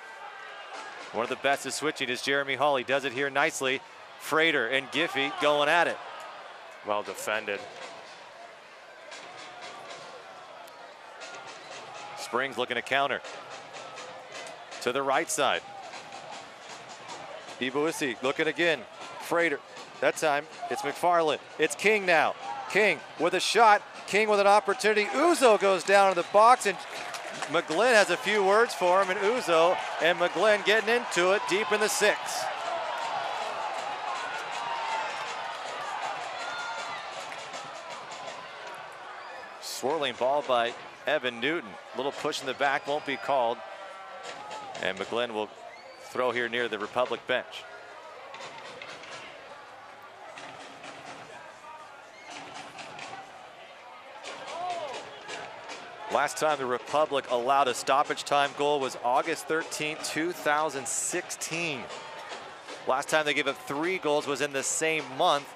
One of the best at switching is Jeremy Hall. He does it here nicely. Frater and Giffey going at it. Well defended. Springs looking to counter. To the right side. Ibuisi looking again. Frater. That time it's McFarland. It's King now. King with a shot. King with an opportunity. Uzo goes down in the box, and McGlynn has a few words for him, and Uzo and McGlynn getting into it deep in the 6. Swirling ball by Evan Newton. Little push in the back won't be called. And McGlynn will throw here near the Republic bench. Last time the Republic allowed a stoppage time goal was August 13, 2016. Last time they gave up 3 goals was in the same month.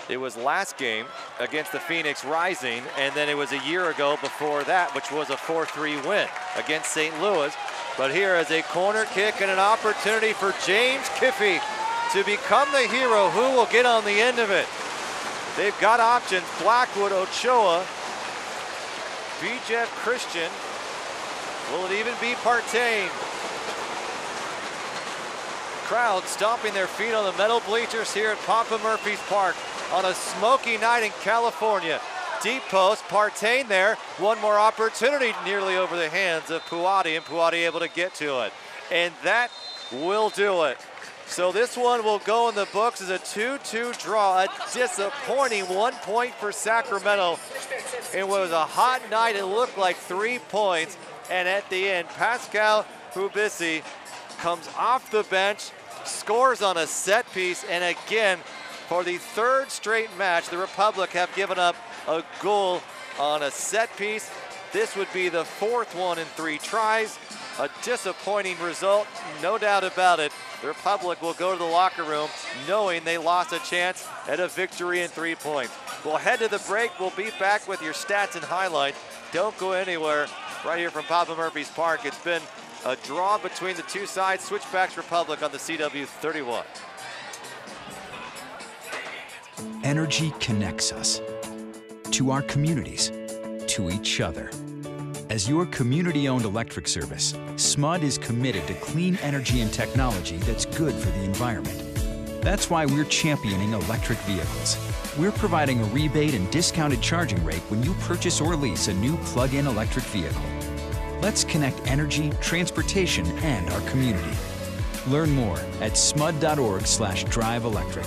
It was last game against the Phoenix Rising, and then it was a year ago before that, which was a 4-3 win against St. Louis. But here is a corner kick and an opportunity for James Kiffey to become the hero. Who will get on the end of it? They've got options. Blackwood, Ochoa, Bijev Christian. Will it even be Partain? Crowd stomping their feet on the metal bleachers here at Papa Murphy's Park on a smoky night in California. Deep post, Partain there. One more opportunity nearly over the hands of Puati, and Puati able to get to it. And that will do it. So this one will go in the books as a 2-2 draw. A disappointing 1 point for Sacramento. It was a hot night. It looked like 3 points. And at the end, Pascal Ubisi comes off the bench, scores on a set piece, and again, for the 3rd straight match, the Republic have given up a goal on a set piece. This would be the 4th one in 3 tries. A disappointing result, no doubt about it. The Republic will go to the locker room knowing they lost a chance at a victory in 3 points. We'll head to the break. We'll be back with your stats and highlights. Don't go anywhere. Right here from Papa Murphy's Park. It's been a draw between the 2 sides. Switchbacks Republic on the CW31. Energy connects us to our communities, to each other. As your community-owned electric service, SMUD is committed to clean energy and technology that's good for the environment. That's why we're championing electric vehicles. We're providing a rebate and discounted charging rate when you purchase or lease a new plug-in electric vehicle. Let's connect energy, transportation, and our community. Learn more at smud.org/drive-electric.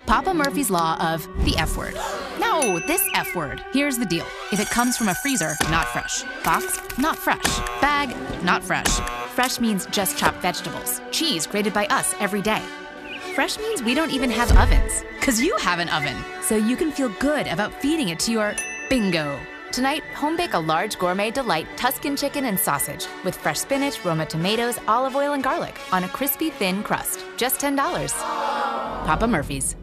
Papa Murphy's Law of the F word. No, this F word. Here's the deal. If it comes from a freezer, not fresh. Box, not fresh. Bag, not fresh. Fresh means just chopped vegetables. Cheese grated by us every day. Fresh means we don't even have ovens, because you have an oven. So you can feel good about feeding it to your bingo. Tonight, home bake a large gourmet delight Tuscan chicken and sausage with fresh spinach, Roma tomatoes, olive oil, and garlic on a crispy, thin crust. Just $10. Papa Murphy's.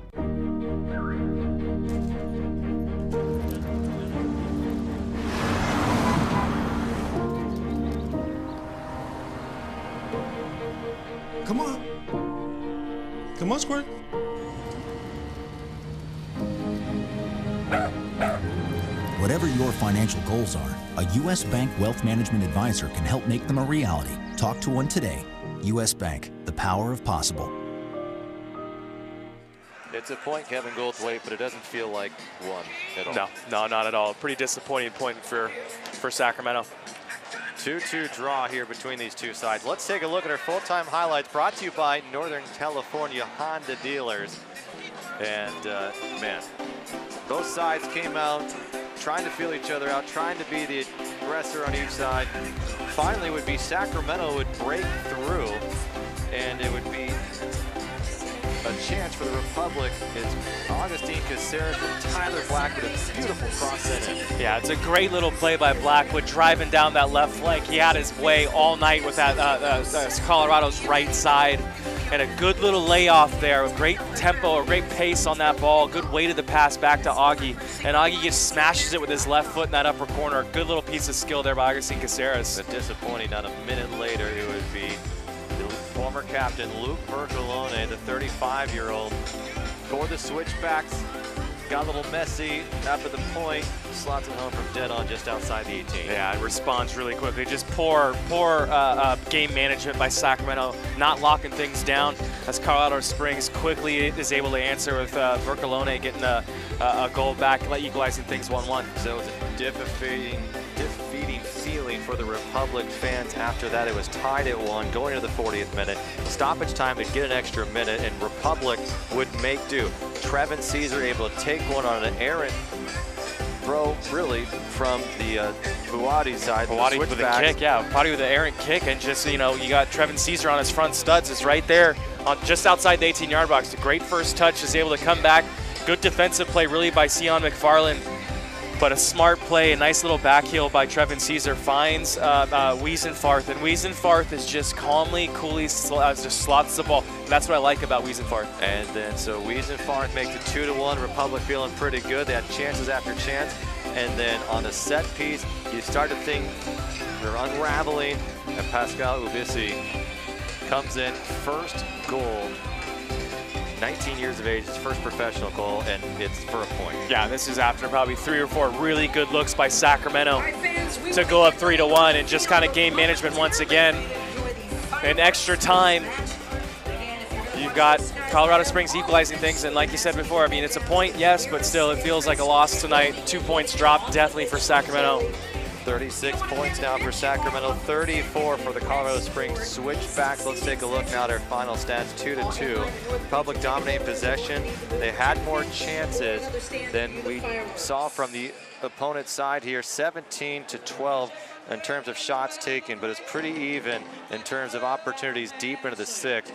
Come on. Come on, Squirt. Whatever your financial goals are, a U.S. Bank Wealth Management Advisor can help make them a reality. Talk to one today. U.S. Bank, the power of possible. It's a point, Kevin Goldthwait, but it doesn't feel like one at all. No, not at all. Pretty disappointing point for Sacramento. 2-2 draw here between these two sides. Let's take a look at our full-time highlights brought to you by Northern California Honda dealers. And man, both sides came out trying to feel each other out, trying to be the aggressor on each side. Finally would be Sacramento would break through, and it would be a chance for the Republic. It's Augustine Caceres from Tyler Blackwood, a beautiful cross in it. Yeah, it's a great little play by Blackwood, driving down that left flank. He had his way all night with that Colorado's right side, and a good little layoff there with great tempo, a great pace on that ball, good weight of the pass back to Augie, and Augie just smashes it with his left foot in that upper corner. A good little piece of skill there by Augustine Caceres. But disappointing, not a minute later, it would be former captain Luke Bertolone, the 35-year-old, for the Switchbacks. Got a little messy up at the point, slots it home from dead on just outside the 18. Yeah, it responds really quickly. Just poor game management by Sacramento, not locking things down as Colorado Springs quickly is able to answer with Bertolone getting a goal back, equalizing things 1-1. So it was a defeating feeling for the Republic fans. After that, it was tied at 1 going into the 40th minute. Stoppage time to get an extra minute, and Republic would make do. Trevin Caesar able to take one on an errant throw, really, from the Buati side. Buati with a kick, yeah. Buati with an errant kick, and just, you got Trevin Caesar on his front studs. It's right there, just outside the 18-yard box. A great first touch, is able to come back. Good defensive play, really, by Sion McFarland. But a smart play, a nice little back heel by Trevin Caesar finds Wiesenfarth, and Wiesenfarth is just coolly just slots the ball. And that's what I like about Wiesenfarth. And then so Wiesenfarth makes it 2-1. Republic feeling pretty good. They had chances after chance. And then on the set piece, you start to think they're unraveling, and Pascal Ubisi comes in, first goal. 19 years of age, his first professional goal, and it's for a point. Yeah, this is after probably 3 or 4 really good looks by Sacramento to go up 3-1, and just kind of game management once again. In extra time, you've got Colorado Springs equalizing things, and like you said before, I mean, it's a point, yes, but still it feels like a loss tonight. 2 points dropped definitely for Sacramento. 36 points now for Sacramento, 34 for the Colorado Springs Switchbacks. Let's take a look now at our final stats, 2-2. Republic dominating possession. They had more chances than we saw from the opponent's side here, 17-12 in terms of shots taken, but it's pretty even in terms of opportunities deep into the 6th.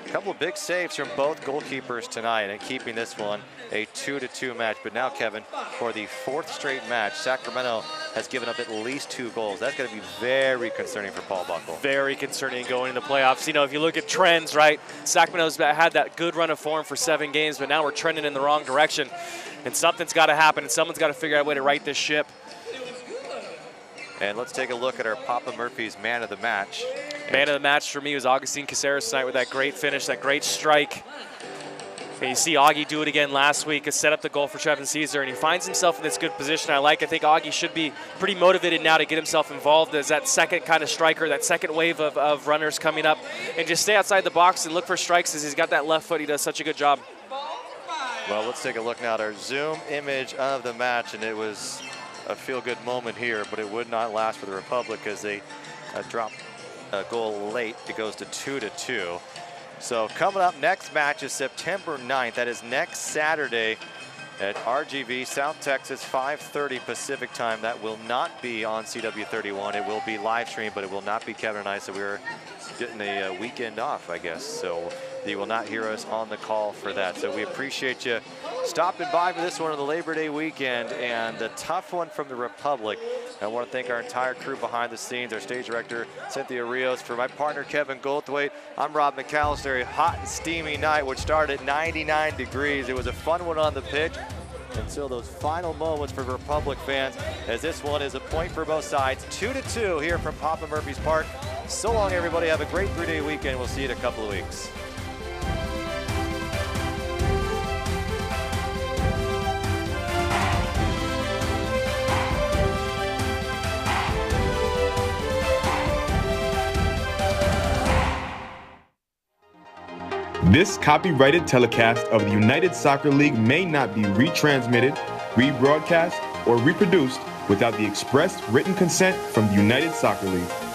A couple of big saves from both goalkeepers tonight and keeping this one a 2-2 match. But now, Kevin, for the 4th straight match, Sacramento has given up at least 2 goals. That's going to be very concerning for Paul Buckle. Very concerning going into playoffs. If you look at trends, right, Sacramento's had that good run of form for 7 games, but now we're trending in the wrong direction. And something's got to happen, and someone's got to figure out a way to right this ship. And let's take a look at our Papa Murphy's man of the match. Man of the match for me was Augustine Caceres tonight with that great finish, that great strike. And you see Augie do it again last week, set up the goal for Trevin Caesar, and he finds himself in this good position. I think Augie should be pretty motivated now to get himself involved as that second kind of striker, that second wave of runners coming up, and just stay outside the box and look for strikes as he's got that left foot. He does such a good job. Well, let's take a look now at our Zoom image of the match, and it was a feel-good moment here, but it would not last for the Republic as they dropped a goal late. It goes to 2-2. So coming up, next match is September 9th. That is next Saturday at RGV, South Texas, 5:30 Pacific time. That will not be on CW31. It will be live streamed, but it will not be Kevin and I, so we're getting a weekend off, I guess. So you will not hear us on the call for that. So we appreciate you stopping by for this one on the Labor Day weekend, and a tough one from the Republic. I want to thank our entire crew behind the scenes, our stage director, Cynthia Rios. For my partner, Kevin Goldthwait, I'm Rob McAllister. A hot and steamy night, which started at 99 degrees. It was a fun one on the pitch until those final moments for Republic fans, as this one is a point for both sides. 2-2 here from Papa Murphy's Park. So long, everybody. Have a great 3-day weekend. We'll see you in a couple of weeks. This copyrighted telecast of the United Soccer League may not be retransmitted, rebroadcast, or reproduced without the express written consent from the United Soccer League.